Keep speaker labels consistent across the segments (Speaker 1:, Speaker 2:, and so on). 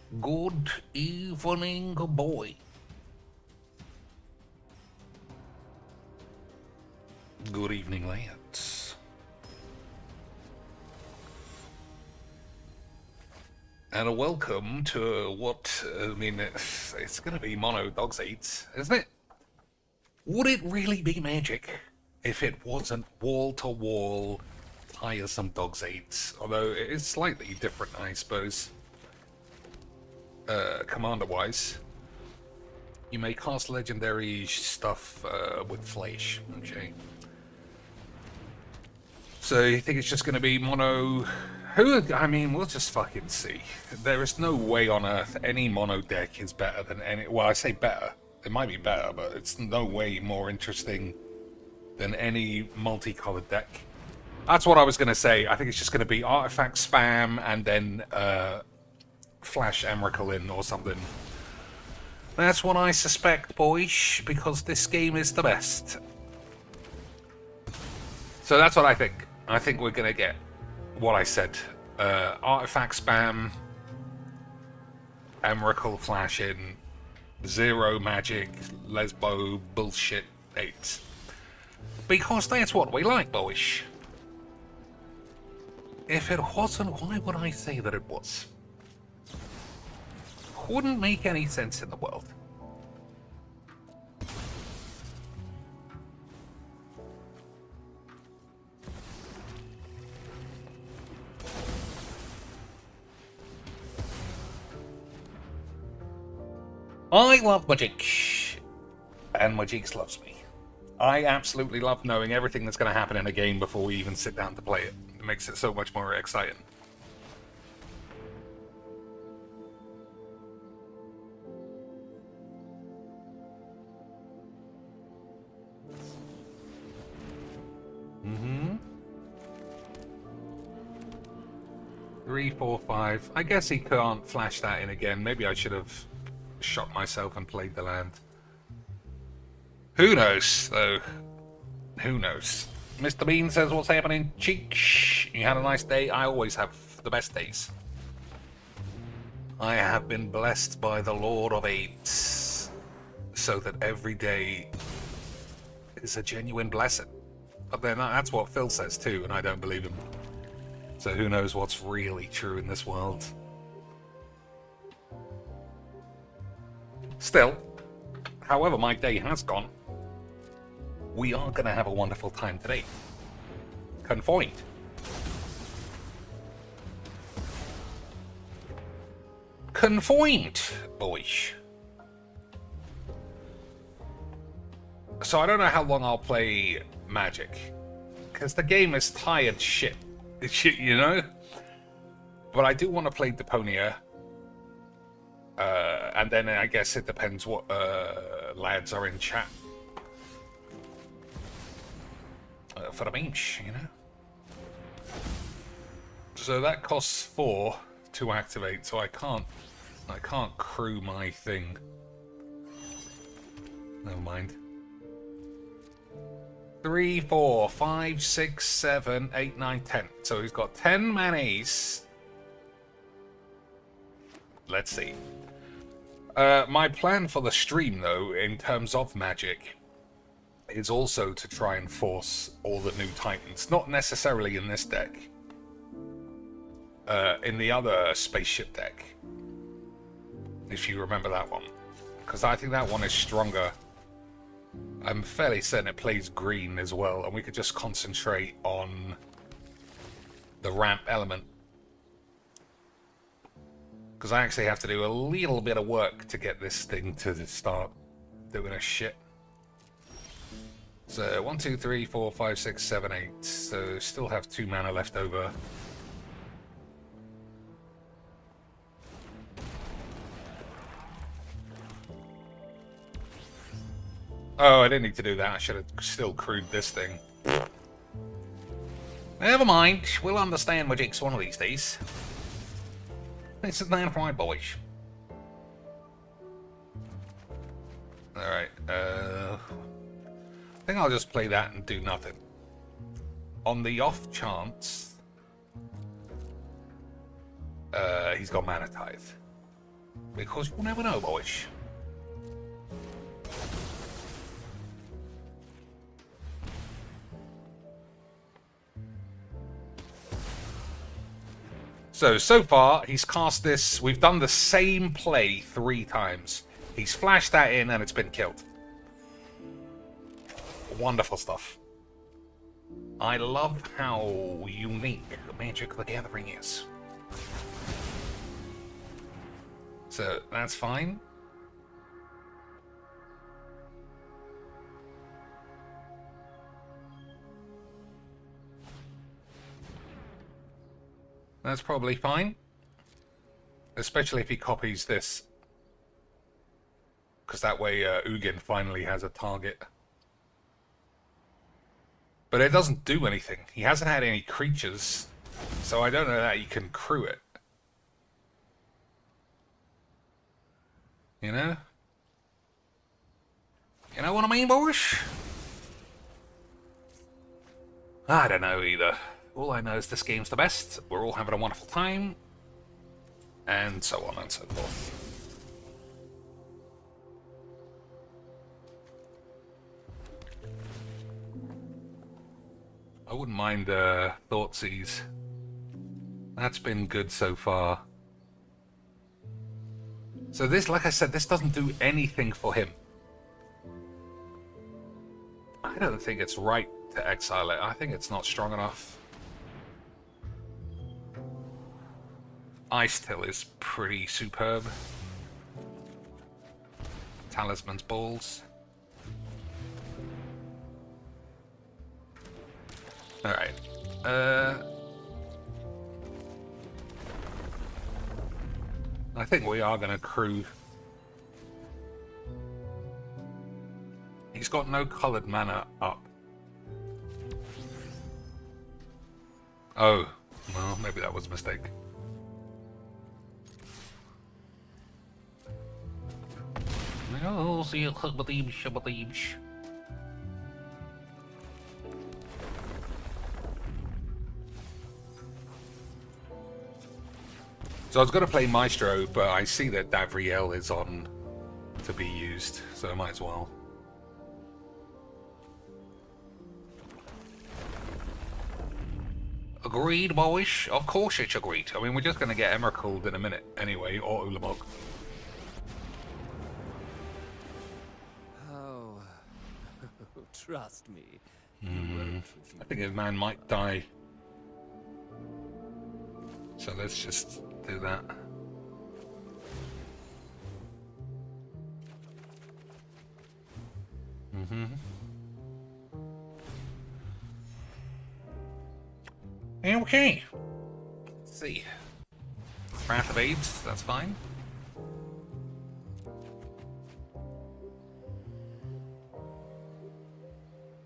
Speaker 1: Good evening, boy. Good evening, lads. And a welcome to what, I mean, it's going to be mono dogs eats, isn't it? Would it really be magic if it wasn't wall-to-wall tiresome dogs eats? Although it is slightly different, I suppose. Commander-wise, you may cast legendary stuff with flesh. Okay. So you think it's just going to be mono? I mean, we'll just fucking see. There is no way on earth any mono deck is better than any. Well, I say better. It might be better, but it's no way more interesting than any multicolored deck. That's what I was going to say. I think it's just going to be artifact spam and then flash Emrakul in or something. That's what I suspect, boys, because this game is the best. So that's what I think. I think we're going to get what I said. Artifact spam, Emrakul flash in, zero magic, lesbo bullshit 8. Because that's what we like, boys. If it wasn't, why would I say that it was? Wouldn't make any sense in the world. I love Magic, and Magix loves me. I absolutely love knowing everything that's going to happen in a game before we even sit down to play it. It makes it so much more exciting. Mm-hmm. 3, 4, 5. I guess he can't flash that in again. Maybe I should have shot myself and played the land. Who knows, though? Who knows? Mr. Bean says, what's happening, cheek? You had a nice day? I always have the best days. I have been blessed by the Lord of Eights, so that every day is a genuine blessing. But then that's what Phil says too, and I don't believe him. So who knows what's really true in this world. Still, however my day has gone, we are going to have a wonderful time today. Confined. Confined, boys. So I don't know how long I'll play Magic, because the game is tired shit, you know? But I do want to play Deponia. And then I guess it depends what lads are in chat. For the bench, you know? So that costs 4 to activate, so I can't crew my thing. Never mind. 3, 4, 5, 6, 7, 8, 9, 10. So he's got 10 manis. Let's see. My plan for the stream, though, in terms of Magic, is also to try and force all the new Titans. Not necessarily in this deck. In the other spaceship deck. If you remember that one. Because I think that one is stronger. I'm fairly certain it plays green as well, and we could just concentrate on the ramp element. Because I actually have to do a little bit of work to get this thing to start doing a shit. So 1, 2, 3, 4, 5, 6, 7, 8. So still have 2 mana left over. Oh, I didn't need to do that. I should have still crewed this thing. Never mind. We'll understand Magic's one of these days. This is damn right, boys. Alright, I think I'll just play that and do nothing. On the off chance... he's got Mana Tithe. Because you never know, boys. So far, he's cast this. We've done the same play 3 times. He's flashed that in and it's been killed. Wonderful stuff. I love how unique Magic the Gathering is. So, that's fine. That's probably fine. Especially if he copies this. Because that way Ugin finally has a target. But it doesn't do anything. He hasn't had any creatures. So I don't know that he can crew it. You know? You know what I mean, boys? I don't know either. All I know is this game's the best. We're all having a wonderful time. And so on and so forth. I wouldn't mind Thoughtseize. That's been good so far. So this, like I said, this doesn't do anything for him. I don't think it's right to exile it. I think it's not strong enough. Ice Till is pretty superb. Talisman's Balls. Alright. I think we are going to crew. He's got no coloured mana up. Oh, well, maybe that was a mistake. Oh, see you, cuhmunnitty. So I was going to play Maestro, but I see that Davriel is on to be used, so I might as well. Agreed, boys. Of course it's agreed. I mean, we're just going to get Emerald in a minute anyway, or Ulamog.
Speaker 2: Oh, trust me.
Speaker 1: I think his man might die. So let's just do that. Okay. Let's see. Wrath of Aids, that's fine.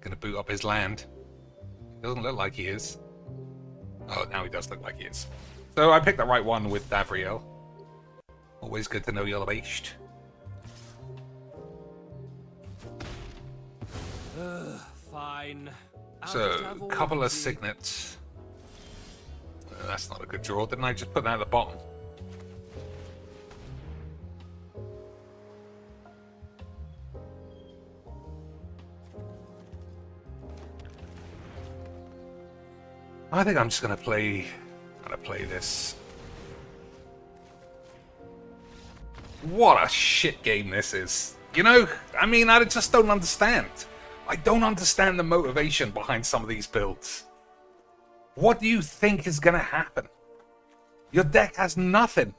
Speaker 1: Gonna boot up his land. Doesn't look like he is. Oh, now he does look like he is. So I picked the right one with Davriel. Always good to know you're based.
Speaker 2: Fine.
Speaker 1: So, couple of signets. That's not a good draw. Didn't I just put that at the bottom? I think I'm just gonna play this. What a shit game this is. You know, I mean, I just don't understand. I don't understand the motivation behind some of these builds. What do you think is gonna happen? Your deck has nothing.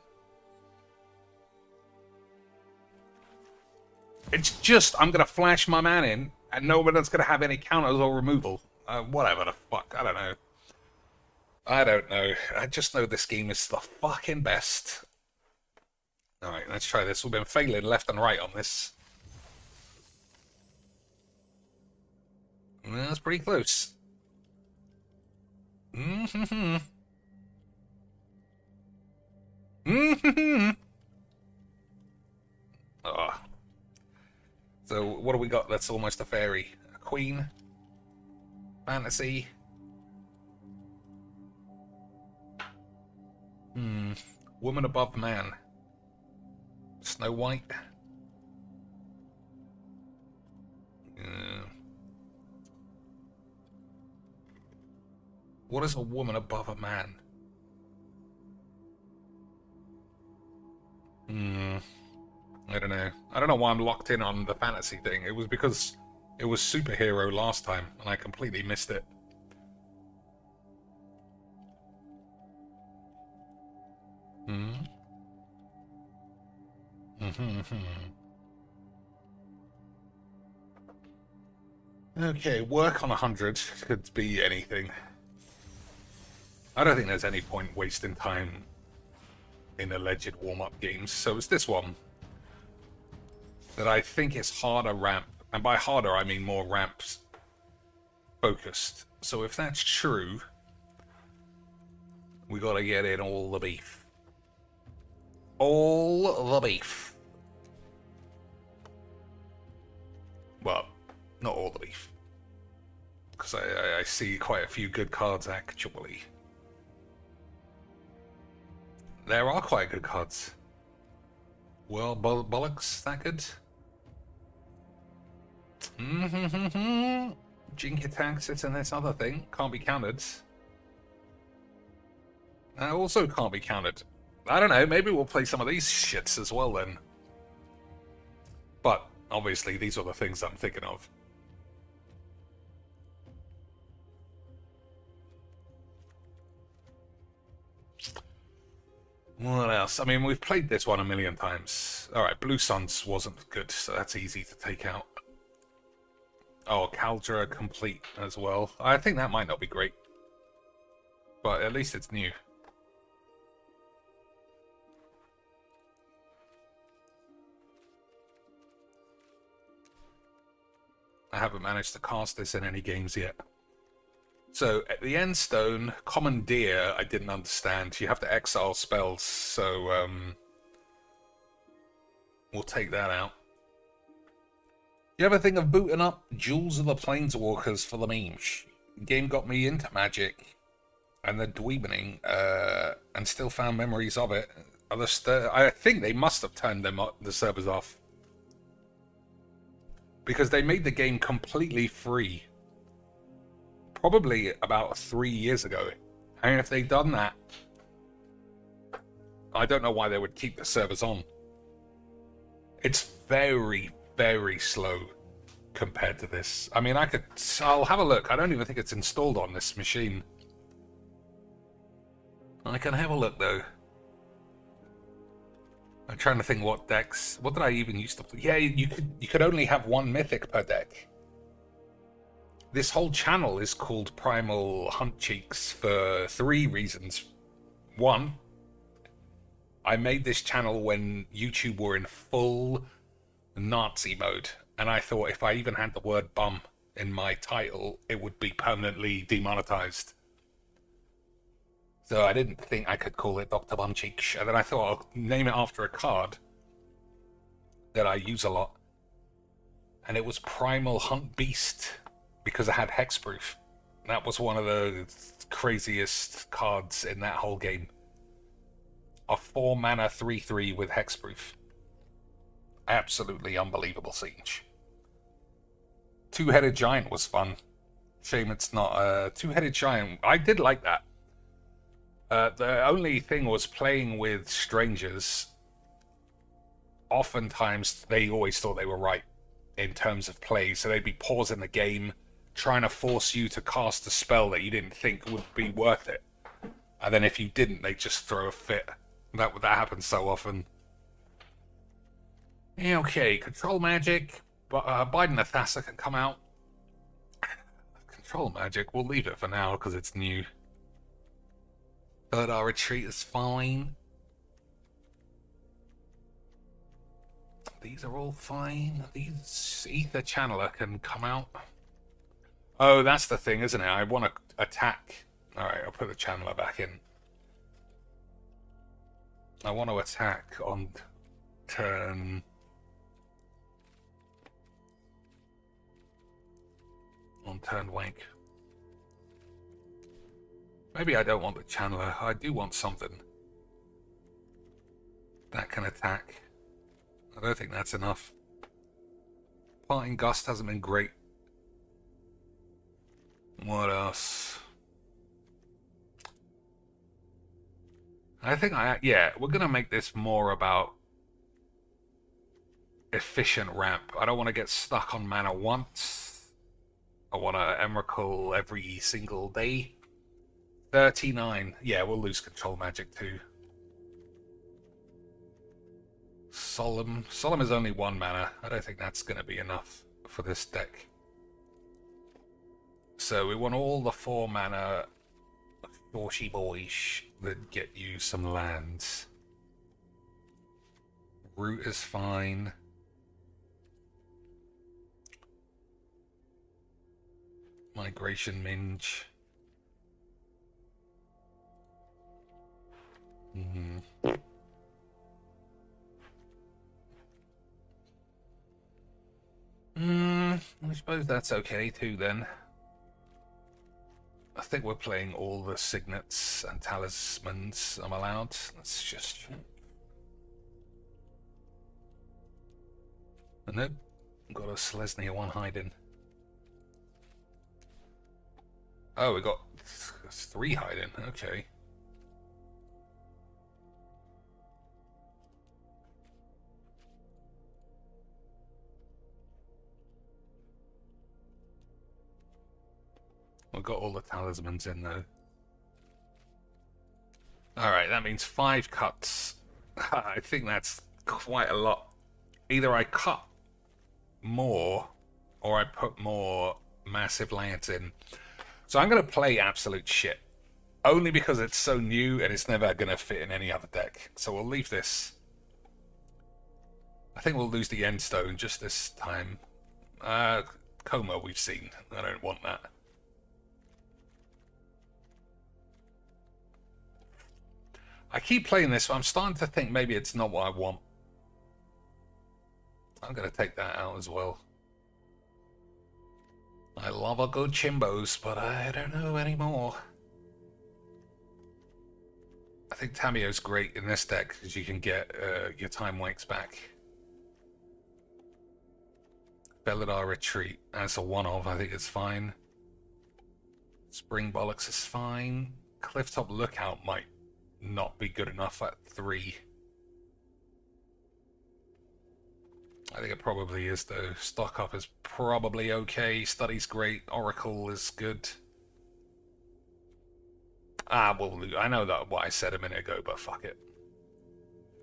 Speaker 1: It's just, I'm gonna flash my man in, and no one's gonna have any counters or removal. Whatever the fuck, I don't know. I don't know. I just know this game is the fucking best. Alright, let's try this. We've been failing left and right on this. That's pretty close. Oh. So, what do we got that's almost a fairy? A queen? Fantasy? Woman above man. Snow White. Yeah. What is a woman above a man? I don't know. I don't know why I'm locked in on the fantasy thing. It was because it was superhero last time, and I completely missed it. Okay, work on 100 could be anything. I don't think there's any point wasting time in alleged warm-up games, so it's this one that I think is harder ramp, and by harder I mean more ramps focused. So if that's true, we gotta get in all the beef. All the beef. Well, not all the beef, because I see quite a few good cards actually. There are quite good cards. Well, bollocks, that good? Jink attacks it and this other thing can't be countered. That also can't be countered. I don't know, maybe we'll play some of these shits as well then. But obviously these are the things I'm thinking of. What else? I mean, we've played this one a million times. Alright, Blue Suns wasn't good, so that's easy to take out. Oh, Caldra complete as well. I think that might not be great. But at least it's new. I haven't managed to cast this in any games yet. So, at the end stone, Commandeer, I didn't understand. You have to exile spells, so we'll take that out. You ever think of booting up Jewels of the Planeswalkers for the memes? The game got me into Magic and the dweebening, and still found memories of it. I think they must have turned the servers off. Because they made the game completely free. Probably about 3 years ago. And if they'd done that, I don't know why they would keep the servers on. It's very, very slow compared to this. I mean, I'll have a look. I don't even think it's installed on this machine. I can have a look though. I'm trying to think what decks. What did I even used to play? Yeah, you could only have one mythic per deck. This whole channel is called Primal Hunt Cheeks for 3 reasons. 1, I made this channel when YouTube were in full Nazi mode, and I thought if I even had the word bum in my title, it would be permanently demonetized. So I didn't think I could call it Dr. Bumcheek, and then I thought I'll name it after a card that I use a lot. And it was Primal Hunt Beast, because it had hexproof. That was one of the craziest cards in that whole game. A 4-mana 3/3 with hexproof. Absolutely unbelievable siege. Two-headed giant was fun. Shame it's not a two-headed giant. I did like that. The only thing was playing with strangers. Oftentimes, they always thought they were right in terms of play, so they'd be pausing the game, trying to force you to cast a spell that you didn't think would be worth it. And then if you didn't, they'd just throw a fit. That happens so often. Yeah, okay, Control Magic. Biden Athasa can come out. Control Magic, we'll leave it for now because it's new. Third Eye Retreat is fine. These are all fine. These Ether Channeler can come out. Oh, that's the thing, isn't it? I want to attack. Alright, I'll put the Channeler back in. I want to attack on turn... on turn wank. Maybe I don't want the Channeler. I do want something that can attack. I don't think that's enough. Parting Gust hasn't been great. What else? I think yeah, we're gonna make this more about efficient ramp. I don't want to get stuck on mana once. I want to Emrakul every single day. 39. Yeah, we'll lose control magic too. Solemn. Solemn is only 1 mana. I don't think that's going to be enough for this deck. So we want all the 4 mana Dorshy boys that get you some lands. Root is fine. Migration Minge. I suppose that's okay too then. I think we're playing all the signets and talismans I'm allowed. Let's just... Nope. Got a Selesnya 1 hiding. Oh, we got 3 hiding. Okay. We've got all the talismans in though. Alright, that means 5 cuts. I think that's quite a lot. Either I cut more or I put more massive lands in. So I'm going to play absolute shit. Only because it's so new and it's never going to fit in any other deck. So we'll leave this. I think we'll lose the End Stone just this time. Coma we've seen. I don't want that. I keep playing this, but I'm starting to think maybe it's not what I want. I'm going to take that out as well. I love a good Chimbos, but I don't know anymore. I think Tamiyo's great in this deck because you can get your Time Wakes back. Belladar Retreat as a one-off, I think it's fine. Spring Bollocks is fine. Clifftop Lookout might not be good enough at 3. I think it probably is though. Stock Up is probably okay. Study's great. Oracle is good. Well, I know that what I said a minute ago, but fuck it.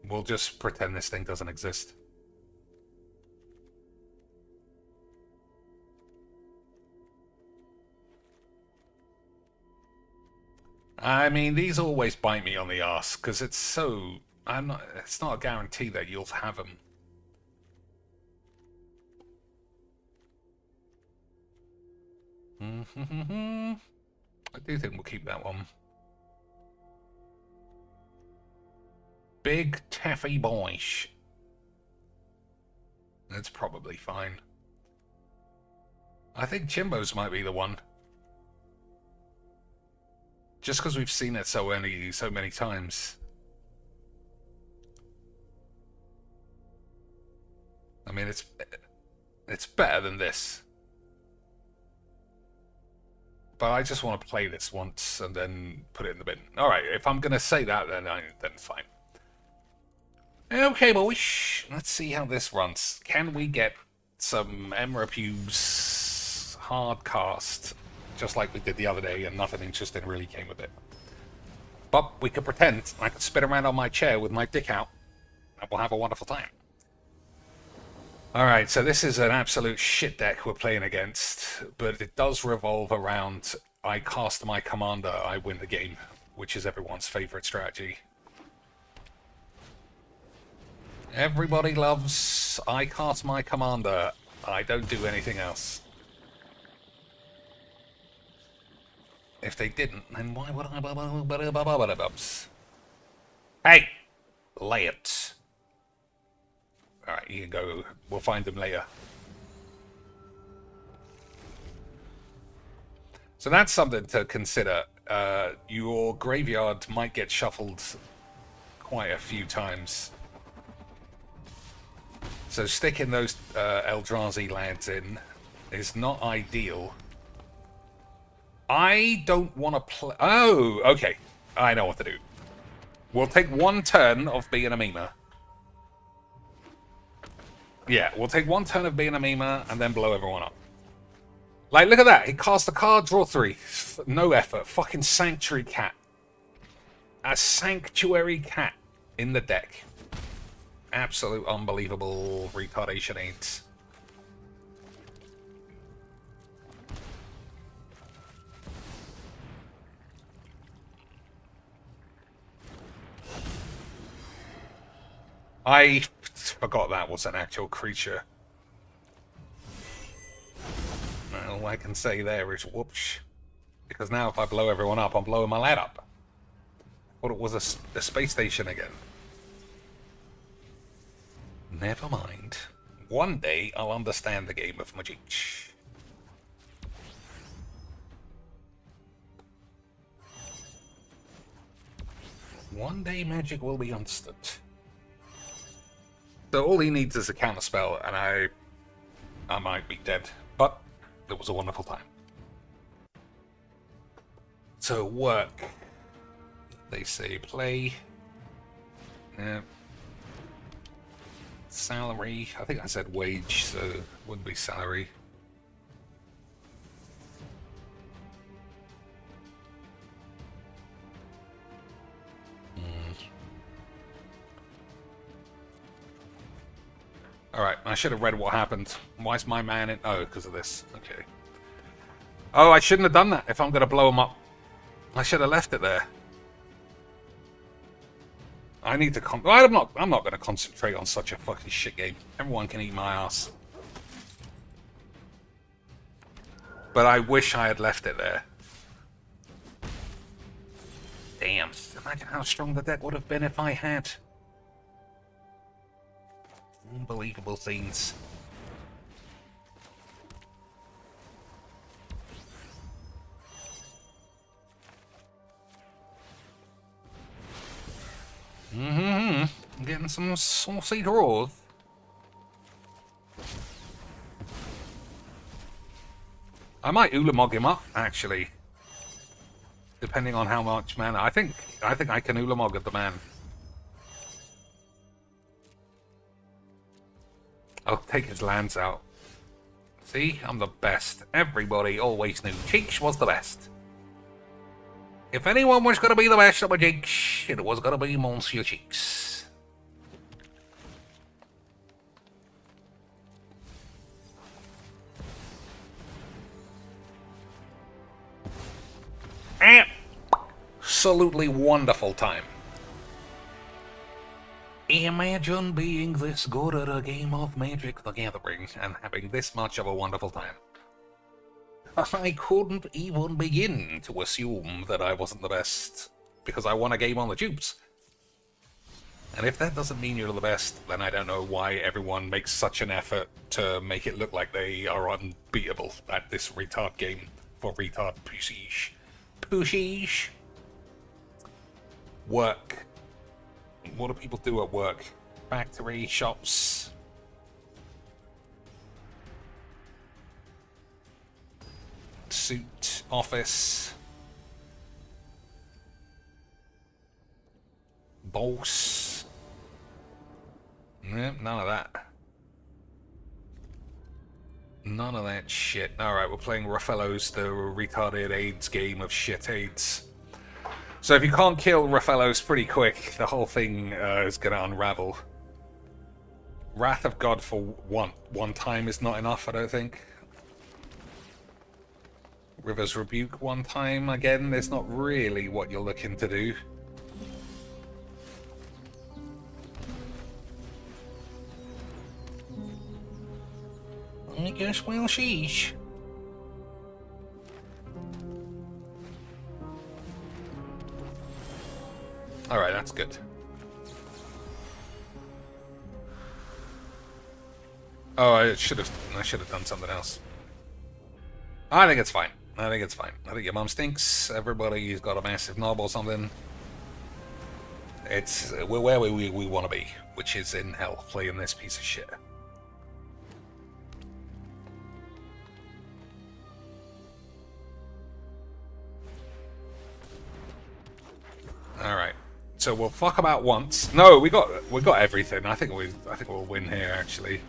Speaker 1: We'll just pretend this thing doesn't exist. I mean, these always bite me on the ass because it's so... it's not a guarantee that you'll have them. I do think we'll keep that one. Big Taffy Boys. That's probably fine. I think Chimbos might be the one. Just because we've seen it so many times. I mean, it's better than this. But I just want to play this once and then put it in the bin. Alright, if I'm going to say that, then fine. Okay, boys. Let's see how this runs. Can we get some Emrakul hard cast, just like we did the other day, and nothing interesting really came with it? But we could pretend I could spin around on my chair with my dick out, and we'll have a wonderful time. Alright, so this is an absolute shit deck we're playing against, but it does revolve around I cast my commander, I win the game, which is everyone's favourite strategy. Everybody loves I cast my commander, I don't do anything else. If they didn't, then why would I? Hey! Lay it. Alright, you can go. We'll find them later. So that's something to consider. Your graveyard might get shuffled quite a few times. So sticking those Eldrazi lads in is not ideal. I don't want to play... Oh, okay. I know what to do. We'll take one turn of being a memer. Yeah, we'll take one turn of being a memer and then blow everyone up. Like, look at that. He cast a card, draw 3. No effort. Fucking Sanctuary Cat. A Sanctuary Cat in the deck. Absolute unbelievable retardation aids. I forgot that was an actual creature. All I can say there is whoops. Because now if I blow everyone up, I'm blowing my lad up. I thought it was a space station again. Never mind. One day I'll understand the game of Magic. One day Magic will be understood. So all he needs is a counter spell, and I might be dead. But it was a wonderful time. So work. They say play. Yeah. Salary. I think I said wage, so it wouldn't be salary. Alright, I should have read what happened. Why is my man in... Oh, because of this. Okay. Oh, I shouldn't have done that if I'm going to blow him up. I should have left it there. I need to... I'm not going to concentrate on such a fucking shit game. Everyone can eat my ass. But I wish I had left it there. Damn. Imagine how strong the deck would have been if I had. Unbelievable scenes. I'm getting some saucy draws. I might Ulamog him up, actually. Depending on how much mana. I think I can Ulamog at the man. I'll take his lands out. See? I'm the best. Everybody always knew Cheeks was the best. If anyone was going to be the best of a Cheeks, it was going to be Monsieur Cheeks. Absolutely wonderful time. Imagine being this good at a game of Magic the Gathering and having this much of a wonderful time. I couldn't even begin to assume that I wasn't the best, because I won a game on the dupes. And if that doesn't mean you're the best, then I don't know why everyone makes such an effort to make it look like they are unbeatable at this retard game for retard pussies. Pussies! Work. What do people do at work? Factory, shops. Suit, office. Boss. Nope, none of that. None of that shit. Alright, we're playing Raffello's, the retarded AIDS game of shit AIDS. So if you can't kill Raffello's pretty quick, the whole thing is going to unravel. Wrath of God for one time is not enough, I don't think. River's Rebuke one time, again, it's not really what you're looking to do. I guess we'll sheesh. Alright, that's good. Oh, I should have done something else. I think it's fine. I think your mum stinks. Everybody's got a massive knob or something. We're where we want to be, which is in hell, playing this piece of shit. So we'll fuck about once. No, we got everything. I think we'll win here actually.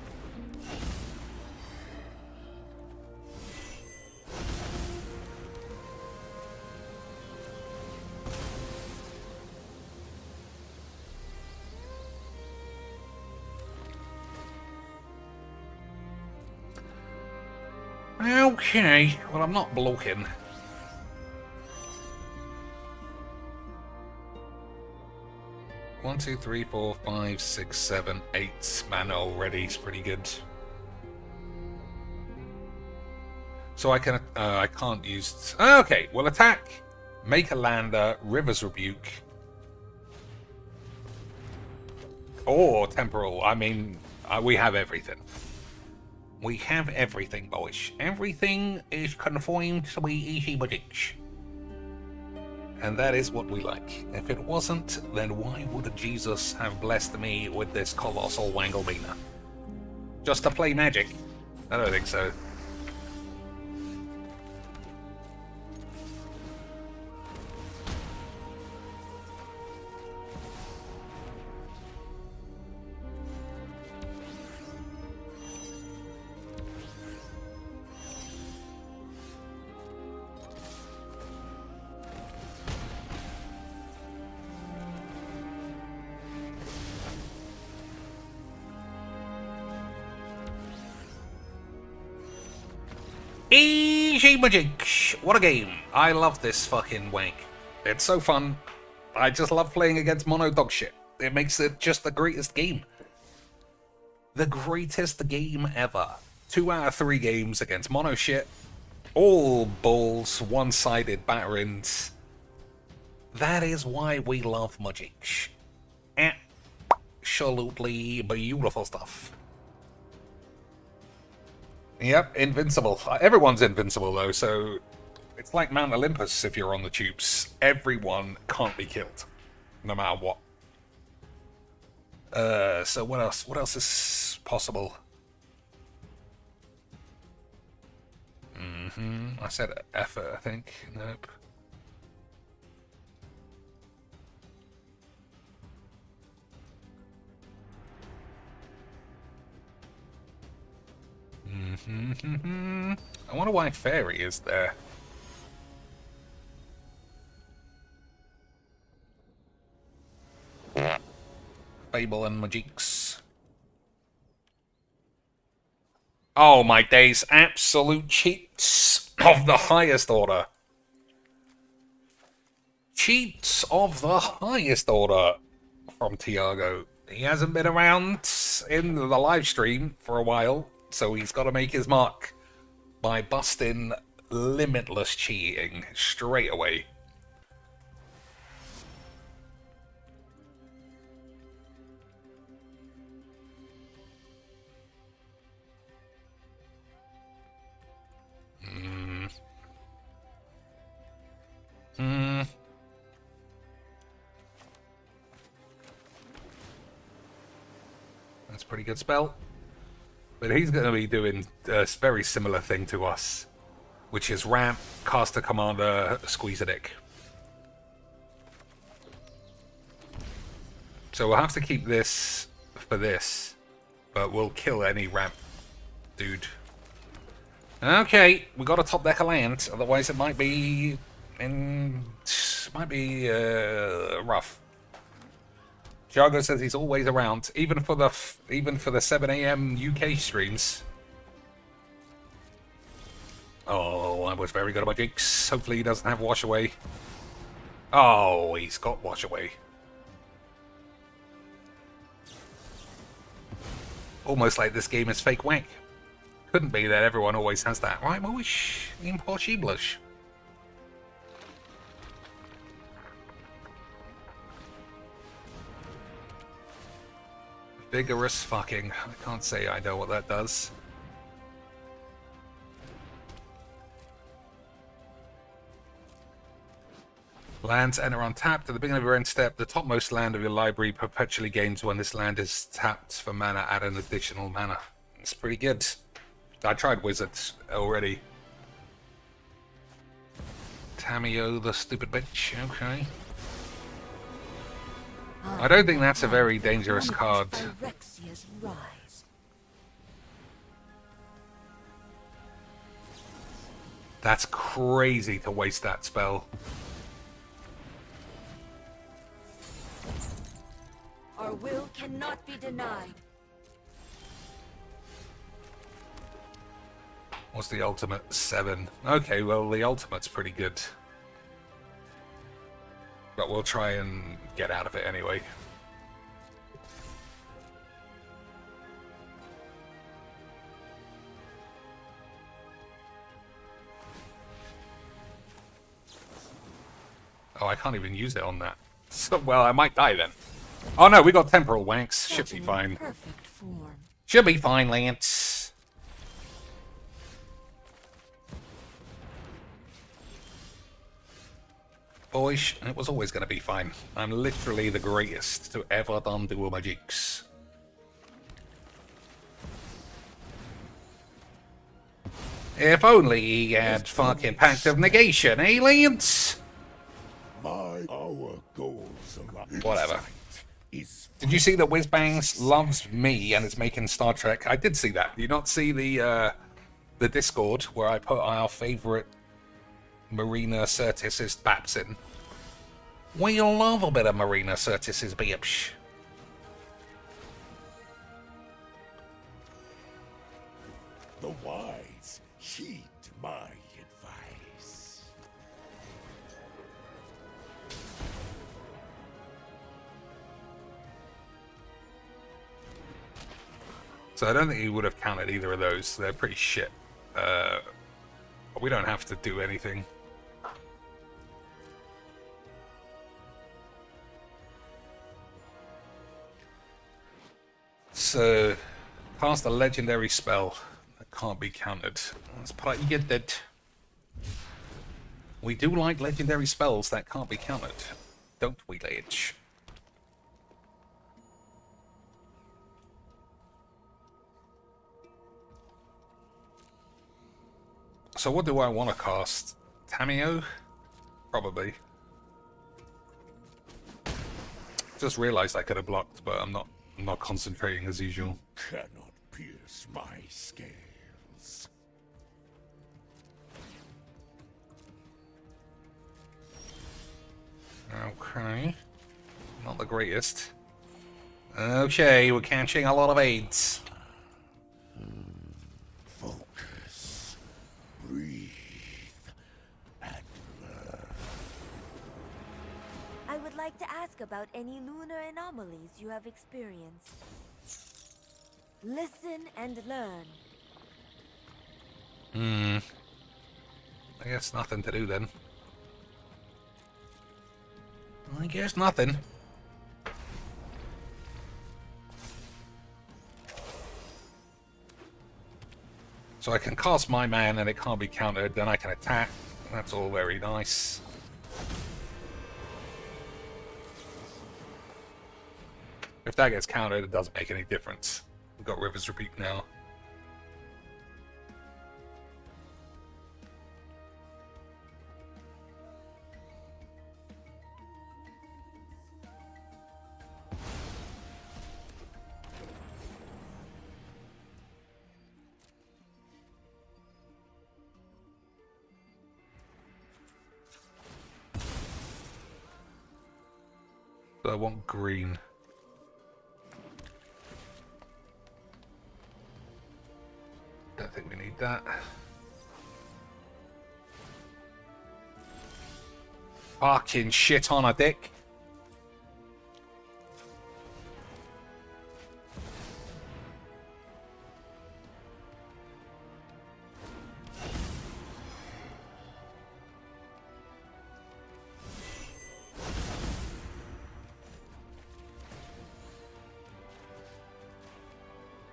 Speaker 1: Okay, well I'm not blocking. One, two, three, 4, 5, 6, 7, 8 mana already. It's pretty good. So I can't use. Okay, we'll attack, make a lander, River's Rebuke, or Temporal. I mean, we have everything. We have everything, boys. Everything is confined to be easy budgets. And that is what we like. If it wasn't, then why would Jesus have blessed me with this colossal Wanglebeaner? Just to play Magic? I don't think so. Easy Magic! What a game. I love this fucking wank. It's so fun. I just love playing against mono dog shit. It makes it just the greatest game. The greatest game ever. 2 out of 3 games against mono shit. All balls, one-sided batterings. That is why we love Magic. Absolutely beautiful stuff. Yep, invincible. Everyone's invincible though, so it's like Mount Olympus if you're on the tubes. Everyone can't be killed, no matter what. So what else? What else is possible? I said effort, I think. Nope. I wonder why Fairy is there. Fable and Magics. Oh my days, absolute cheats of the highest order. Cheats of the highest order from Tiago. He hasn't been around in the live stream for a while, so he's got to make his mark by busting limitless cheating straight away. That's a pretty good spell. But he's going to be doing a very similar thing to us, which is ramp, caster commander, squeeze a dick. So we'll have to keep this for this, but we'll kill any ramp dude. Okay, we got to top deck a land, otherwise it might be rough. Tiago says he's always around, even for the 7 AM UK streams. Oh, I was very good at my jigs. Hopefully he doesn't have wash away. Oh, he's got wash away. Almost like this game is fake wank. Couldn't be that everyone always has that, right, Moish? Impossible. Vigorous fucking. I can't say I know what that does. Lands enter untapped. At the beginning of your end step, the topmost land of your library perpetually gains when this land is tapped for mana. Add an additional mana. It's pretty good. I tried Wizards already. Tamio, the stupid bitch. Okay. I don't think that's a very dangerous card.
Speaker 3: Phyrexia's rise.
Speaker 1: That's crazy to waste that spell.
Speaker 3: Our will cannot be denied.
Speaker 1: What's the ultimate? 7. Okay, well, the ultimate's pretty good. But we'll try and get out of it anyway. Oh, I can't even use it on that. So, well, I might die then. Oh no, we got temporal wanks. Should be fine.
Speaker 3: Perfect form.
Speaker 1: Should be fine, Lance. Boys, it was always going to be fine. I'm literally the greatest to ever done dual magics. If only he had fucking Pact of Negation, eh, Lance?
Speaker 4: Our goals
Speaker 1: Whatever. Did you see that Whizbangs loves me and is making Star Trek? I did see that. Did you not see the Discord where I put our favourite Marina Sirtis's Baps in? We love a bit of Marina Sirtis's Baps.
Speaker 4: The wise heed my advice.
Speaker 1: So I don't think he would have counted either of those. They're pretty shit. But we don't have to do anything. So, cast a legendary spell that can't be countered. That's pretty good, that. We do like legendary spells that can't be countered, don't we, Ledge? So what do I want to cast? Tameo? Probably. Just realized I could have blocked, but I'm not concentrating as usual.
Speaker 4: Cannot pierce my scales.
Speaker 1: Okay. Not the greatest. Okay, we're catching a lot of aids.
Speaker 4: Focus. Breathe. And learn.
Speaker 3: I would like to ask about any lunar anomalies you have experienced. Listen and learn.
Speaker 1: I guess nothing to do then. I guess nothing. So I can cast my man and it can't be countered, then I can attack. That's all very nice. If that gets countered, it doesn't make any difference. We've got River's Rebuke now. So I want green. Don't think we need that. Fucking shit on a dick.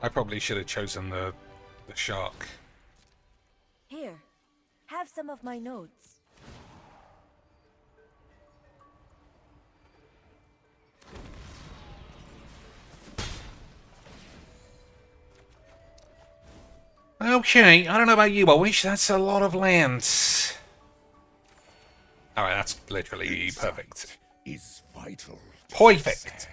Speaker 1: I probably should have chosen the shark.
Speaker 3: Here, have some of my notes.
Speaker 1: Okay, I don't know about you, but I wish that's a lot of lands. Alright, that's literally perfect.
Speaker 4: Is vital.
Speaker 1: Perfect.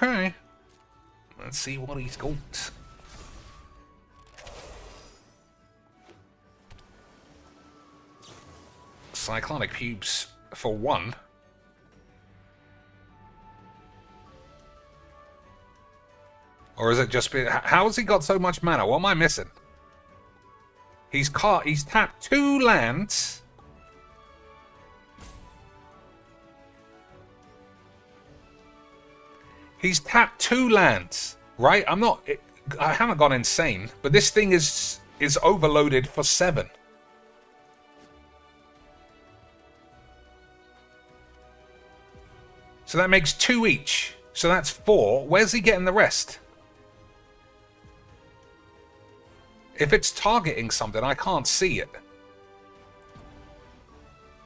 Speaker 1: Okay. Let's see what he's got. Cyclonic Pubes for 1. Or is it just... How has he got so much mana? What am I missing? He's tapped 2 lands. He's tapped 2 lands, right? I haven't gone insane, but this thing is overloaded for 7. So that makes 2 each. So that's 4. Where's he getting the rest? If it's targeting something, I can't see it.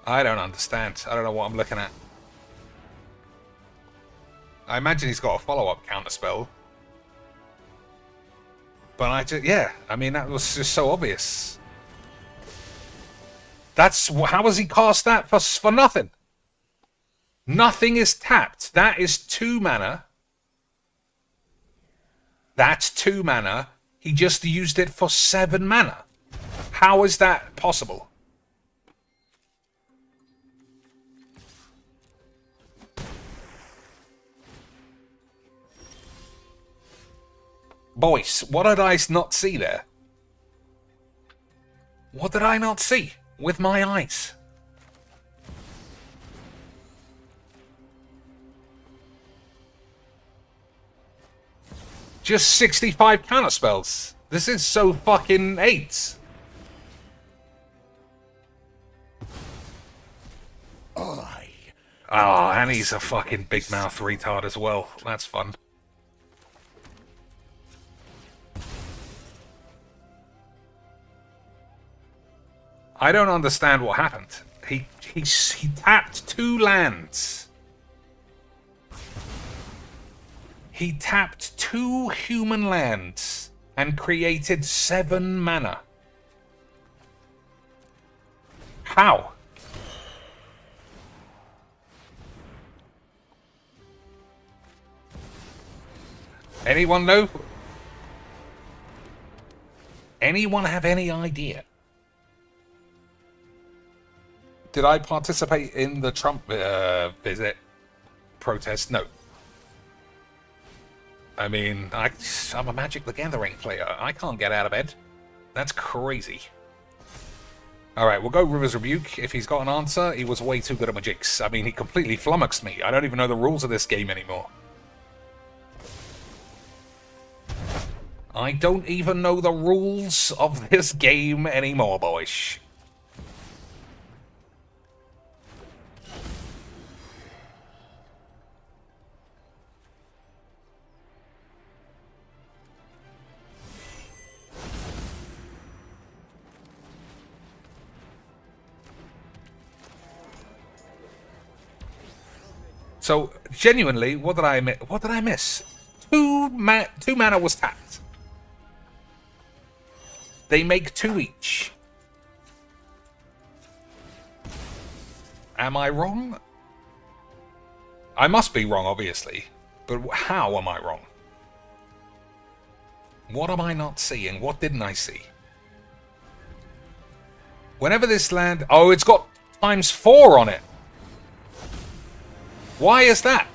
Speaker 1: I don't understand. I don't know what I'm looking at. I imagine he's got a follow-up counterspell. But I mean, that was just so obvious. How has he cast that for nothing? Nothing is tapped. That is 2 mana. That's 2 mana. He just used it for 7 mana. How is that possible? Boys, what did I not see there? What did I not see with my eyes? Just 65 counterspells. This is so fucking 8. Oh, and he's a fucking big mouth retard as well. That's fun. I don't understand what happened. He tapped 2 lands. He tapped 2 human lands and created 7 mana. How? Anyone know? Anyone have any idea? Did I participate in the Trump visit protest? No. I mean, I'm a Magic the Gathering player. I can't get out of bed. That's crazy. Alright, we'll go River's Rebuke. If he's got an answer, he was way too good at Magics. I mean, he completely flummoxed me. I don't even know the rules of this game anymore. I don't even know the rules of this game anymore, boys. So, genuinely, what did I miss? 2 mana was tapped. They make 2 each. Am I wrong? I must be wrong, obviously. But how am I wrong? What am I not seeing? What didn't I see? Whenever this land... Oh, it's got ×4 on it. Why is that?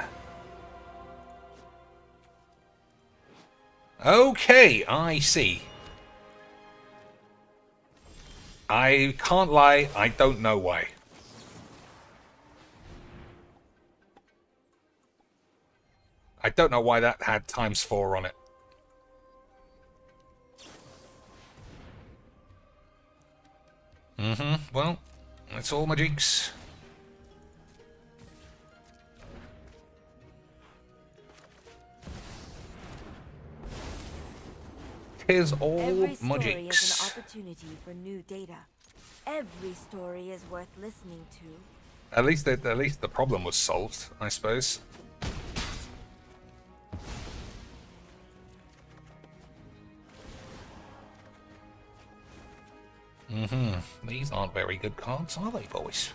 Speaker 1: Okay, I see. I can't lie, I don't know why. I don't know why that had ×4 on it. Well, it's all Magics. Tis all
Speaker 3: Every story
Speaker 1: Magics.
Speaker 3: is an opportunity for new data. Every story is worth listening to.
Speaker 1: At least the problem was solved, I suppose. These aren't very good cards, are they, boys?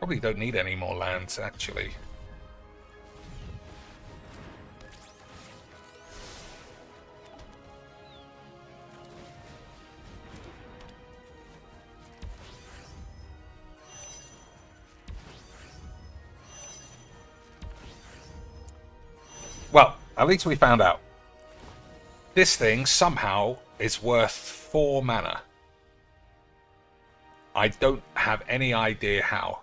Speaker 1: Probably don't need any more lands, actually. Well, at least we found out. This thing somehow is worth 4 mana. I don't have any idea how.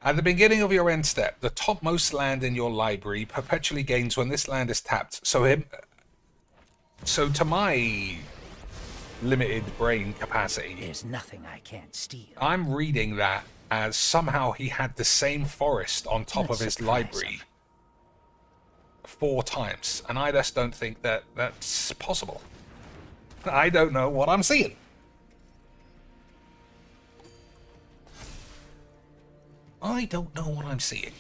Speaker 1: At the beginning of your end step, the topmost land in your library perpetually gains when this land is tapped. So to my limited brain capacity,
Speaker 5: There's nothing I can't steal.
Speaker 1: I'm reading that as somehow he had the same forest on top of his library 4 times, and I just don't think that that's possible. I don't know what I'm seeing. I don't know what I'm seeing.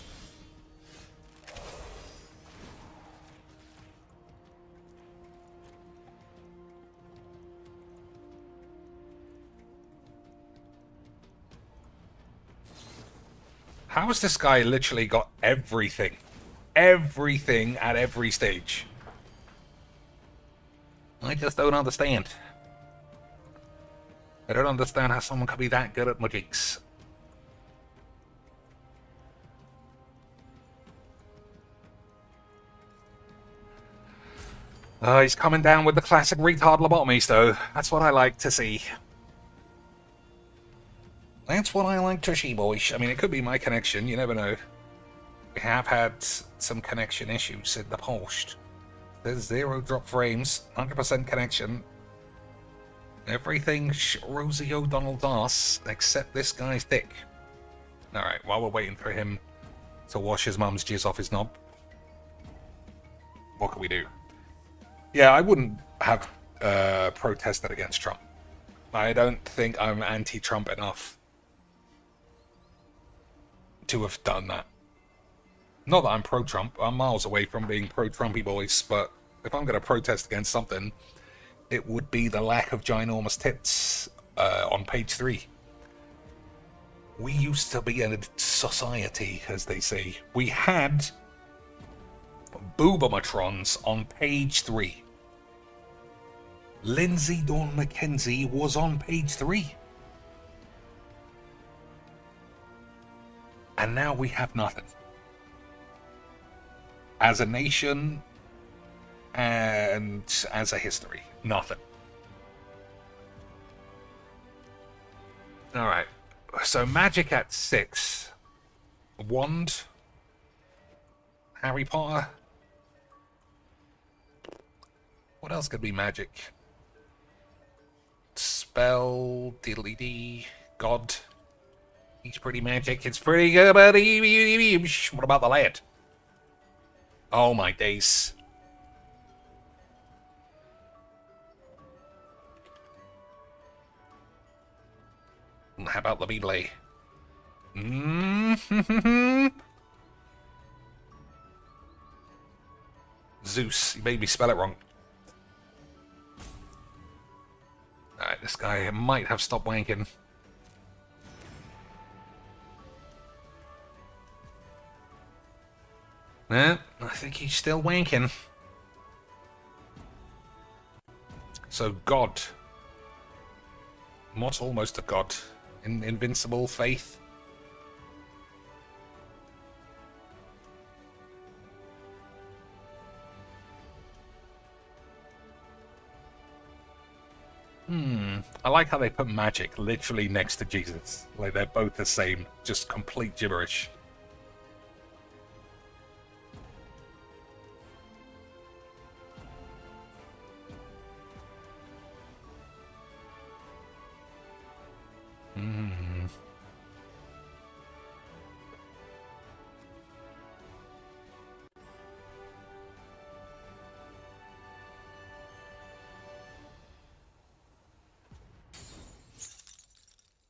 Speaker 1: How has this guy literally got everything? Everything at every stage. I just don't understand. I don't understand how someone could be that good at magics. He's coming down with the classic retard lobotomies, though. That's what I like to see. That's what I like to see, boys. I mean, it could be my connection. You never know. We have had some connection issues in the past. There's 0 drop frames, 100% connection. Everything Rosie O'Donnell's ass, except this guy's dick. Alright, while we're waiting for him to wash his mum's jizz off his knob, what can we do? Yeah, I wouldn't have protested against Trump. I don't think I'm anti-Trump enough to have done that. Not that I'm pro-Trump. I'm miles away from being pro-Trumpy boys, but if I'm going to protest against something, it would be the lack of ginormous tits on page 3. We used to be a society, as they say. We had boobomatrons on page 3. Lindsay Dawn McKenzie was on page 3. And now we have nothing. As a nation and as a history, nothing. Alright, so magic at 6. Wand. Harry Potter. What else could be magic? Spell, diddly-dee, God. He's pretty magic. It's pretty good, buddy. What about the lad? Oh my days. How about the Beebley? Zeus. You made me spell it wrong. Alright, this guy might have stopped wanking. I think he's still wanking. So, God. Not almost a god. Invincible faith. I like how they put magic literally next to Jesus. Like they're both the same, just complete gibberish.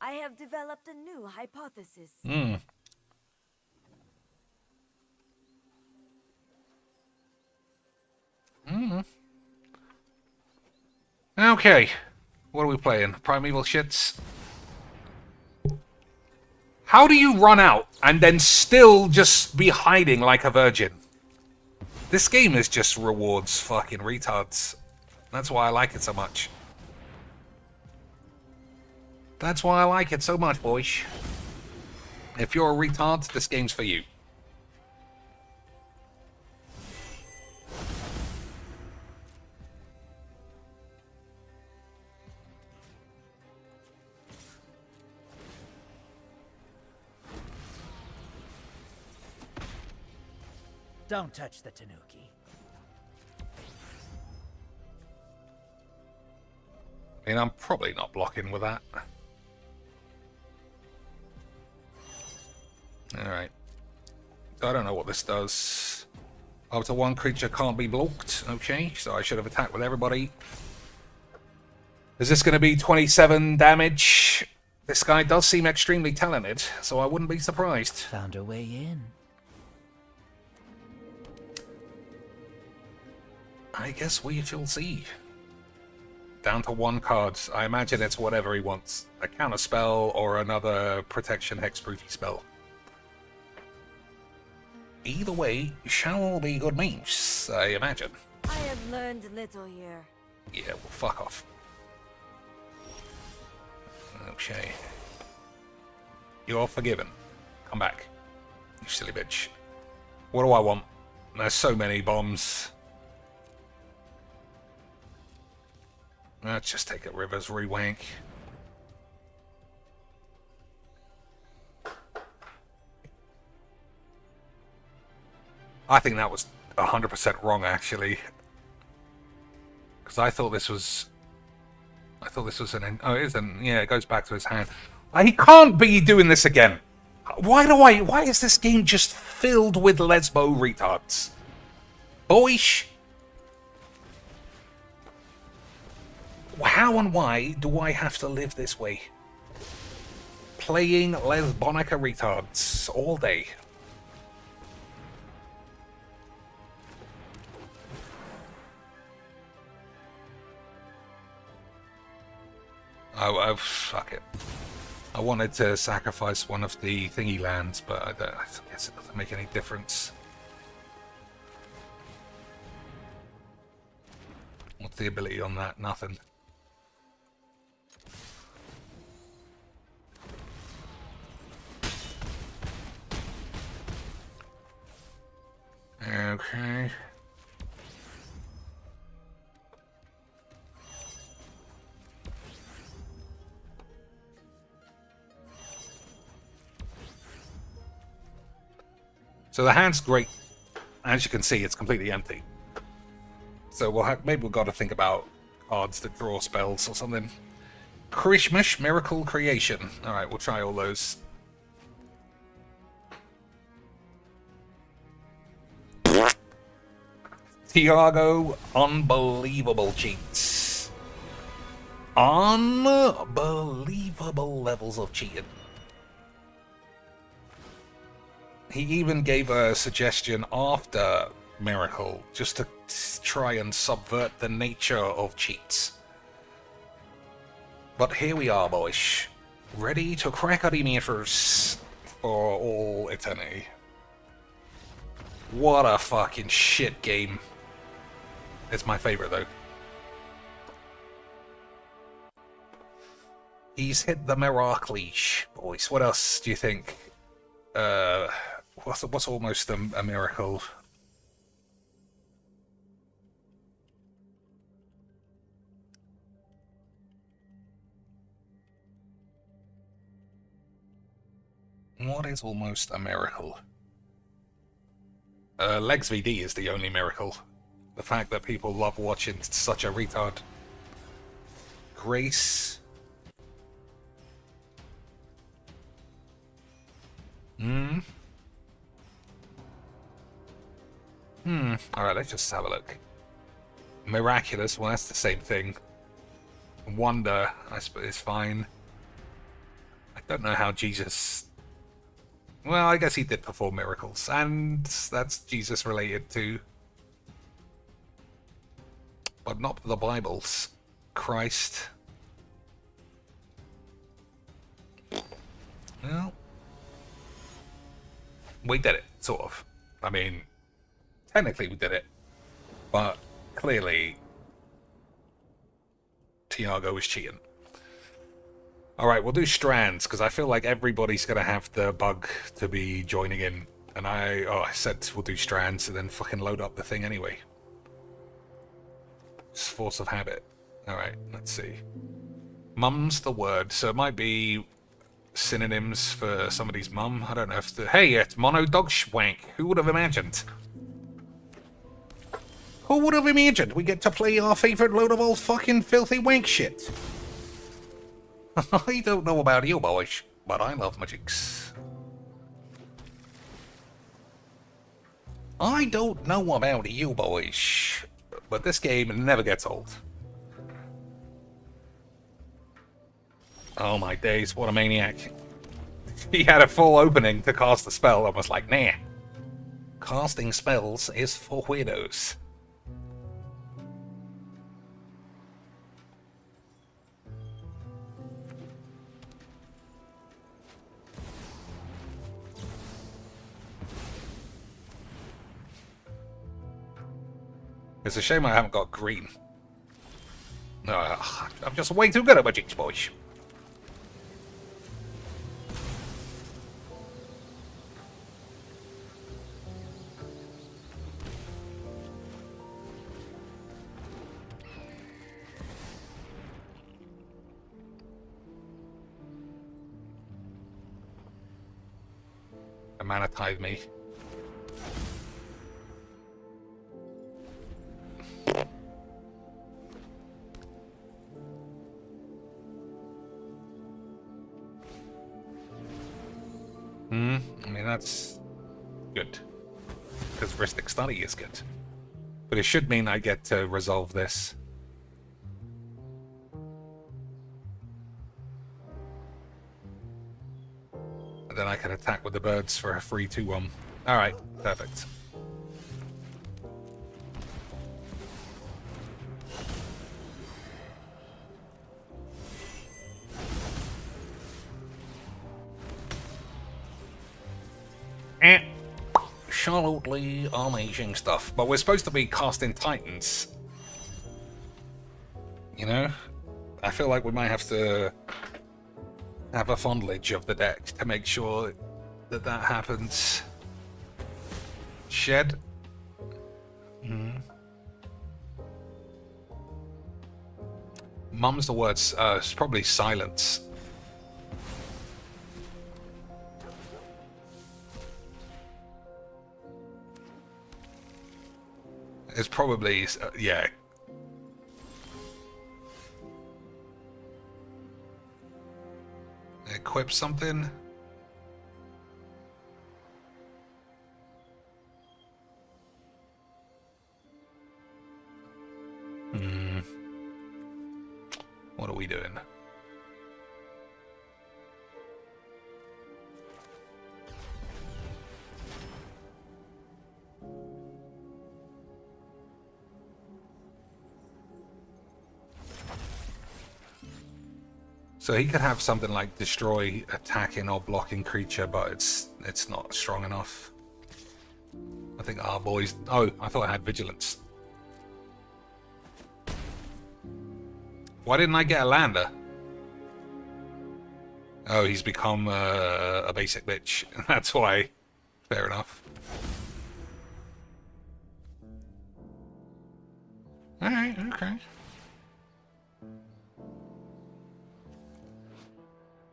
Speaker 3: I have developed a new hypothesis.
Speaker 1: Okay. What are we playing? Primeval shits? How do you run out and then still just be hiding like a virgin? This game is just rewards fucking retards. That's why I like it so much. That's why I like it so much, boys. If you're a retard, this game's for you.
Speaker 5: Don't touch the Tanuki.
Speaker 1: I mean, I'm probably not blocking with that. Alright. So I don't know what this does. Up to one creature can't be blocked. Okay, so I should have attacked with everybody. Is this going to be 27 damage? This guy does seem extremely talented, so I wouldn't be surprised.
Speaker 5: Found a way in.
Speaker 1: I guess we shall see. Down to one card. I imagine it's whatever he wants. A counter spell or another protection hexproofy spell. Either way, shall all be good memes, I imagine.
Speaker 3: I have learned little here.
Speaker 1: Yeah, well, fuck off. Okay. You're forgiven. Come back. You silly bitch. What do I want? There's so many bombs. Let's just take a Rivers Rewank. I think that was 100% wrong, actually. Because I thought this was an... Oh, it isn't. Yeah, it goes back to his hand. He can't be doing this again. Why is this game just filled with lesbo retards? Boyish. How and why do I have to live this way? Playing lesbonica retards all day. Oh, fuck it. I wanted to sacrifice one of the thingy lands, but I guess it doesn't make any difference. What's the ability on that? Nothing. Okay. So the hand's great. As you can see, it's completely empty. So maybe we've got to think about cards that draw spells or something. Krishmish, Miracle Creation. Alright, we'll try all those. Tiago, unbelievable cheats. Unbelievable levels of cheating. He even gave a suggestion after Miracle, just to try and subvert the nature of cheats. But here we are, boys. Ready to crack our meters for all eternity. What a fucking shit game. It's my favorite, though. He's hit the Miracleash, boys. What else do you think? What's almost a miracle? What is almost a miracle? Legs VD is the only miracle. The fact that people love watching such a retard. Grace. Alright, let's just have a look. Miraculous, well that's the same thing. Wonder, I suppose, is fine. I don't know how Jesus... Well, I guess he did perform miracles, and that's Jesus related too. But not the Bibles. Christ. Well, We did it, sort of. I mean, technically we did it, but clearly Tiago was cheating. Alright, we'll do strands, because I feel like everybody's going to have the bug to be joining in. And I said we'll do strands, and then fucking load up the thing anyway. It's force of habit. Alright, let's see. Mum's the word, so it might be synonyms for somebody's mum. I don't know if the... Hey, it's Mono Dog Schwank. Who would have imagined? Who would have imagined we get to play our favourite load of old fucking filthy wank shit? I don't know about you boys, but I love magics. I don't know about you boys, but this game never gets old. Oh my days, what a maniac. He had a full opening to cast a spell and was like, nah. Casting spells is for weirdos. It's a shame I haven't got green. I'm just way too good at magic, boys. A mana tithe me. I mean, that's good. Because Ristic Study is good. But it should mean I get to resolve this. And then I can attack with the birds for a free 2-1. Alright, perfect. Absolutely amazing stuff. But we're supposed to be casting Titans. You know? I feel like we might have to have a fondlage of the deck to make sure that that happens. Shed. Mum's the words. It's probably silence. It's probably, yeah. Equip something? What are we doing? So he could have something like destroy attacking or blocking creature, but it's not strong enough. I think our boys... Oh, I thought I had vigilance. Why didn't I get a lander? Oh, he's become a basic bitch. That's why. Fair enough. Alright, okay.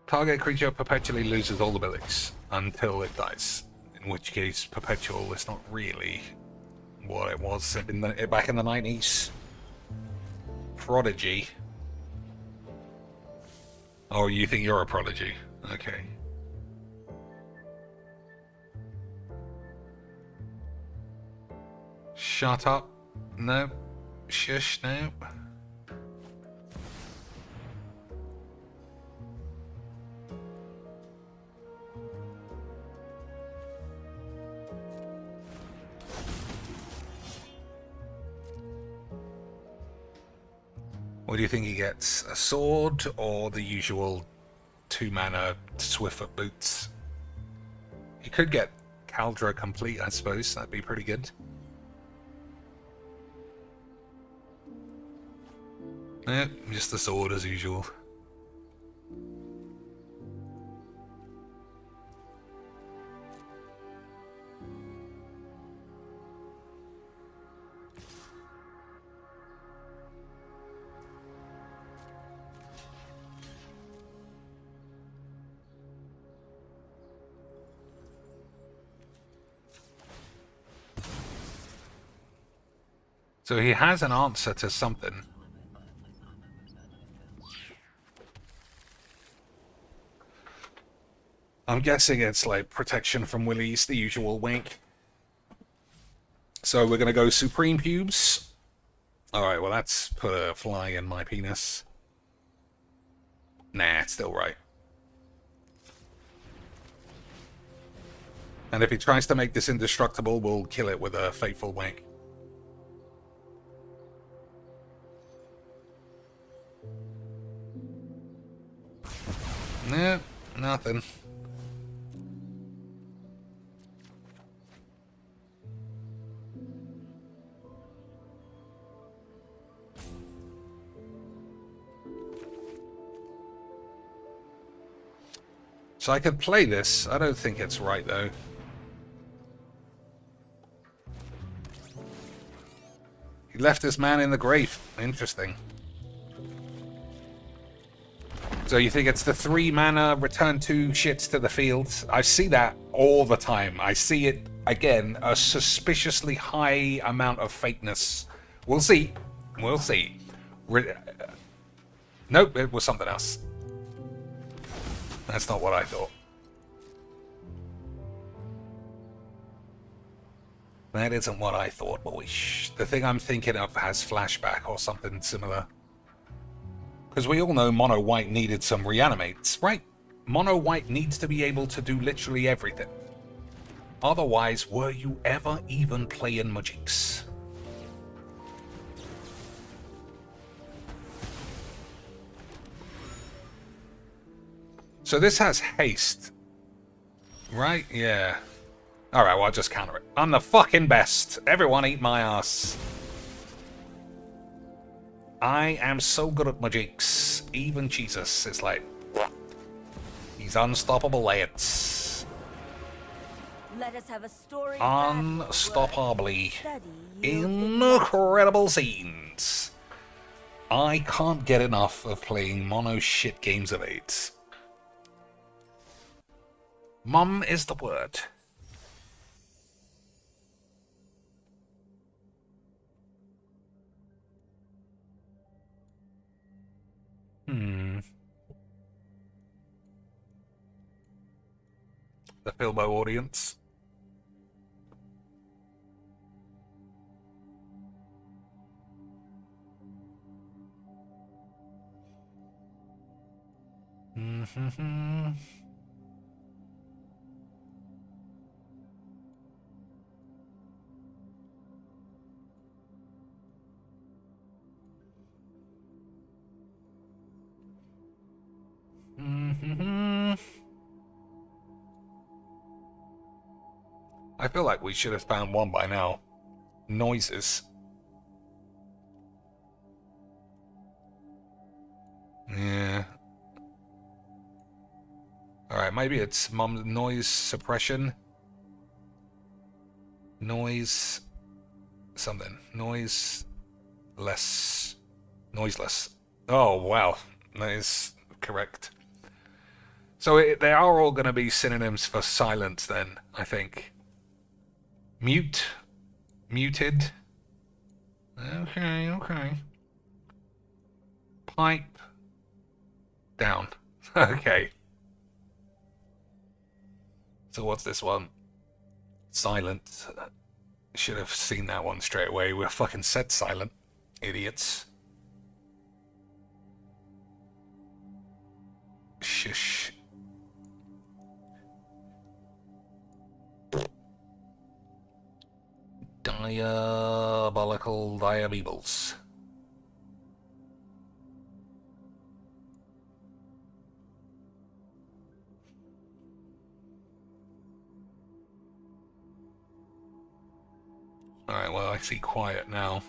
Speaker 1: Target creature perpetually loses all abilities until it dies. In which case, perpetual is not really what it was in back in the 90s. Prodigy. Oh, you think you're a prodigy? Okay. Shut up. No. Shush, no. What do you think he gets? A sword or the usual 2-mana Swiftfoot boots? He could get Caldra complete, I suppose. That'd be pretty good. Yep, just the sword as usual. So he has an answer to something. I'm guessing it's like protection from willies, the usual wink. So we're going to go Supreme Pubes. Alright, well that's put a fly in my penis. Nah, it's still right. And if he tries to make this indestructible, we'll kill it with a Fateful Wink. Nah, nothing. So I could play this. I don't think it's right, though. He left this man in the grave. Interesting. So you think it's the 3 mana, return 2 shits to the field? I see that all the time. I see it, again, a suspiciously high amount of fakeness. We'll see. We'll see. Nope, it was something else. That's not what I thought. That isn't what I thought, boys. The thing I'm thinking of has flashback or something similar. Because we all know Mono White needed some reanimates, right? Mono White needs to be able to do literally everything. Otherwise, were you ever even playing Magics? So this has haste, right? Yeah. Alright, well, I'll just counter it. I'm the fucking best. Everyone eat my ass. I am so good at Magics. Even Jesus is like... He's unstoppable, lads.
Speaker 3: Let us have a story.
Speaker 1: Unstoppably. Incredible scenes. I can't get enough of playing mono shit games of 8. Mum is the word. The Filbo audience. I feel like we should have found one by now. Noises. Yeah. Alright, maybe it's mum's noise suppression. Noise... something. Noise... less... noiseless. Oh, wow. That is correct. So they are all going to be synonyms for silence then, I think. Mute. Muted. Okay, okay. Pipe. Down. Okay. So what's this one? Silent. Should have seen that one straight away. We're fucking set silent. Idiots. Shush. Diabolical diabebles. Alright, well, I see quiet now.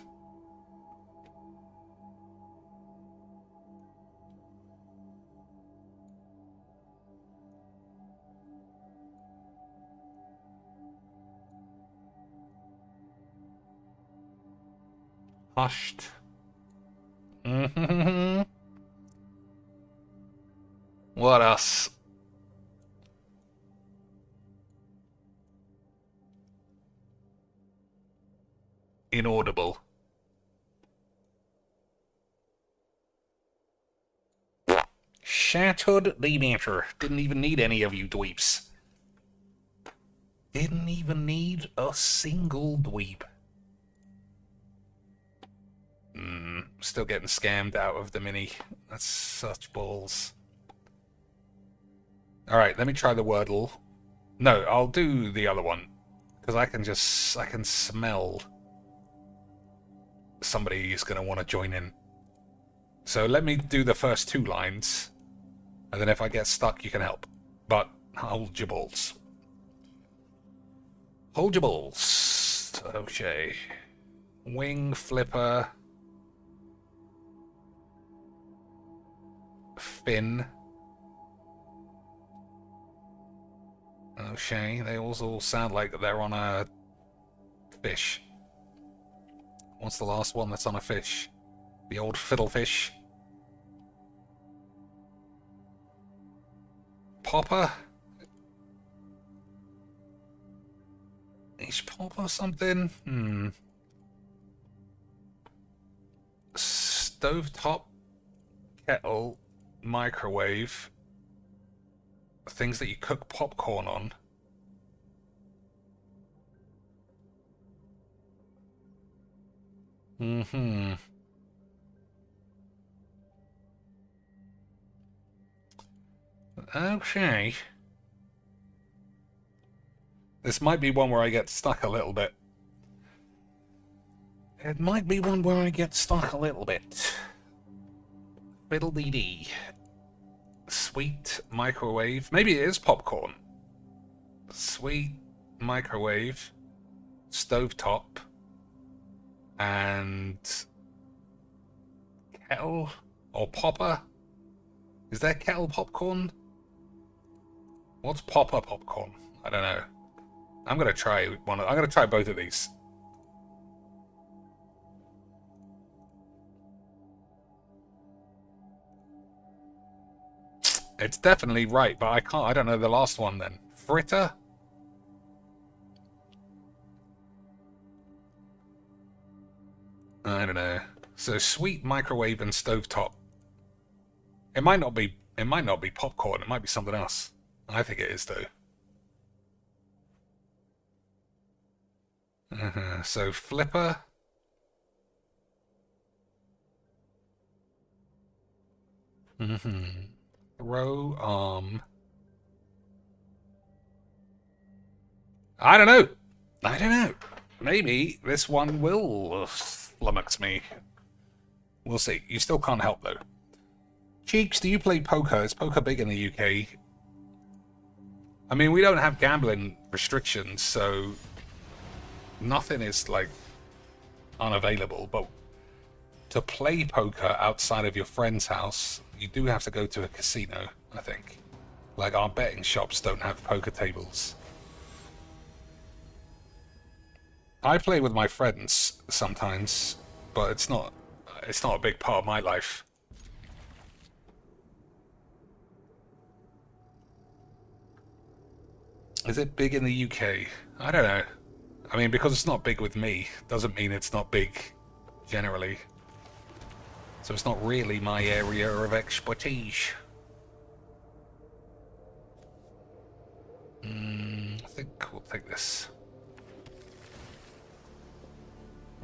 Speaker 1: Hushed. What else? Inaudible. Shattered the matter. Didn't even need any of you dweeps. Didn't even need a single dweep. Still getting scammed out of the mini. That's such balls. Alright, let me try the Wordle. No, I'll do the other one. Because I can smell somebody who's going to want to join in. So let me do the first 2 lines. And then if I get stuck, you can help. But hold your balls. Hold your balls. Okay. Wing flipper. Fin. Okay, they all sound like they're on a fish. What's the last one that's on a fish? The old fiddlefish. Popper? Is Popper something? Stovetop, kettle, microwave. Things that you cook popcorn on. Okay. This might be one where I get stuck a little bit. It might be one where I get stuck a little bit. Fiddle-dee-dee. Sweet microwave. Maybe it is popcorn. Sweet microwave. Stovetop. And kettle or popper? Is there kettle popcorn? What's popper popcorn? I don't know. I'm gonna try one. I'm gonna try both of these. It's definitely right, but I can't. I don't know the last one then. Fritter? I don't know. So sweet microwave and stovetop. It might not be. It might not be popcorn. It might be something else. I think it is though. So flipper. Throw arm. I don't know. I don't know. Maybe this one will flummox me. We'll see. You still can't help though. Cheeks, do you play poker? Is poker big in the UK? I mean, we don't have gambling restrictions, so nothing is like unavailable, but to play poker outside of your friend's house, you do have to go to a casino, I think. Like, our betting shops don't have poker tables. I play with my friends sometimes, but it's not a big part of my life. Is it big in the UK? I don't know. I mean, because it's not big with me, doesn't mean it's not big generally. So it's not really my area of expertise. I think we'll take this.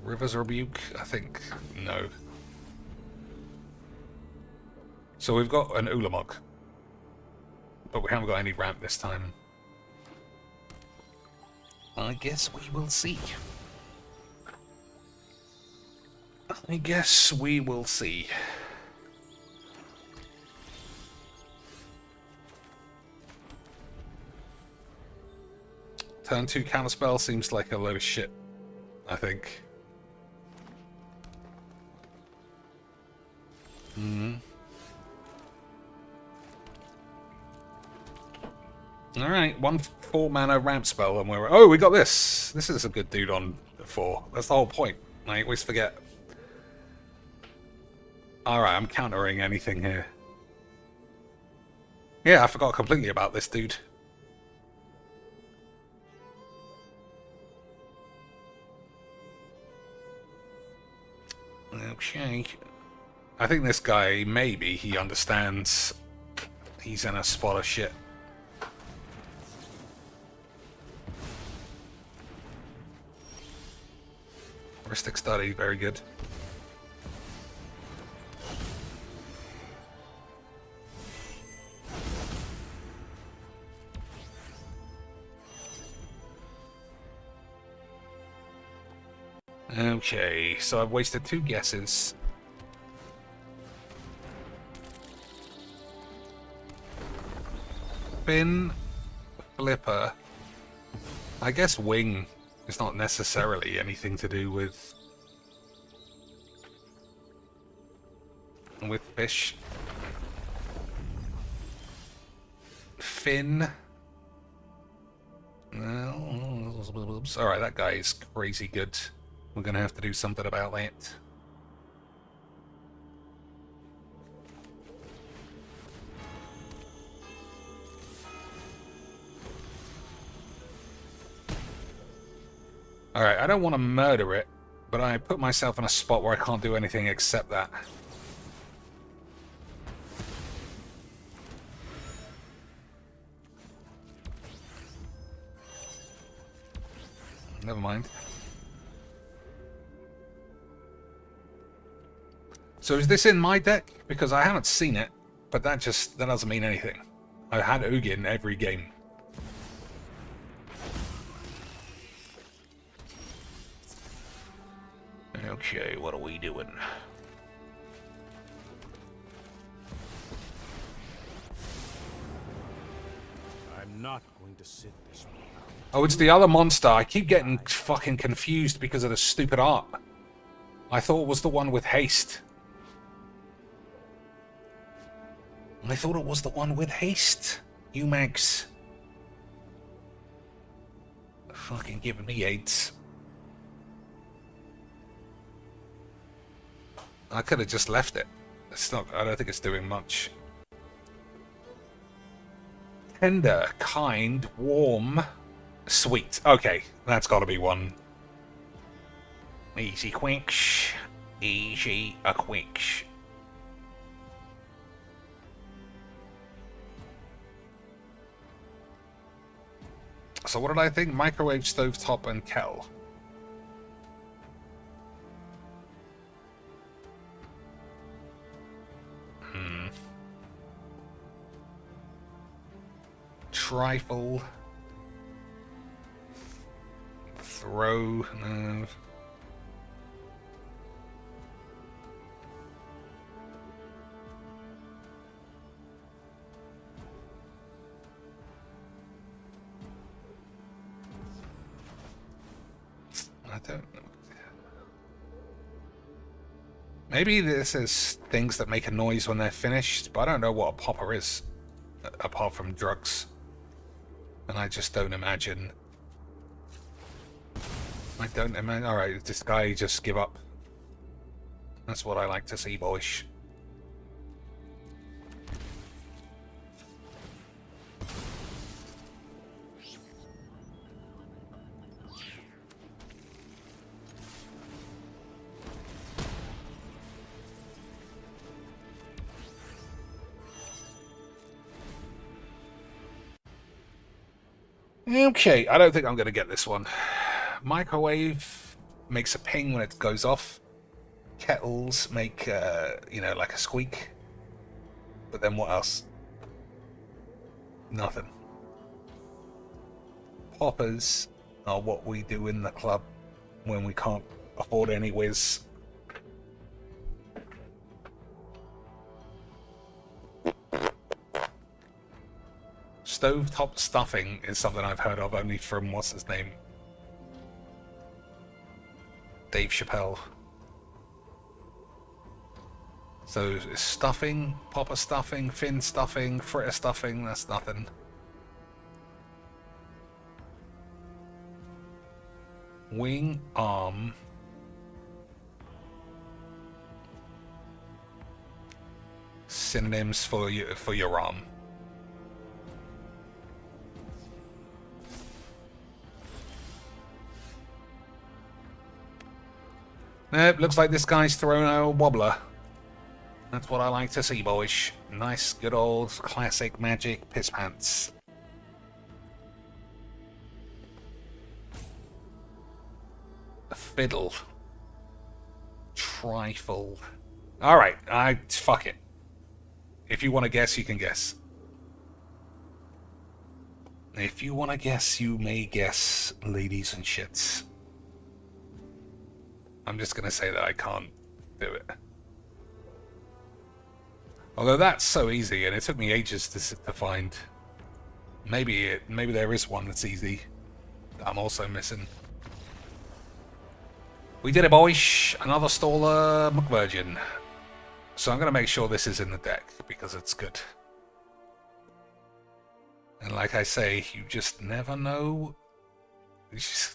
Speaker 1: River's Rebuke? I think no. So we've got an Ulamog, but we haven't got any ramp this time. I guess we will see. I guess we will see. Turn 2 counterspell seems like a load of shit. I think. Alright, 1 4-mana ramp spell, and we're... Oh, we got this! This is a good dude on 4. That's the whole point. I always forget. Alright, I'm countering anything here. Yeah, I forgot completely about this dude. Okay. I think this guy, maybe, he understands he's in a spot of shit. Heuristic study, very good. Okay, so I've wasted 2 guesses. Fin, Flipper. I guess Wing is not necessarily anything to do with fish. Fin. Alright, that guy is crazy good. We're gonna have to do something about that. Alright, I don't want to murder it, but I put myself in a spot where I can't do anything except that. Never mind. So is this in my deck? Because I haven't seen it, but that doesn't mean anything. I've had Ugin every game. Okay, what are we doing?
Speaker 2: I'm not going to sit this one out.
Speaker 1: Oh, it's the other monster. I keep getting fucking confused because of the stupid art. I thought it was the one with haste. I thought it was the one with haste. You Max. Fucking giving me AIDS. I could have just left it. It's not. I don't think it's doing much. Tender, kind, warm, sweet. Okay, that's got to be one. Easy quicks. Easy a quicks. So what did I think? Microwave, stovetop, and kettle. Trifle. Throw. No. I don't know. Maybe this is things that make a noise when they're finished, but I don't know what a popper is, apart from drugs. And I just don't imagine. Alright, this guy just give up. That's what I like to see, boys. Okay, I don't think I'm going to get this one. Microwave makes a ping when it goes off. Kettles make, like a squeak. But then what else? Nothing. Poppers are what we do in the club when we can't afford any whiz. Stovetop stuffing is something I've heard of only from what's his name. Dave Chappelle. So stuffing, popper stuffing, fin stuffing, fritter stuffing, that's nothing. Wing, arm. Synonyms for your arm. Nope, looks like this guy's throwing a wobbler. That's what I like to see, boys. Nice, good old, classic magic piss pants. A fiddle. Trifle. Alright, fuck it. If you want to guess, you can guess. If you want to guess, you may guess, ladies and shits. I'm just going to say that I can't do it. Although that's so easy, and it took me ages to find. Maybe there is one that's easy that I'm also missing. We did it, boys. Another Staller McVirgin. So I'm going to make sure this is in the deck, because it's good. And like I say, you just never know.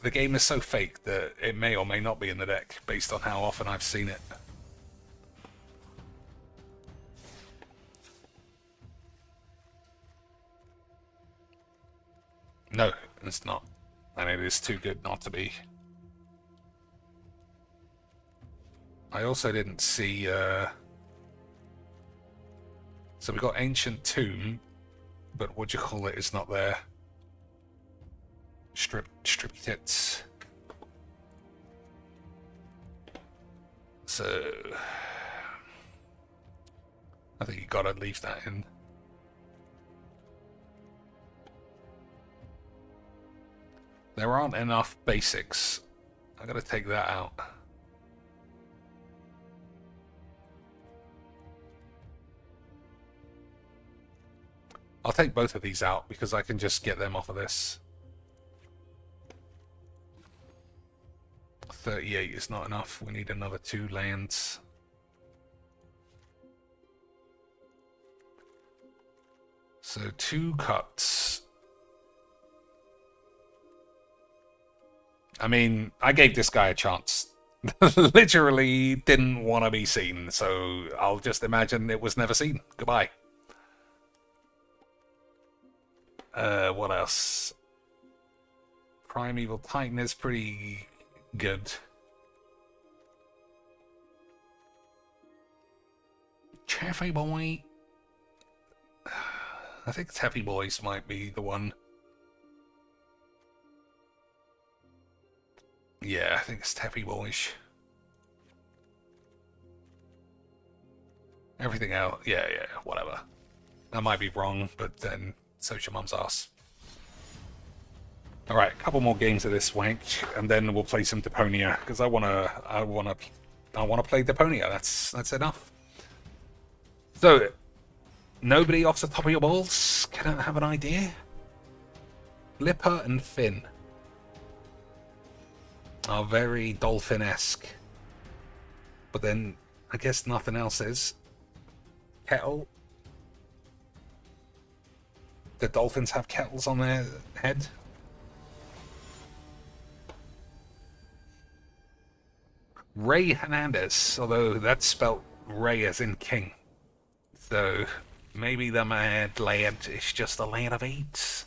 Speaker 1: The game is so fake that it may or may not be in the deck, based on how often I've seen it. No, it's not. And it is too good not to be. I also didn't see... So we got Ancient Tomb, but what do you call it is not there. Strippy tits. So... I think you gotta leave that in. There aren't enough basics. I gotta take that out. I'll take both of these out because I can just get them off of this. 38 is not enough. We need another 2 lands. So 2 cuts. I mean, I gave this guy a chance. Literally didn't want to be seen, so I'll just imagine it was never seen. Goodbye. What else? Primeval Titan is pretty good. Chaffy Boy. I think Taffy Boys might be the one. Yeah, I think it's Taffy Boys. Everything else, yeah, whatever. I might be wrong, but then so's your mum's ass. All right, a couple more games of this wank, and then we'll play some Deponia because I wanna play Deponia. That's enough. So, nobody off the top of your balls can have an idea. Lipper and Finn are very dolphin-esque, but then I guess nothing else is. Kettle. The dolphins have kettles on their head. Ray Hernandez, although that's spelt Ray as in king. So maybe the mad lad is just a lad of 8s.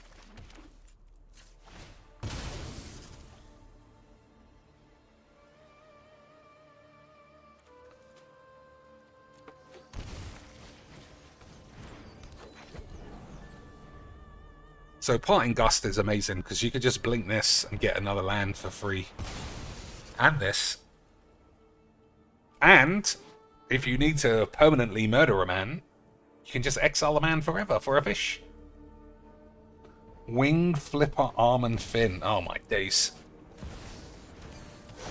Speaker 1: So Parting Gust is amazing because you could just blink this and get another land for free. And this. And if you need to permanently murder a man, you can just exile a man forever for a fish. Wing, Flipper, Arm and Fin. Oh my days.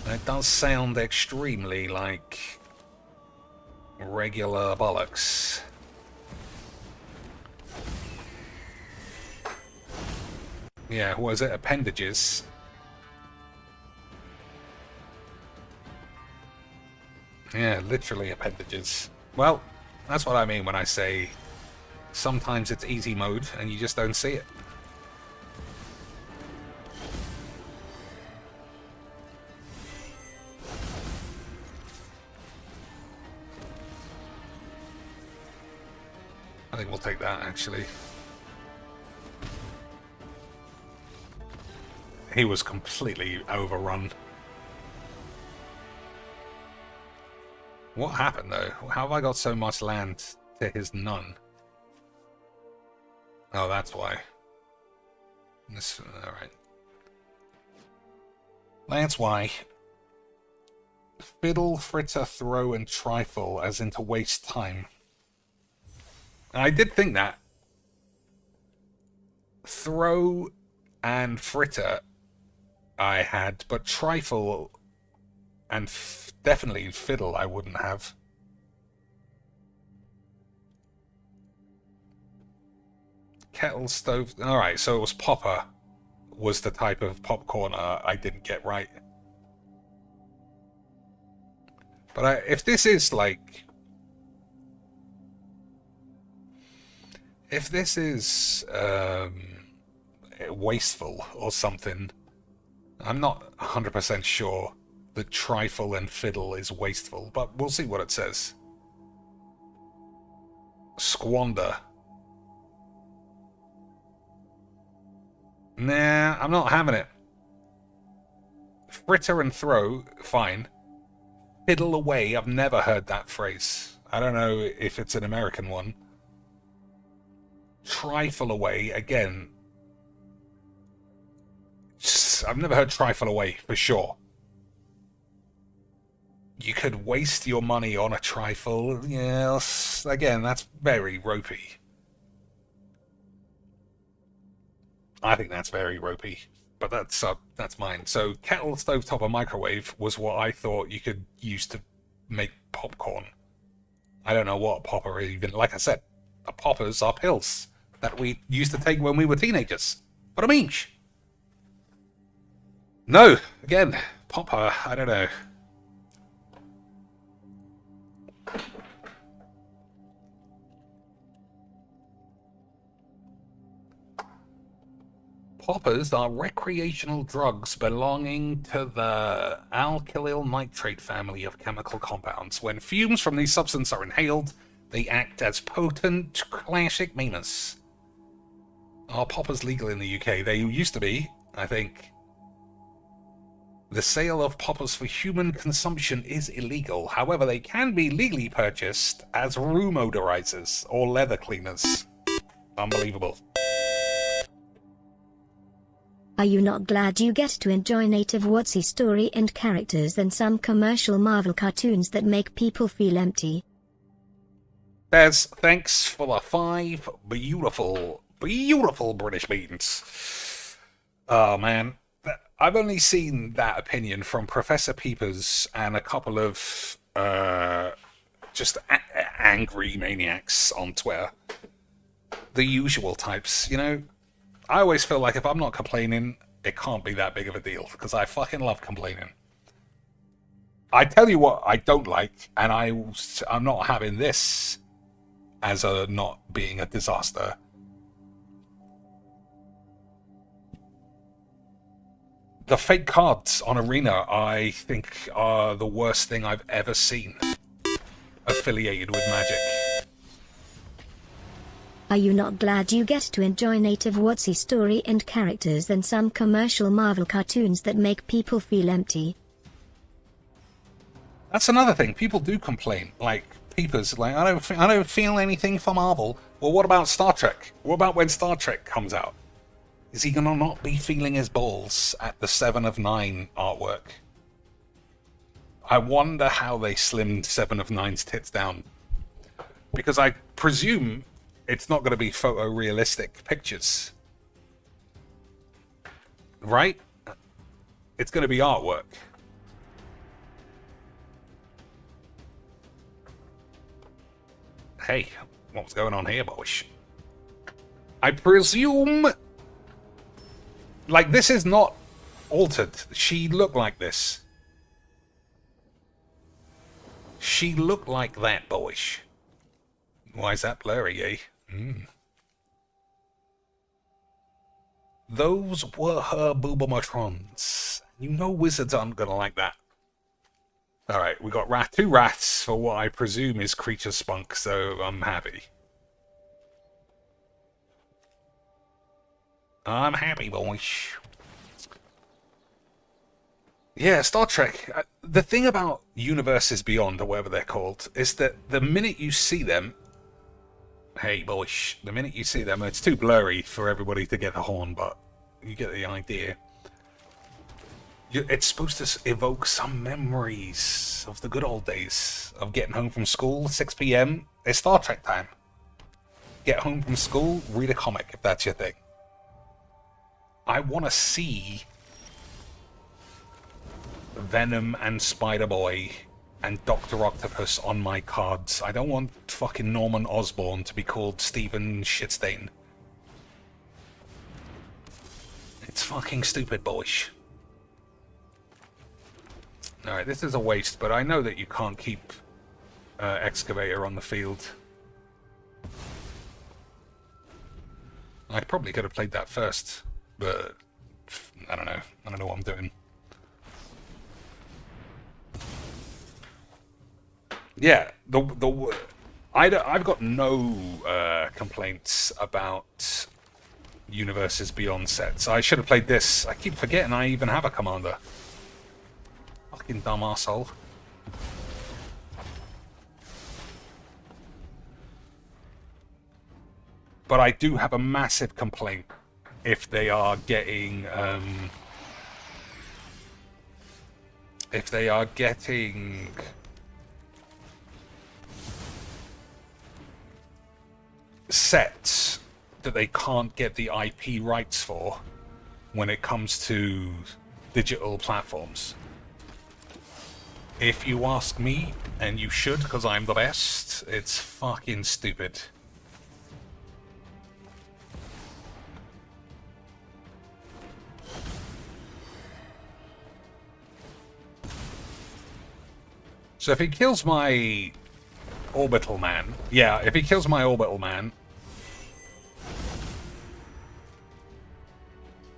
Speaker 1: That does sound extremely like regular bollocks. Yeah, was it appendages? Yeah, literally appendages. Well, that's what I mean when I say sometimes it's easy mode and you just don't see it. I think we'll take that, actually. He was completely overrun. What happened, though? How have I got so much land to his none? Oh, that's why. This, alright. That's why. Fiddle, fritter, throw, and trifle as in to waste time. I did think that. Throw and fritter I had, but trifle and definitely fiddle I wouldn't have. Kettle, stove... Alright, so it was popper was the type of popcorn I didn't get right. But if this is like... If this is wasteful or something, I'm not 100% sure that trifle and fiddle is wasteful, but we'll see what it says. Squander. Nah, I'm not having it. Fritter and throw, fine. Fiddle away, I've never heard that phrase. I don't know if it's an American one. Trifle away, again. I've never heard trifle away, for sure. You could waste your money on a trifle. Yes, again, that's very ropey. I think that's very ropey, but that's mine. So kettle, stovetop, or microwave was what I thought you could use to make popcorn. I don't know what a popper even... Like I said, the poppers are pills that we used to take when we were teenagers. What a mean. No, again, popper, I don't know. Poppers are recreational drugs belonging to the alkylyl nitrate family of chemical compounds. When fumes from these substances are inhaled, they act as potent classic meaners. Are poppers legal in the UK? They used to be, I think. The sale of poppers for human consumption is illegal. However, they can be legally purchased as room odorizers or leather cleaners. Unbelievable.
Speaker 6: Are you not glad you get to enjoy native WotC story and characters and some commercial Marvel cartoons that make people feel empty?
Speaker 1: Bez, thanks for the 5 beautiful, beautiful British beans. Oh, man. I've only seen that opinion from Professor Peepers and a couple of just angry maniacs on Twitter. The usual types, you know? I always feel like if I'm not complaining, it can't be that big of a deal, because I fucking love complaining. I tell you what I don't like, and I'm not having this as a not being a disaster. The fake cards on Arena, I think, are the worst thing I've ever seen affiliated with Magic.
Speaker 6: Are you not glad you get to enjoy native WotC story and characters and some commercial Marvel cartoons that make people feel empty?
Speaker 1: That's another thing. People do complain. Like, Peepers, like, I don't feel anything for Marvel. Well, what about Star Trek? What about when Star Trek comes out? Is he gonna not be feeling his balls at the 7 of 9 artwork? I wonder how they slimmed 7 of 9's tits down. Because I presume it's not going to be photorealistic pictures. Right? It's going to be artwork. Hey, what's going on here, boys? I presume... Like, this is not altered. She looked like this. She looked like that, boys. Why is that blurry, eh? Those were her Boobomatrons. You know wizards aren't gonna like that. Alright, we got two rats for what I presume is creature spunk, so I'm happy. I'm happy, boys. Yeah, Star Trek. The thing about Universes Beyond, or whatever they're called, is that the minute you see them... Hey, boys. The minute you see them, it's too blurry for everybody to get the horn, but you get the idea. It's supposed to evoke some memories of the good old days of getting home from school, 6 p.m. It's Star Trek time. Get home from school, read a comic, if that's your thing. I want to see Venom and Spiderboi and Dr. Octopus on my cards. I don't want fucking Norman Osborn to be called Stephen Shitstain. It's fucking stupid, boys. Alright, this is a waste, but I know that you can't keep Excavator on the field. I probably could have played that first, but I don't know. I don't know what I'm doing. Yeah, I've got no complaints about Universes Beyond sets. I should have played this. I keep forgetting I even have a commander. Fucking dumb arsehole. But I do have a massive complaint if they are getting sets that they can't get the IP rights for when it comes to digital platforms. If you ask me, and you should because I'm the best, it's fucking stupid. So if he kills my orbital man... Yeah, if he kills my orbital man...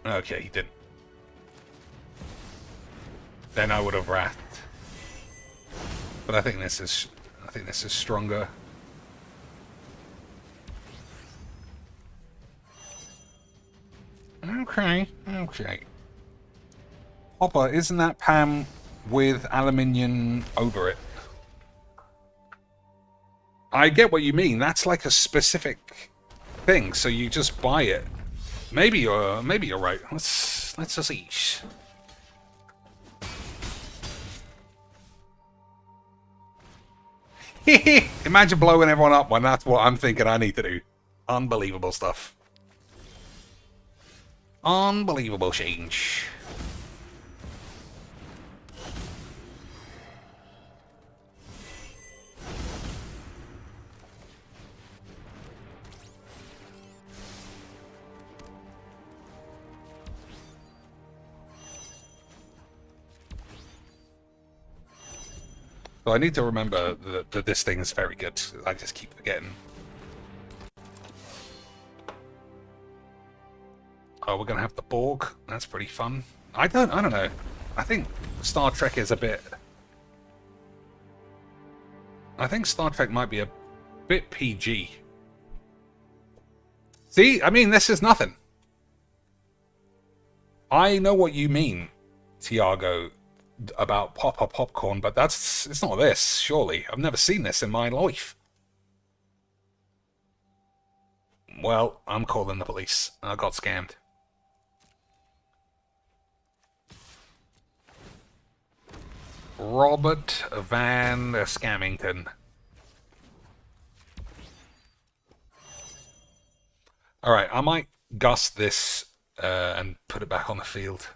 Speaker 1: Okay, he didn't. Then I would have wrathed. But I think this is stronger. Okay. Hopper, isn't that Pam with aluminium over it? I get what you mean. That's like a specific thing, so you just buy it. Maybe you're right. Let's just eat. Imagine blowing everyone up when that's what I'm thinking I need to do. Unbelievable stuff. Unbelievable change. So I need to remember that this thing is very good. I just keep forgetting. Oh, we're gonna have the Borg. That's pretty fun. I don't know. I think Star Trek is a bit... I think Star Trek might be a bit PG. See? I mean, this is nothing. I know what you mean, Tiago, about popcorn, but it's not this, surely. I've never seen this in my life. Well, I'm calling the police. I got scammed. Robert Van Scammington. Alright, I might gust this and put it back on the field.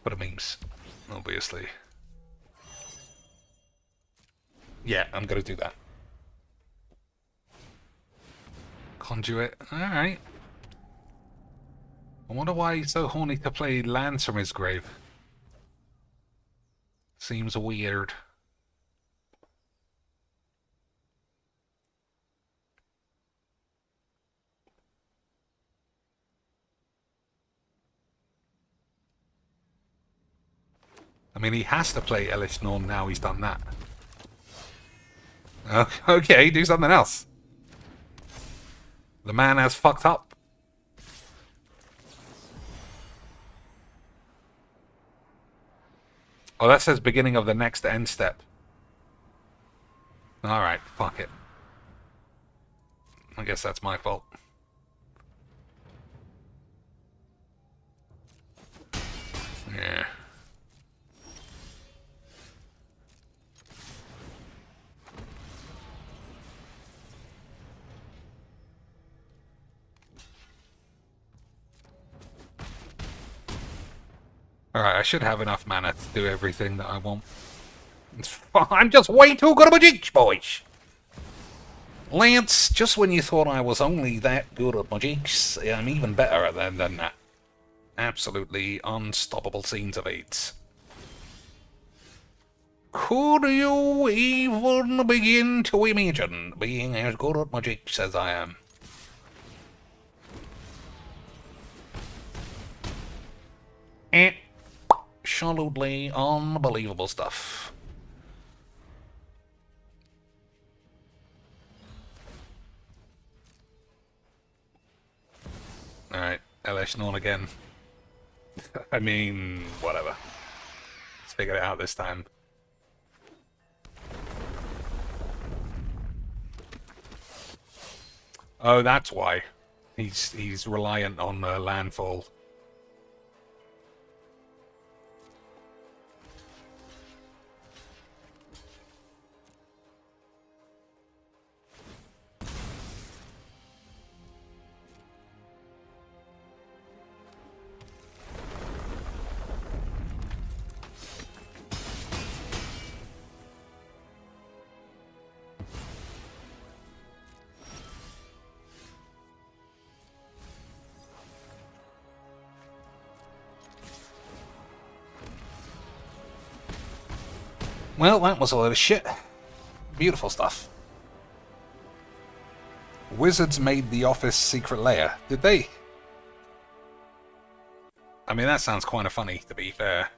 Speaker 1: For the memes, obviously. Yeah, I'm gonna do that. Conduit, alright. I wonder why he's so horny to play lands from his grave. Seems weird. I mean, he has to play Elish Norn now he's done that. Okay, do something else. The man has fucked up. Oh, that says beginning of the next end step. Alright, fuck it. I guess that's my fault. Yeah. Alright, I should have enough mana to do everything that I want. I'm just way too good at magic, boys! Lance, just when you thought I was only that good at magics, I'm even better at them than that. Absolutely unstoppable scenes of AIDS. Could you even begin to imagine being as good at magics as I am? Absolutely unbelievable stuff. Alright, LS Norn again. I mean, whatever. Let's figure it out this time. Oh, that's why. He's reliant on landfall. Well, that was a load of shit. Beautiful stuff. Wizards made the office secret lair, did they? I mean, that sounds kind of funny, to be fair.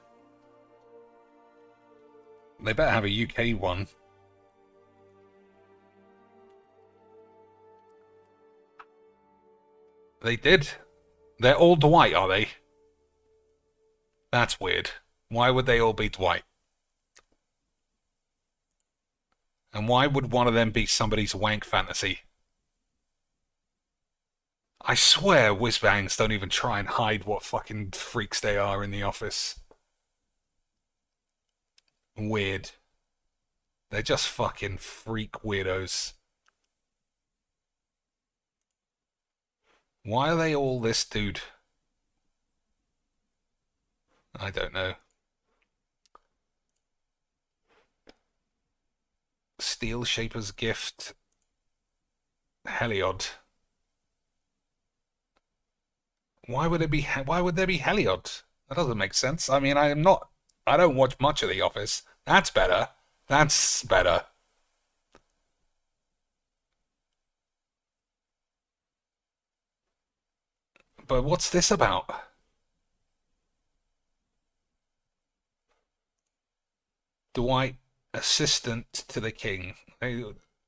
Speaker 1: They better have a UK one. They did? They're all Dwight, are they? That's weird. Why would they all be Dwight? And why would one of them be somebody's wank fantasy? I swear whizbangs don't even try and hide what fucking freaks they are in the office. Weird. They're just fucking freak weirdos. Why are they all this dude? I don't know. Steel Shaper's Gift. Heliod. Why would there be Heliod? That doesn't make sense. I mean, I don't watch much of The Office. That's better. That's better. But what's this about? Dwight, assistant to the king.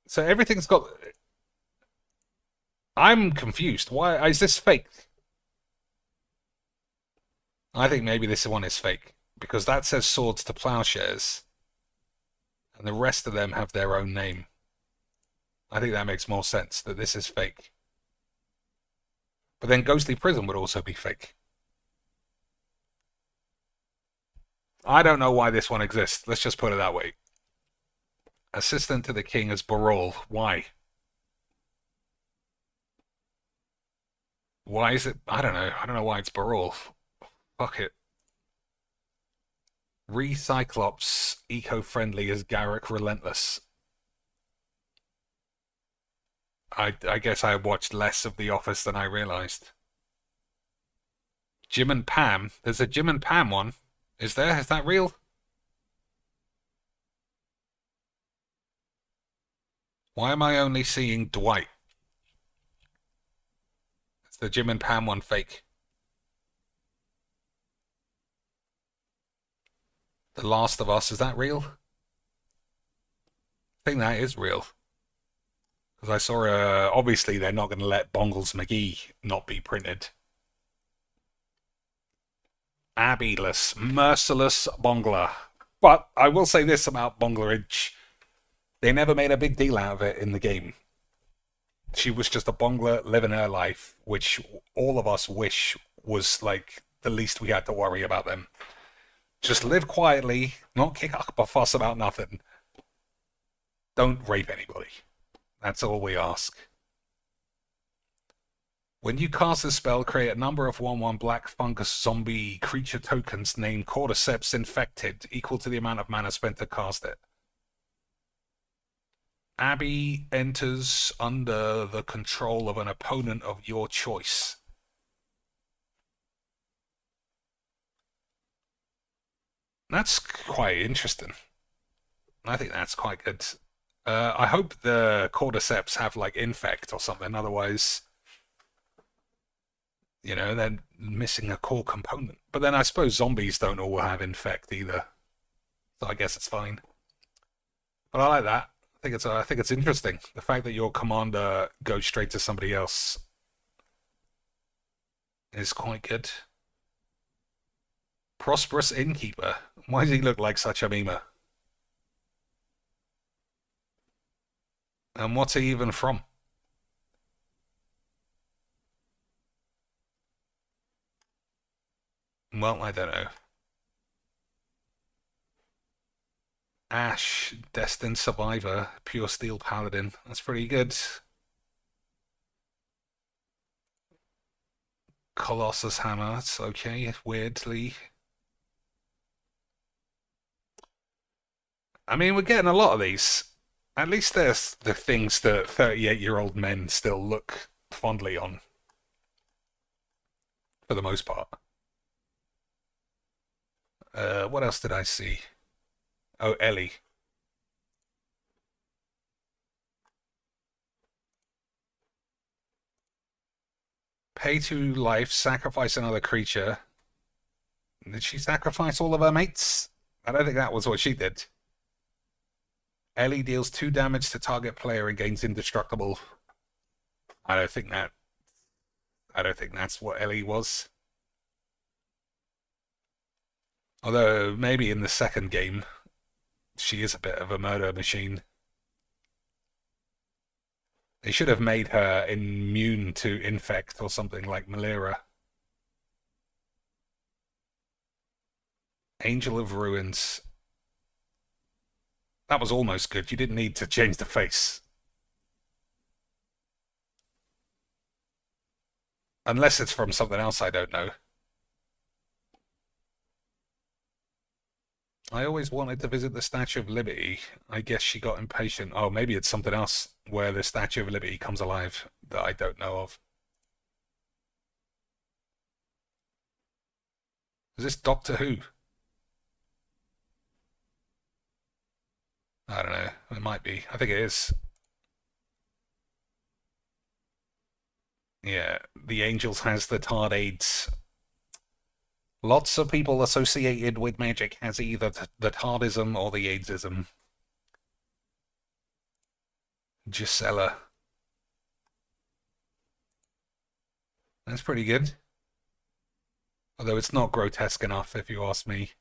Speaker 1: So everything's got... I'm confused. Why is this fake? I think maybe this one is fake. Because that says swords to plowshares. And the rest of them have their own name. I think that makes more sense, that this is fake. But then Ghostly Prison would also be fake. I don't know why this one exists. Let's just put it that way. Assistant to the king as Brawl. Why? Why is it? I don't know. I don't know why it's Brawl. Fuck it. Recyclops eco-friendly as Garrick Relentless. I guess I watched less of The Office than I realized. Jim and Pam. There's a Jim and Pam one. Is there? Is that real? Why am I only seeing Dwight? It's the Jim and Pam one fake. The Last of Us, is that real? I think that is real. Because I saw, obviously they're not going to let Bongles McGee not be printed. Abbey-less, merciless Bongler. But I will say this about Bonglerage. They never made a big deal out of it in the game. She was just a Bongler living her life, which all of us wish was like the least we had to worry about them. Just live quietly, not kick up a fuss about nothing. Don't rape anybody. That's all we ask. When you cast a spell, create a number of 1/1 black fungus zombie creature tokens named Cordyceps Infected, equal to the amount of mana spent to cast it. Abby enters under the control of an opponent of your choice. That's quite interesting. I think that's quite good. I hope the Cordyceps have like infect or something, otherwise, you know, they're missing a core component. But then I suppose zombies don't all have infect either, so I guess it's fine. But I like that. I think it's interesting. The fact that your commander goes straight to somebody else is quite good. Prosperous Innkeeper. Why does he look like such a memer? And what's he even from? Well, I don't know. Ash, Destined Survivor, Pure Steel Paladin. That's pretty good. Colossus Hammer. It's okay, weirdly. I mean, we're getting a lot of these. At least there's the things that 38-year-old men still look fondly on. For the most part. What else did I see? Oh, Ellie. Pay 2 life, sacrifice another creature. Did she sacrifice all of her mates? I don't think that was what she did. Ellie deals 2 damage to target player and gains indestructible. I don't think that's what Ellie was. Although, maybe in the second game, she is a bit of a murder machine. They should have made her immune to infect or something like Malera. Angel of Ruins. That was almost good. You didn't need to change the face. Unless it's from something else I don't know. I always wanted to visit the Statue of Liberty. I guess she got impatient. Oh, maybe it's something else where the Statue of Liberty comes alive that I don't know of. Is this Doctor Who? I don't know. It might be. I think it is. Yeah, the Angels has the Tard AIDS. Lots of people associated with magic has either the Tardism or the AIDSism. Gisela. That's pretty good. Although it's not grotesque enough, if you ask me.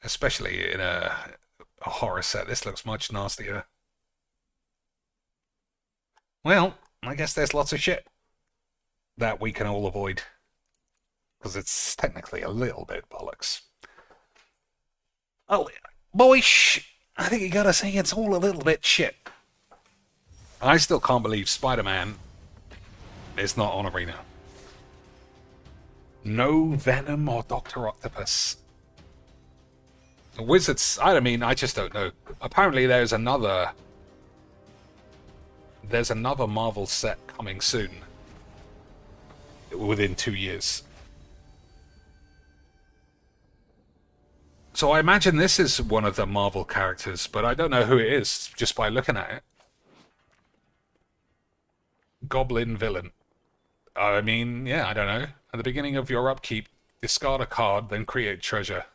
Speaker 1: Especially in a horror set, this looks much nastier. Well, I guess there's lots of shit that we can all avoid. Because it's technically a little bit bollocks. Oh, boys, I think you gotta say it's all a little bit shit. I still can't believe Spider-Man is not on Arena. No Venom or Dr. Octopus. Wizards, I just don't know. Apparently there's another Marvel set coming soon. Within 2 years. So I imagine this is one of the Marvel characters, but I don't know who it is just by looking at it. Goblin villain. I mean, yeah, I don't know. At the beginning of your upkeep, discard a card, then create treasure.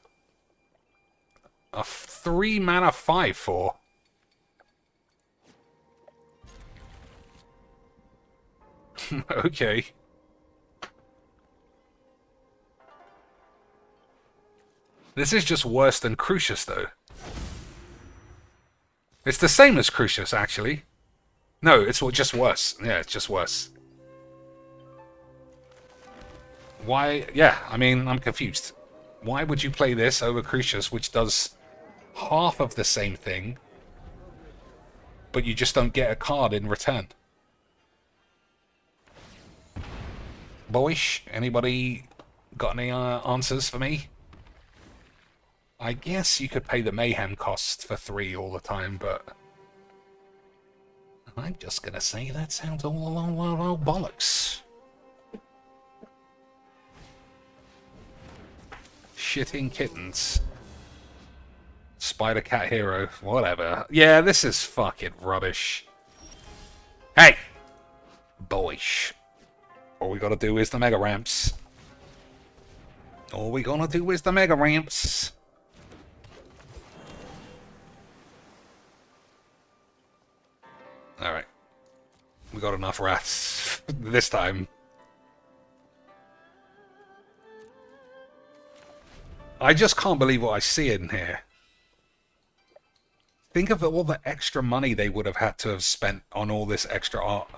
Speaker 1: A 3 mana 5/4. Okay. This is just worse than Crucius, though. It's the same as Crucius, actually. No, it's just worse. Yeah, it's just worse. Why? Yeah, I mean, I'm confused. Why would you play this over Crucius, which does half of the same thing, but you just don't get a card in return? Boyish, anybody got any answers for me? I guess you could pay the mayhem cost for 3 all the time, but I'm just gonna say that sounds all bollocks. Shitting kittens. Spider Cat Hero, whatever. Yeah, this is fucking rubbish. Hey! Boyish. All we gotta do is the Mega Ramps. All we gonna do is the Mega Ramps. Alright. We got enough rats this time. I just can't believe what I see in here. Think of all the extra money they would have had to have spent on all this extra art.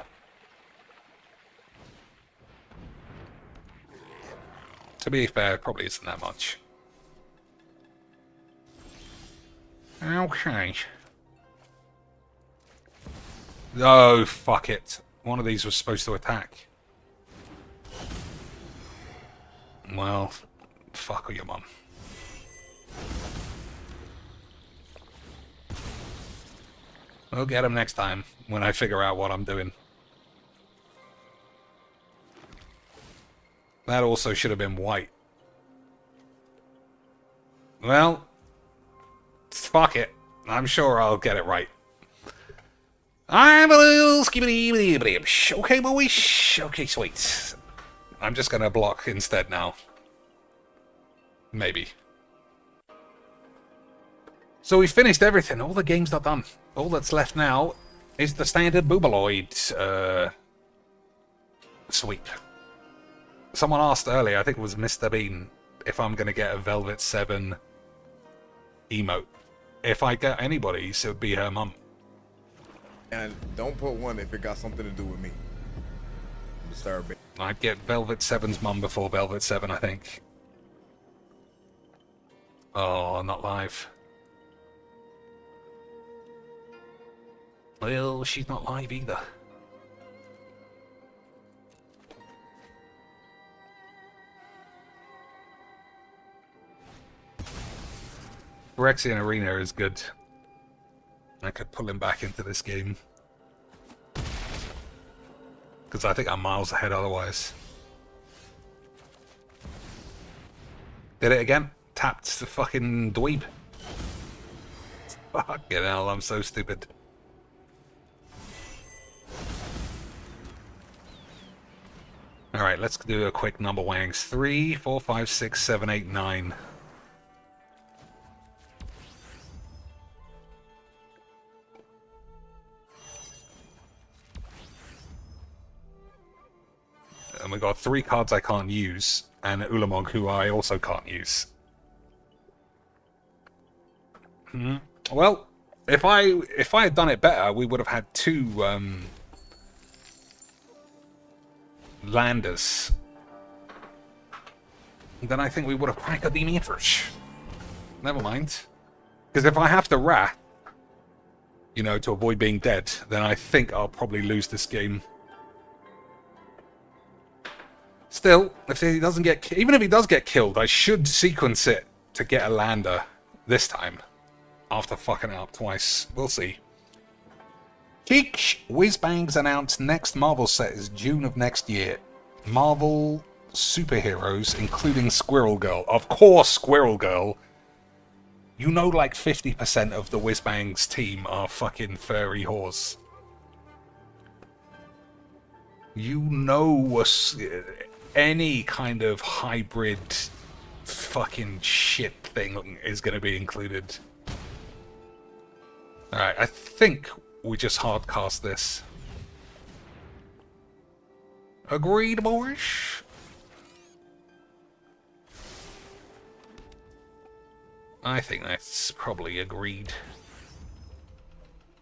Speaker 1: To be fair, it probably isn't that much. Okay. Oh, fuck it. One of these was supposed to attack. Well, fuck your mum. We'll get him next time, when I figure out what I'm doing. That also should have been white. Well, fuck it. I'm sure I'll get it right. I'm a little skibbity. Okay, boys. Okay, sweet. I'm just gonna block instead now. Maybe. So we finished everything. All the games are done. All that's left now is the standard Boobaloid sweep. Someone asked earlier, I think it was Mr. Bean, if I'm going to get a Velvet 7 emote. If I get anybody's, it would be her mum.
Speaker 7: And don't put one if it got something to do with me. Disturbing.
Speaker 1: I'd get Velvet 7's mum before Velvet 7, I think. Oh, not live. Well, she's not live either. Rexian Arena is good. I could pull him back into this game. Because I think I'm miles ahead otherwise. Did it again? Tapped the fucking dweeb. Fucking hell, I'm so stupid. Alright, let's do a quick number wangs. 3, 4, 5, 6, 7, 8, 9. And we got 3 cards I can't use, and Ulamog, who I also can't use. Well, if I had done it better, we would have had 2 landers. Then I think we would have cracked the meters. Never mind. Because if I have to rat, you know, to avoid being dead, then I think I'll probably lose this game. Still, if he doesn't get, even if he does get killed, I should sequence it to get a lander this time. After fucking it up twice. We'll see. Cheek! Whizbangs announced next Marvel set is June of next year. Marvel superheroes, including Squirrel Girl. Of course, Squirrel Girl. You know, like 50% of the Whizbang's team are fucking furry whores. You know any kind of hybrid fucking shit thing is going to be included. Alright, I think we just hardcast this. Agreed, boys? I think that's probably agreed.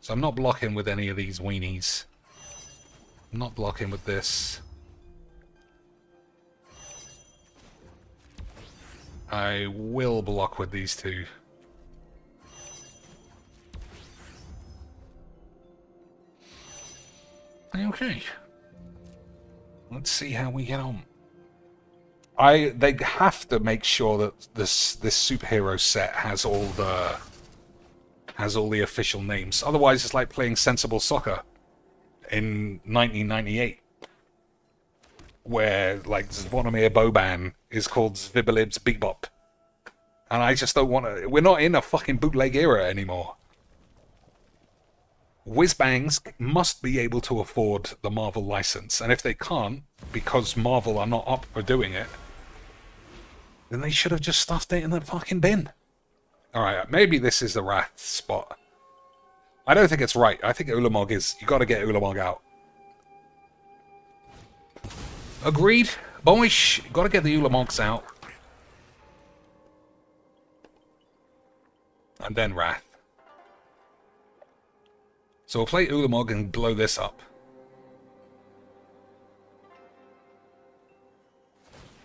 Speaker 1: So I'm not blocking with any of these weenies. I'm not blocking with this. I will block with these two. Okay. Let's see how we get on. They have to make sure that this superhero set has all the official names. Otherwise, it's like playing Sensible Soccer in 1998, where like Zvonimir Boban is called Zvibalib's Bebop, and I just don't want to. We're not in a fucking bootleg era anymore. Whizbangs must be able to afford the Marvel license, and if they can't, because Marvel are not up for doing it, then they should have just stuffed it in the fucking bin. Alright, maybe this is the Wrath spot. I don't think it's right. I think Ulamog is... You gotta get Ulamog out. Agreed. Boys, gotta get the Ulamogs out. And then Wrath. So we'll play Ulamog and blow this up.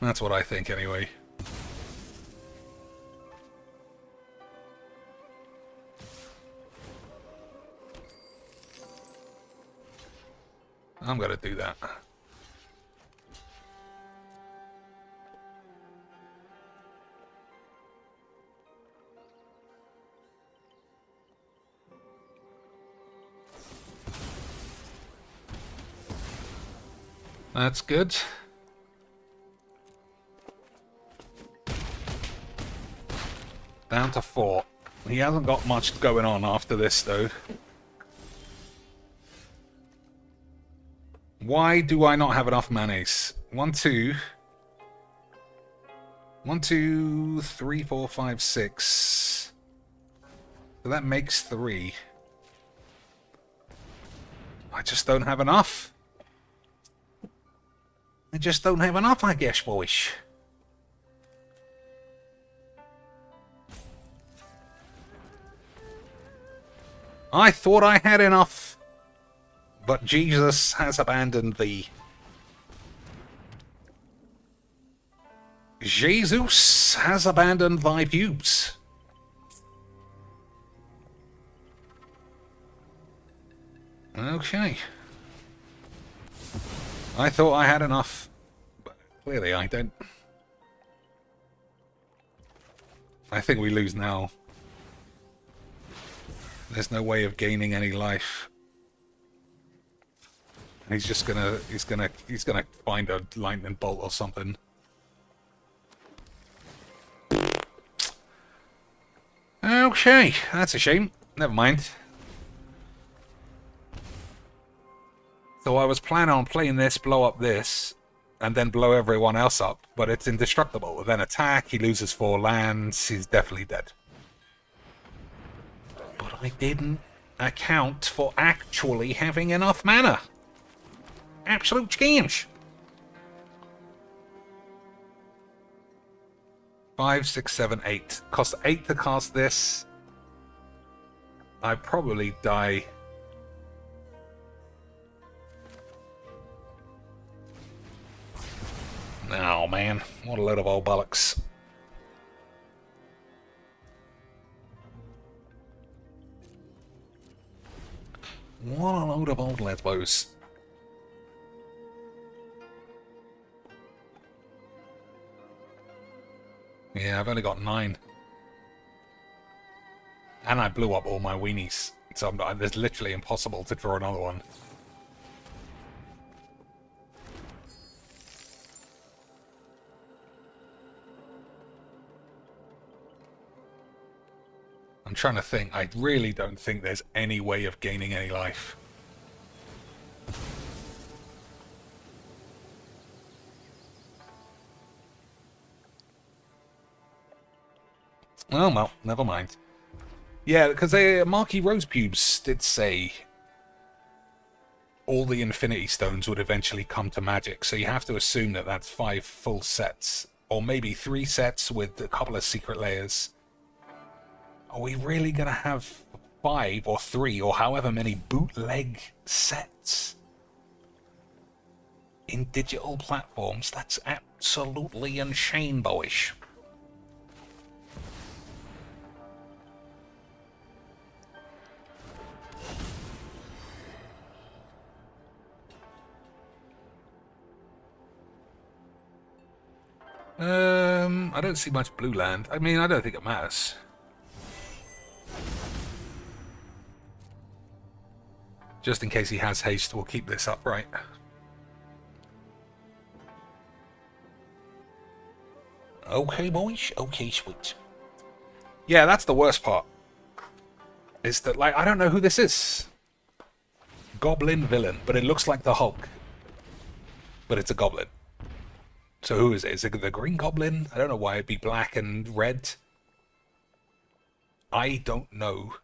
Speaker 1: That's what I think, anyway. I'm gonna do that. That's good. Down to 4. He hasn't got much going on after this, though. Why do I not have enough mayonnaise? 1, 2... 1, 2, 3, 4, 5, 6. So that makes 3. I just don't have enough. I just don't have enough, I guess, boys. I thought I had enough, but Jesus has abandoned thee. Jesus has abandoned thy pubes. Okay. I thought I had enough, but clearly I don't. I think we lose now. There's no way of gaining any life. He's just gonna, he's gonna find a lightning bolt or something. Okay, that's a shame. Never mind. So I was planning on playing this, blow up this, and then blow everyone else up, but it's indestructible. Then attack, he loses 4 lands, he's definitely dead. But I didn't account for actually having enough mana. Absolute change. 5, 6, 7, 8. Cost 8 to cast this. I probably die. Oh man, what a load of old bollocks. What a load of old lesbos. Yeah, I've only got 9. And I blew up all my weenies. So it's literally impossible to draw another one. I'm trying to think. I really don't think there's any way of gaining any life. Oh, well, never mind. Yeah, because Marky Rosepubes did say all the Infinity Stones would eventually come to Magic, so you have to assume that that's 5 full sets, or maybe 3 sets with a couple of secret layers. Are we really going to have 5 or 3 or however many bootleg sets in digital platforms? That's absolutely insane, boyish. I don't see much blue land. I mean, I don't think it matters. Just in case he has haste, we'll keep this upright. Okay, boys. Okay, sweet. Yeah, that's the worst part. Is that, like, I don't know who this is. Goblin villain, but it looks like the Hulk. But it's a goblin. So who is it? Is it the Green Goblin? I don't know why it'd be black and red. I don't know.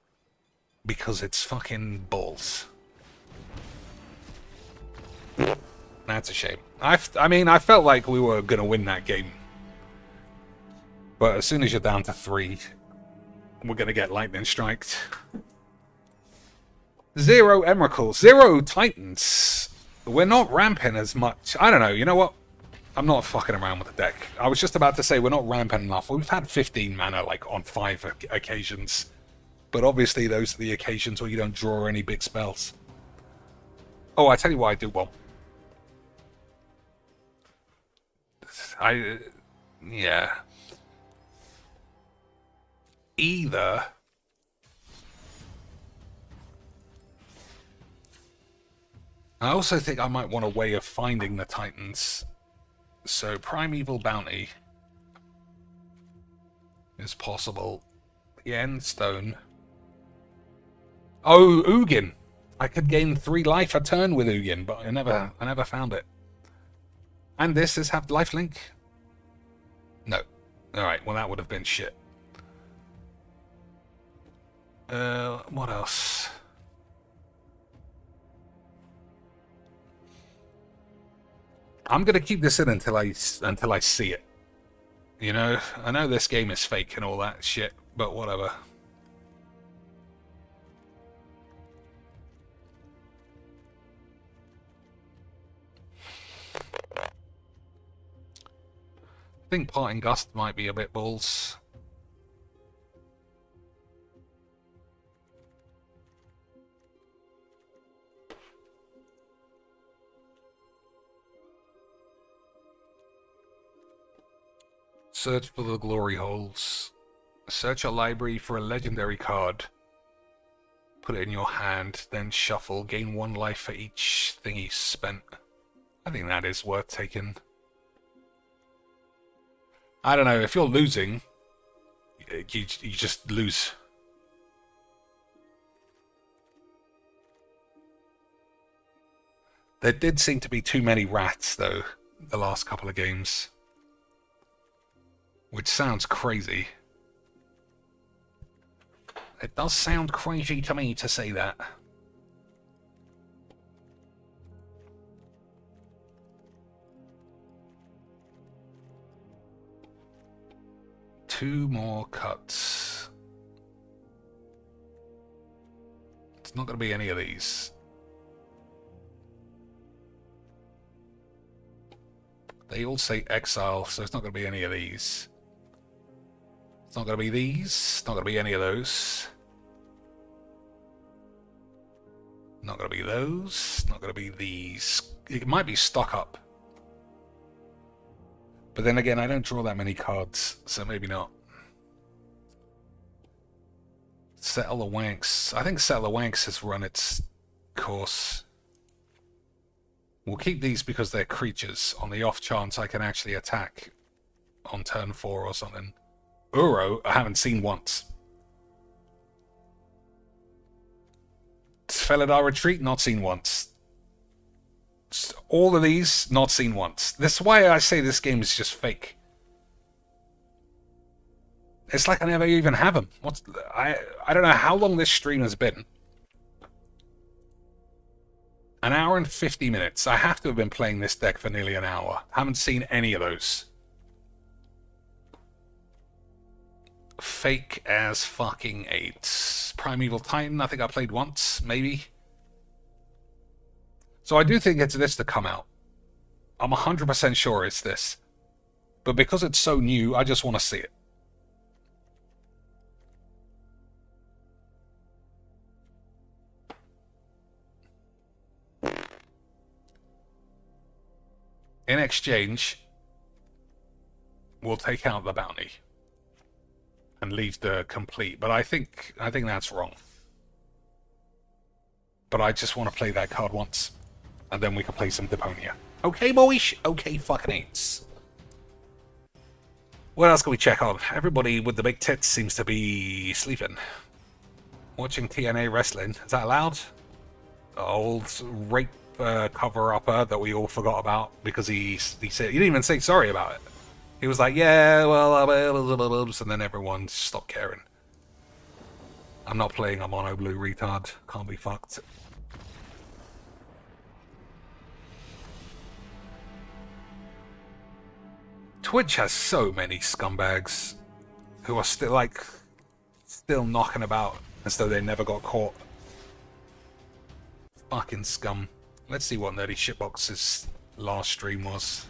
Speaker 1: Because it's fucking balls. That's a shame. I mean, I felt like we were going to win that game. But as soon as you're down to 3, we're going to get lightning striked. 0 Emeralds, 0 Titans. We're not ramping as much. I don't know. You know what? I'm not fucking around with the deck. I was just about to say we're not rampant enough. We've had 15 mana like on 5 occasions. But obviously those are the occasions where you don't draw any big spells. Oh, I tell you what I do want. Yeah. Either I also think I might want a way of finding the Titans. So Primeval Bounty is possible. The End Stone. Oh, Ugin. I could gain 3 life a turn with Ugin, but I never found it. And this has have lifelink? No. Alright, well that would have been shit. What else? I'm gonna keep this in until I see it. You know, I know this game is fake and all that shit, but whatever. I think Parting Gust might be a bit balls. Search for the glory holes. Search a library for a legendary card. Put it in your hand, then shuffle. Gain 1 life for each thing you spent. I think that is worth taking. I don't know, if you're losing, you just lose. There did seem to be too many rats, though, the last couple of games. Which sounds crazy. It does sound crazy to me to say that. Two more cuts. It's not going to be any of these. They all say exile, so it's not going to be any of these. It's not going to be these. It's not going to be any of those. Not going to be those. Not going to be these. It might be stock up. But then again, I don't draw that many cards, so maybe not. Settle the Wanks. I think Settle the Wanks has run its course. We'll keep these because they're creatures. On the off chance I can actually attack on turn 4 or something. Uro, I haven't seen once. Felidar Retreat, not seen once. All of these, not seen once. This is why I say this game is just fake. It's like I never even have them. I don't know how long this stream has been. An hour and 50 minutes. I have to have been playing this deck for nearly an hour. Haven't seen any of those. Fake as fucking 8. Primeval Titan, I think I played once, maybe. So I do think it's this to come out. I'm 100% sure it's this. But because it's so new, I just want to see it. In exchange, we'll take out the bounty and leave the complete. But I think that's wrong. But I just want to play that card once, and then we can play some Deponia. Okay, boys. Okay, fucking eights. What else can we check on? Everybody with the big tits seems to be sleeping. Watching TNA wrestling. Is that allowed? Old rape cover-upper that we all forgot about because he said he didn't even say sorry about it. He was like, yeah, well, and then everyone stopped caring. I'm not playing a mono blue retard. Can't be fucked. Twitch has so many scumbags who are still knocking about as though they never got caught. Fucking scum. Let's see what Nerdy Shitbox's last stream was.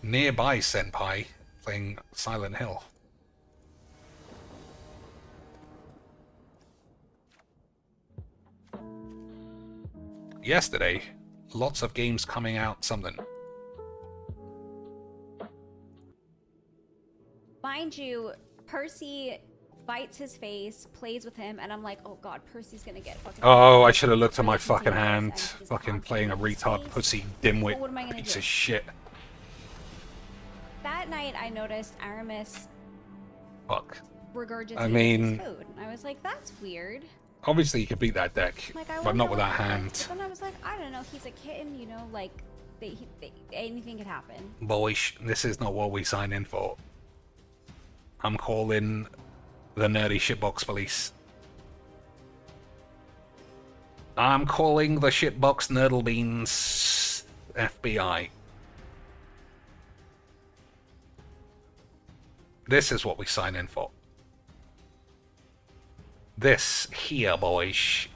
Speaker 1: Nearby Senpai playing Silent Hill. Yesterday, lots of games coming out, something.
Speaker 8: Mind you, Percy bites his face, plays with him, and I'm like, oh god, Percy's gonna get fucking...
Speaker 1: Oh, I should have looked at my fucking hand. Fucking playing a retard pussy dimwit piece of shit.
Speaker 8: That night I noticed Aramis
Speaker 1: Fuck.
Speaker 8: regurgitated his food. And I was like, that's weird.
Speaker 1: Obviously you can beat that deck,
Speaker 8: Like,
Speaker 1: but not with that hand.
Speaker 8: But then I was like, I don't know, he's a kitten, you know, like, anything could happen.
Speaker 1: Boys, this is not what we signed in for. I'm calling the Nerdy Shitbox Police. I'm calling the Shitbox Nerdlebeans FBI. This is what we sign in for. This here, boys,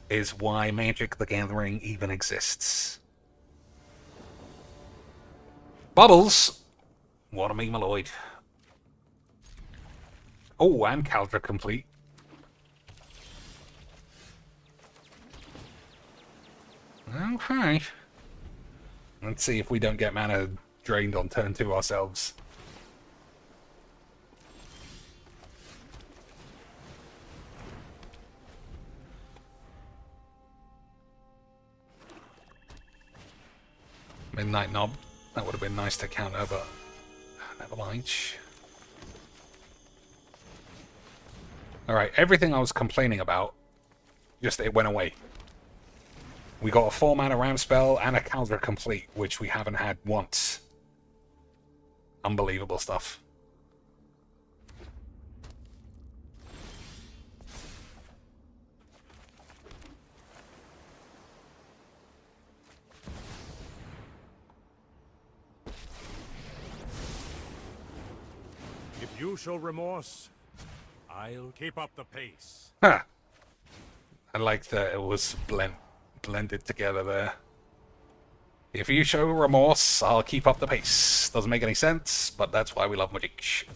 Speaker 1: is why Magic the Gathering even exists. Bubbles! What a me, my lord. Oh, and Caldra complete. Okay. Let's see if we don't get mana drained on turn 2 ourselves. Midnight Knob. That would have been nice to counter, but never mind. Alright, everything I was complaining about, just it went away. We got a 4-mana Ram spell and a Caldra complete, which we haven't had once. Unbelievable stuff.
Speaker 2: If you show remorse, I'll keep up the pace.
Speaker 1: Huh. I like that it was blended together there. If you show remorse, I'll keep up the pace. Doesn't make any sense, but that's why we love Magic.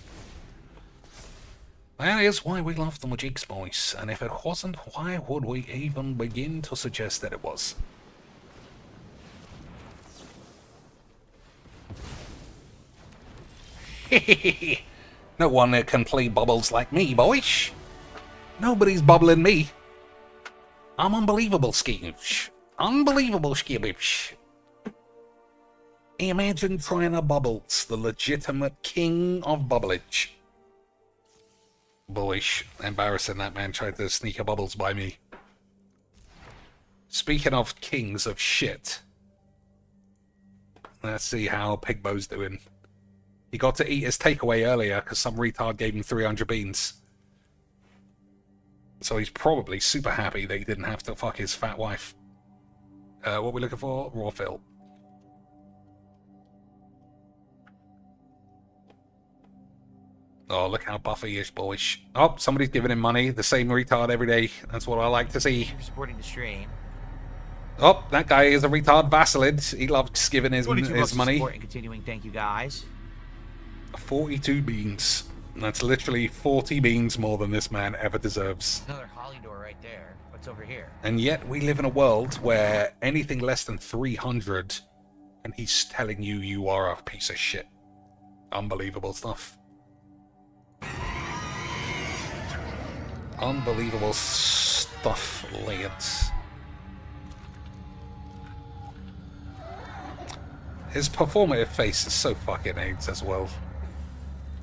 Speaker 1: That is why we love the Magic's boys, and if it wasn't, why would we even begin to suggest that it was? No one can play bubbles like me, boys. Nobody's bubbling me. I'm unbelievable, Skeebish. Unbelievable, Skeebish. Imagine trying to bubbles, the legitimate king of bubblage. Bullish. Embarrassing that man tried to sneak a bubbles by me. Speaking of kings of shit. Let's see how Pigbo's doing. He got to eat his takeaway earlier because some retard gave him 300 beans. So he's probably super happy that he didn't have to fuck his fat wife. What are we looking for? Raw fill. Oh, look how buff he is, boys. Oh, somebody's giving him money. The same retard every day. That's what I like to see.
Speaker 5: For supporting the stream.
Speaker 1: Oh, that guy is a retard Vassalid. He loves giving his money.
Speaker 5: Support and continuing. Thank you, guys.
Speaker 1: 42 beans. That's literally 40 beans more than this man ever deserves.
Speaker 5: Another holly door right there. What's over here?
Speaker 1: And yet we live in a world where anything less than 300 and he's telling you you are a piece of shit. Unbelievable stuff. Unbelievable stuff, lads. His performative face is so fucking AIDS as well.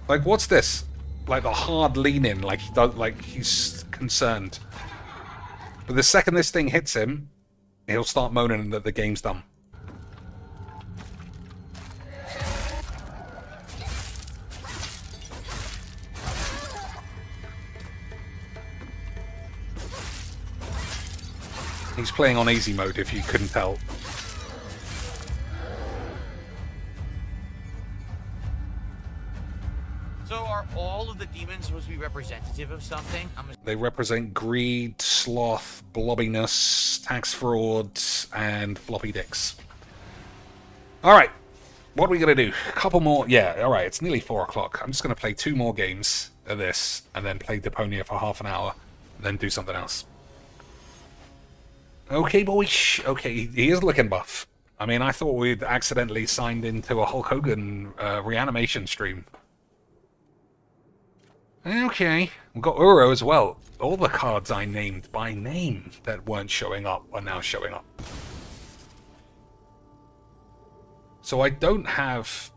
Speaker 1: Like, what's this? Like the hard lean in, like he does, like he's concerned. But the second this thing hits him, he'll start moaning that the game's done. He's playing on easy mode, if you couldn't tell.
Speaker 5: So are all of the demons supposed to be representative of something?
Speaker 1: They represent greed, sloth, blobbiness, tax fraud, and floppy dicks. Alright, what are we going to do? A couple more. Yeah, alright, it's nearly 4 o'clock. I'm just going to play 2 more games of this, and then play Deponia for half an hour, then do something else. Okay, boys. Okay, he is looking buff. I mean, I thought we'd accidentally signed into a Hulk Hogan reanimation stream. Okay, we've got Uro as well. All the cards I named by name that weren't showing up are now showing up. So I don't have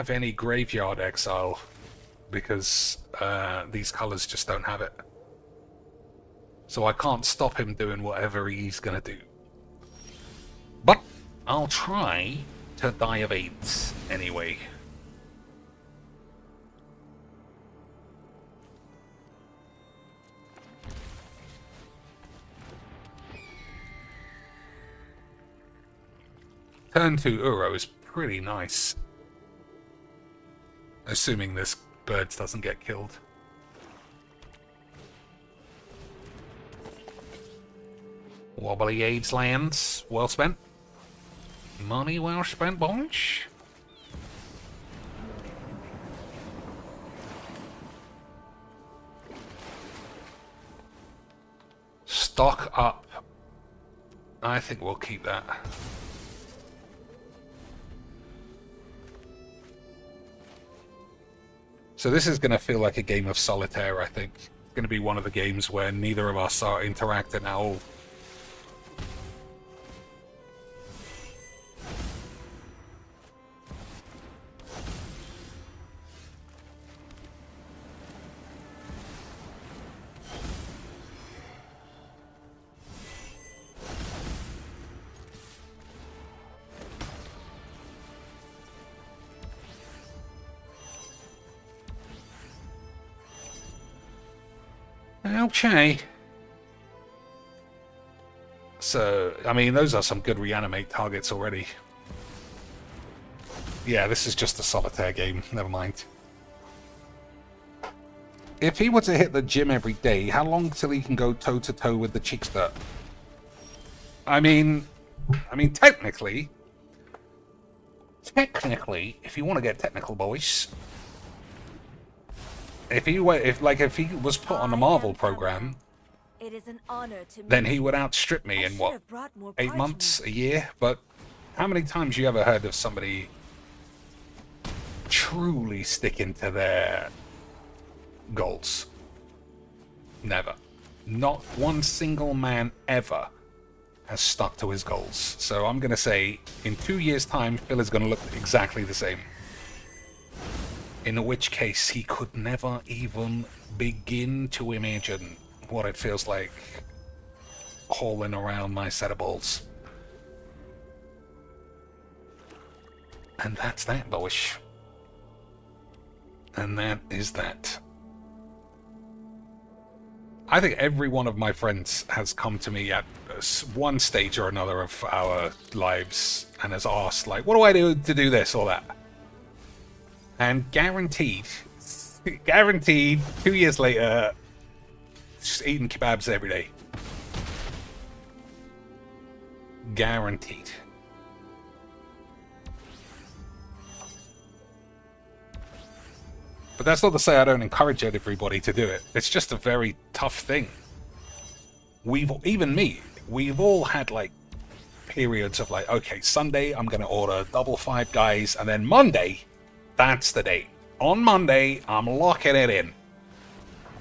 Speaker 1: any Graveyard Exile because these colors just don't have it. So I can't stop him doing whatever he's gonna do. But I'll try to die of AIDS anyway. Turn 2 Uro is pretty nice. Assuming this bird doesn't get killed. Wobbly AIDS lands. Well spent. Money well spent, boys. Stock up. I think we'll keep that. So this is going to feel like a game of solitaire, I think. It's going to be one of the games where neither of us are interacting at all. Okay. So, I mean, those are some good reanimate targets already. Yeah, this is just a solitaire game. Never mind. If he were to hit the gym every day, how long till he can go toe-to-toe with the Cheekster? I mean, technically, if you want to get technical, boys, if he was put on a Marvel program,
Speaker 3: It is an honor to
Speaker 1: then
Speaker 3: meet
Speaker 1: he
Speaker 3: you.
Speaker 1: would outstrip me
Speaker 3: I
Speaker 1: in
Speaker 3: should
Speaker 1: what,
Speaker 3: have brought more
Speaker 1: 8 months, a year? But how many times you ever heard of somebody truly sticking to their goals? Never. Not one single man ever has stuck to his goals. So I'm going to say in 2 years' time, Phil is going to look exactly the same. In which case, he could never even begin to imagine what it feels like hauling around my set of balls. And that's that, boys. And that is that. I think every one of my friends has come to me at one stage or another of our lives and has asked, like, what do I do to do this or that? And guaranteed, 2 years later, just eating kebabs every day. Guaranteed. But that's not to say I don't encourage everybody to do it. It's just a very tough thing. Even me, we've all had like periods of like, okay, Sunday I'm going to order double five guys, and then Monday, that's the day. On Monday, I'm locking it in.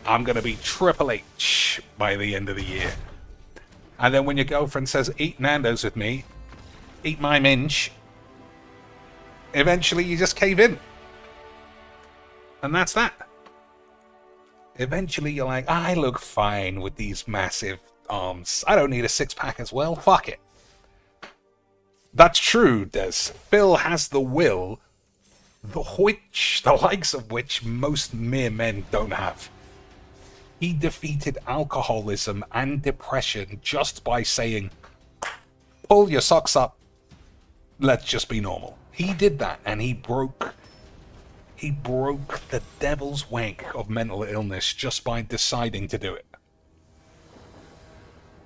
Speaker 1: I'm going to be Triple H by the end of the year. And then when your girlfriend says, eat Nando's with me, eat my minge, eventually you just cave in. And that's that. Eventually you're like, I look fine with these massive arms. I don't need a six-pack as well. Fuck it. That's true, Des. Phil has the will, the likes of which most mere men don't have. He defeated alcoholism and depression just by saying, pull your socks up, let's just be normal. He did that, and he broke the devil's wank of mental illness just by deciding to do it.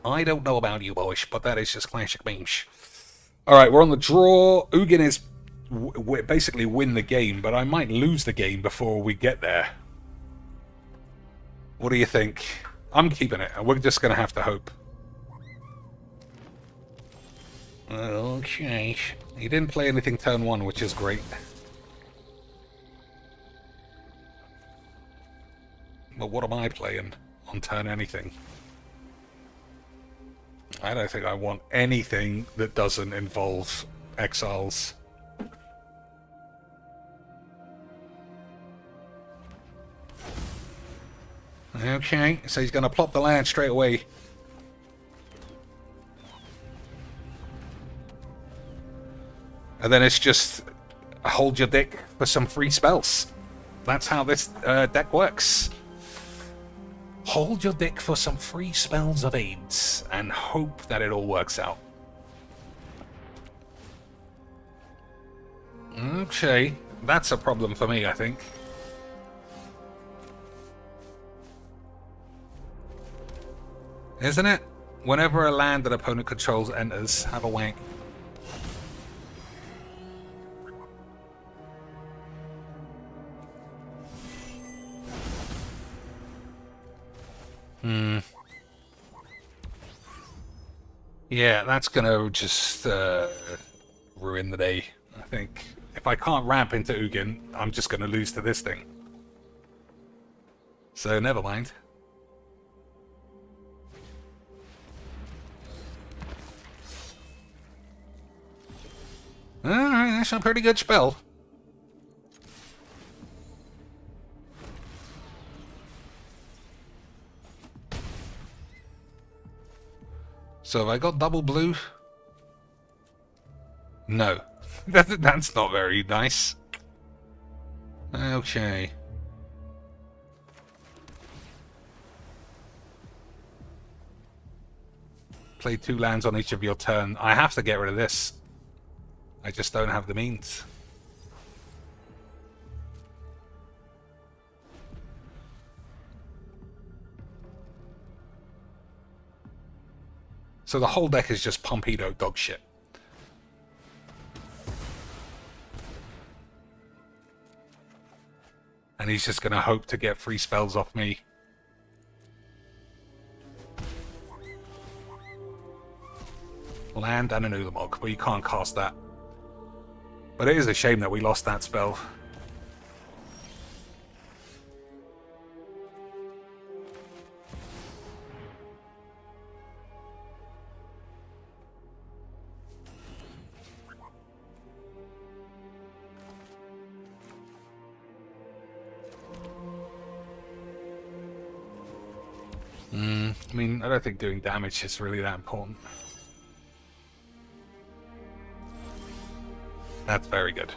Speaker 1: I don't know about you, boys, but that is just classic memes. Alright, we're on the draw. Ugin is basically win the game, but I might lose the game before we get there. What do you think? I'm keeping it. We're just going to have to hope. Okay. He didn't play anything turn one, which is great. But what am I playing on turn anything? I don't think I want anything that doesn't involve exiles. Okay, so he's going to plop the land straight away. And then it's just hold your dick for some free spells. That's how this deck works. Hold your dick for some free spells of AIDS and hope that it all works out. Okay, that's a problem for me, I think. Isn't it? Whenever a land that opponent controls enters, have a wank. Yeah, that's gonna just ruin the day, I think. If I can't ramp into Ugin, I'm just gonna lose to this thing. So, never mind. Alright, that's a pretty good spell. So have I got double blue? No. That's not very nice. Okay. Play 2 lands on each of your turn. I have to get rid of this. I just don't have the means. So the whole deck is just Pompedo dog shit. And he's just going to hope to get free spells off me. Land and an Ulamog, but you can't cast that. But it is a shame that we lost that spell. I mean, I don't think doing damage is really that important. That's very good.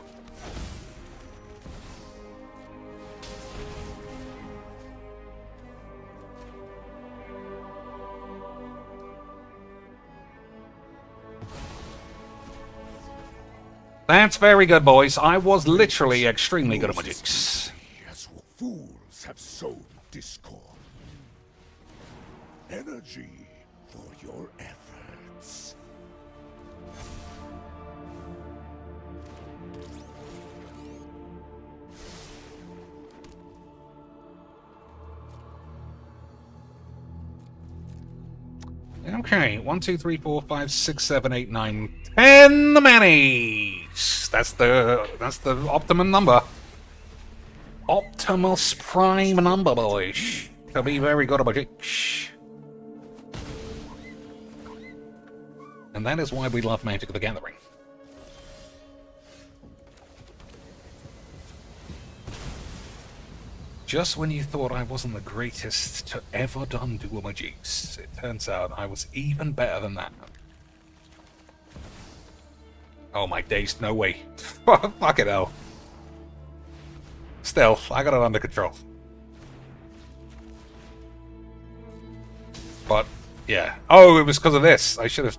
Speaker 1: That's very good, boys. I was literally extremely good at my jukes.
Speaker 4: As fools have sown discord. Energy for your efforts.
Speaker 1: Okay, 1, 2, 3, 4, 5, 6, 7, 8, 9, 10 manis. That's the optimum number. Optimus Prime number, boys. To be very good at my jukes. And that is why we love Magic the Gathering. Just when you thought I wasn't the greatest to ever done Dual Magics, it turns out I was even better than that. Oh my days, no way. Fuck it hell. Still, I got it under control. But, yeah. Oh, it was because of this. I should have...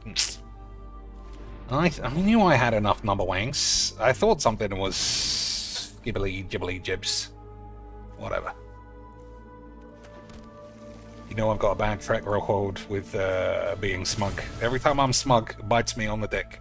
Speaker 1: I knew I had enough number wanks. I thought something was... gibbly jibbly jibs. Whatever. You know I've got a bad track record with being smug. Every time I'm smug, it bites me on the dick.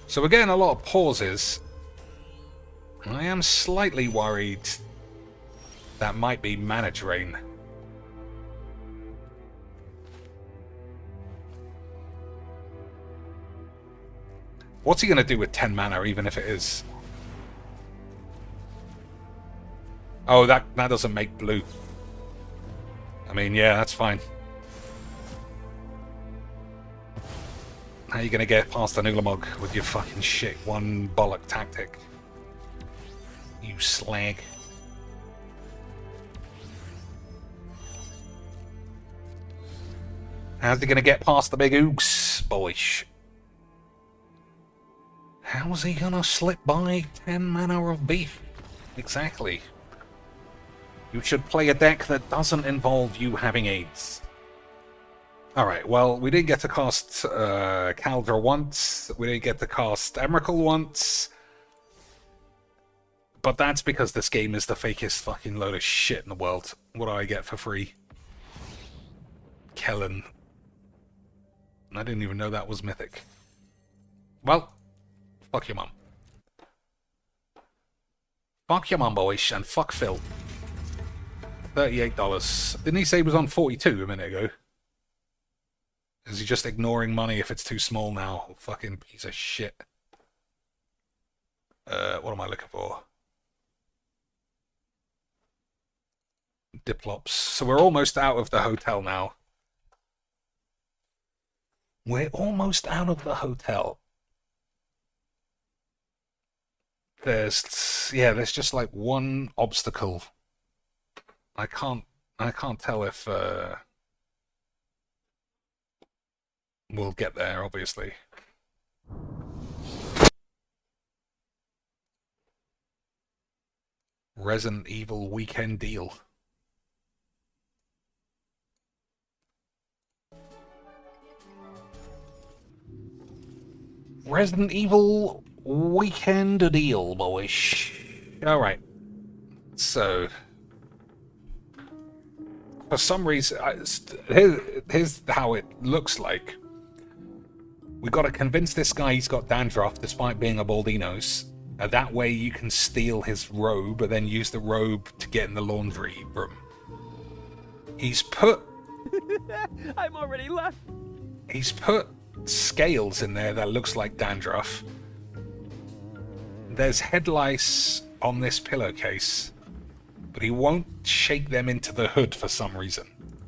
Speaker 1: So we're getting a lot of pauses. I am slightly worried that might be mana drain. What's he going to do with 10 mana, even if it is? Oh, that doesn't make blue. I mean, yeah, that's fine. How are you going to get past an Ulamog with your fucking shit one bollock tactic? You slag. How's he going to get past the big oogs, boys? How's he going to slip by 10 mana of beef? Exactly. You should play a deck that doesn't involve you having AIDS. Alright, well, we didn't get to cast Kaldra once. We didn't get to cast Emrakul once. But that's because this game is the fakest fucking load of shit in the world. What do I get for free? Kellen. I didn't even know that was mythic. Well, fuck your mum. Fuck your mum, boys, and fuck Phil. $38. Didn't he say he was on 42 a minute ago? Is he just ignoring money if it's too small now? Fucking piece of shit. What am I looking for? Diplops. So we're almost out of the hotel now. We're almost out of the hotel. There's just like one obstacle. I can't tell if we'll get there, obviously. Resident Evil weekend deal. Resident Evil weekend deal, boys. Alright. So, for some reason, here's how it looks like. We got to convince this guy he's got dandruff despite being a Baldinos. That way you can steal his robe and then use the robe to get in the laundry room. He's put...
Speaker 9: I'm already left.
Speaker 1: He's put scales in there that looks like dandruff. There's head lice on this pillowcase, but he won't shake them into the hood for some reason.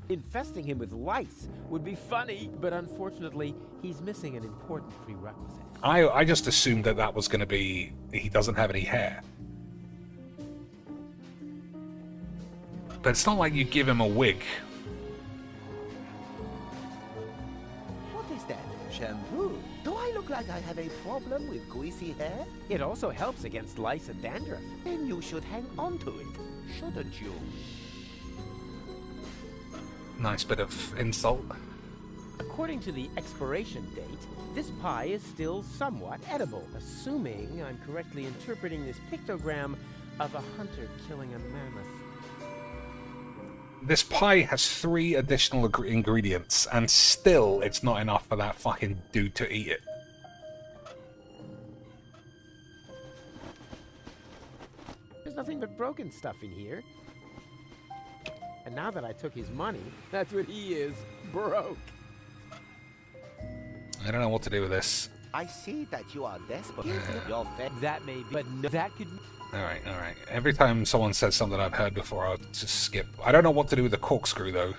Speaker 9: Infesting him with lice would be funny, but unfortunately, he's missing an important prerequisite.
Speaker 1: I just assumed that that was going to be he doesn't have any hair. But it's not like you give him a wig.
Speaker 10: What is that? Shampoo? Do I look like I have a problem with greasy hair?
Speaker 9: It also helps against lice and dandruff.
Speaker 10: Then you should hang on to it, shouldn't you?
Speaker 1: Nice bit of insult.
Speaker 9: According to the expiration date, this pie is still somewhat edible, assuming I'm correctly interpreting this pictogram of a hunter killing a mammoth.
Speaker 1: This pie has 3 additional ingredients, and still it's not enough for that fucking dude to eat it.
Speaker 9: There's nothing but broken stuff in here. And now that I took his money, that's what he is, broke.
Speaker 1: I don't know what to do with this.
Speaker 10: I see that you are desperate. Your face.
Speaker 9: That may be, but no, that could...
Speaker 1: Alright, alright. Every time someone says something I've heard before, I'll just skip. I don't know what to do with the corkscrew, though.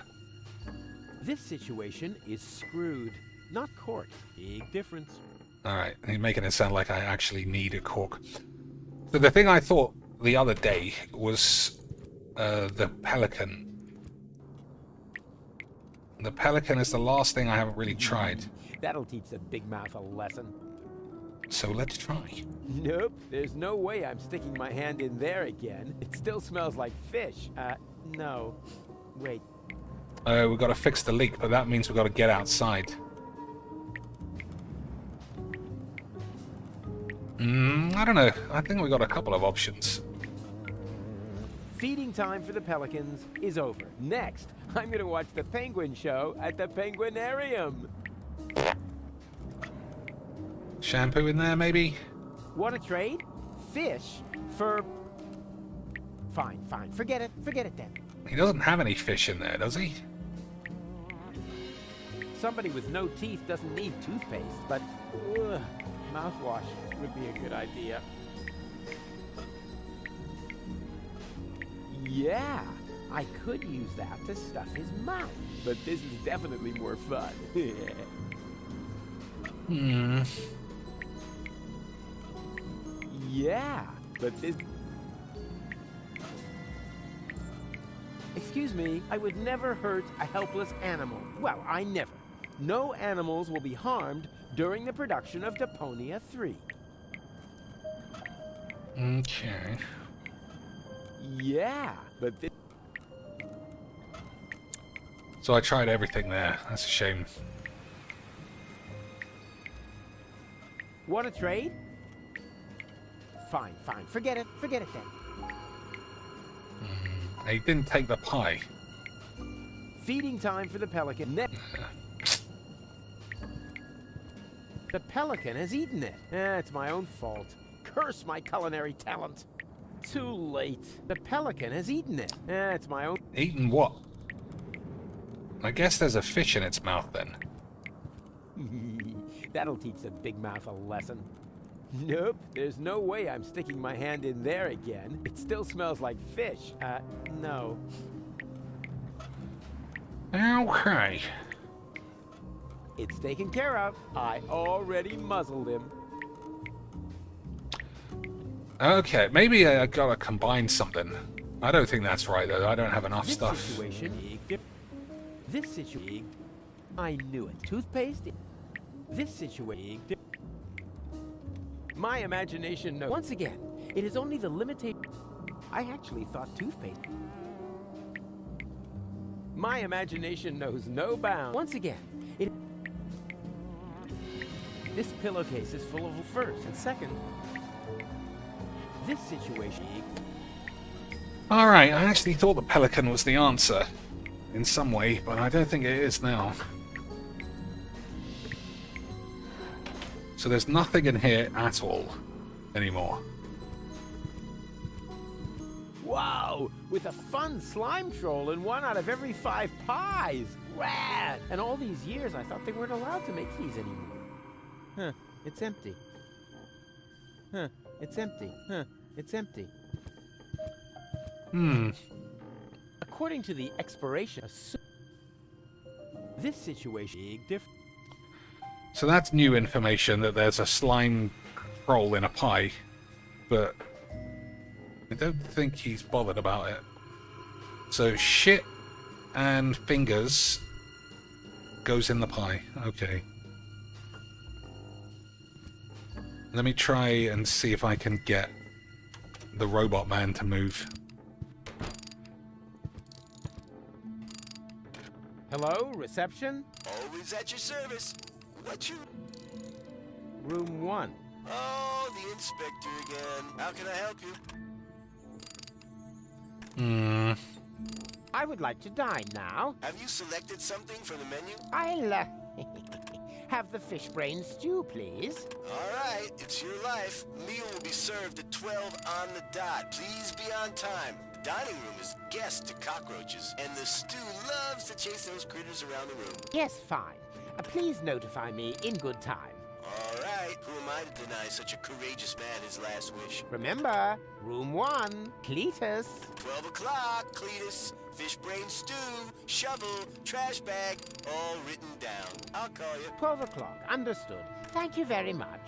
Speaker 9: This situation is screwed, not cork. Big difference.
Speaker 1: Alright, you're making it sound like I actually need a cork. So the thing I thought the other day was the pelican. The pelican is the last thing I haven't really tried.
Speaker 9: That'll teach the big mouth a lesson.
Speaker 1: So let's try.
Speaker 9: Nope, there's no way I'm sticking my hand in there again. It still smells like fish. No. Wait.
Speaker 1: We've got to fix the leak, but that means we've got to get outside. I don't know. I think we've got a couple of options.
Speaker 9: Feeding time for the pelicans is over. Next, I'm gonna watch the penguin show at the Penguinarium.
Speaker 1: Shampoo in there, maybe?
Speaker 9: Want to trade? Fish for... Fine, fine. Forget it then.
Speaker 1: He doesn't have any fish in there, does he?
Speaker 9: Somebody with no teeth doesn't need toothpaste, but mouthwash would be a good idea. Yeah, I could use that to stuff his mouth, but this is definitely more fun. Yeah, but this... Excuse me, I would never hurt a helpless animal. Well, I never. No animals will be harmed during the production of Deponia 3.
Speaker 1: Okay.
Speaker 9: Yeah, but this...
Speaker 1: So I tried everything there. That's a shame.
Speaker 9: Want to trade? Fine, fine. Forget it then.
Speaker 1: He didn't take the pie.
Speaker 9: Feeding time for the pelican. The pelican has eaten it. It's my own fault. Curse my culinary talent. Too late. The pelican has eaten it. It's my own...
Speaker 1: Eaten what? I guess there's a fish in its mouth then.
Speaker 9: That'll teach the big mouth a lesson. Nope, there's no way I'm sticking my hand in there again. It still smells like fish. No.
Speaker 1: Okay.
Speaker 9: It's taken care of. I already muzzled him.
Speaker 1: Okay, maybe I gotta combine something. I don't think that's right, though. I don't have enough stuff.
Speaker 9: This situation... I knew it. Toothpaste... This situation... My imagination knows. Once again, it is only the limitation... I actually thought toothpaste... My imagination knows no bounds. Once again, it... This pillowcase is full of... First and second... This situation...
Speaker 1: Alright, I actually thought the pelican was the answer. In some way, but I don't think it is now. So there's nothing in here at all anymore.
Speaker 9: Wow! With a fun slime troll in 1 out of every 5 pies! Rad! And all these years I thought they weren't allowed to make these anymore. Huh, it's empty. Huh, it's empty. Huh, it's empty.
Speaker 1: Hmm.
Speaker 9: According to the expiration... This situation is big different.
Speaker 1: So that's new information, that there's a slime troll in a pie, but I don't think he's bothered about it. So shit and fingers goes in the pie. Okay. Let me try and see if I can get the robot man to move.
Speaker 9: Hello, reception?
Speaker 10: Always at your service. What you...
Speaker 9: Room 1.
Speaker 10: Oh, the inspector again. How can I help you?
Speaker 9: I would like to dine now.
Speaker 10: Have you selected something from the menu?
Speaker 9: I'll have the fish brain stew, please.
Speaker 10: All right, it's your life. Meal will be served at 12 on the dot. Please be on time. The dining room is guest to cockroaches, and the stew loves to chase those critters around the room.
Speaker 9: Yes, fine. Please notify me in good time.
Speaker 10: All right, who am I to deny such a courageous man his last wish?
Speaker 9: Remember, room 1, Cletus.
Speaker 10: 12 o'clock, Cletus. Fish brain stew, shovel, trash bag, all written down. I'll call you.
Speaker 9: 12 o'clock, understood. Thank you very much.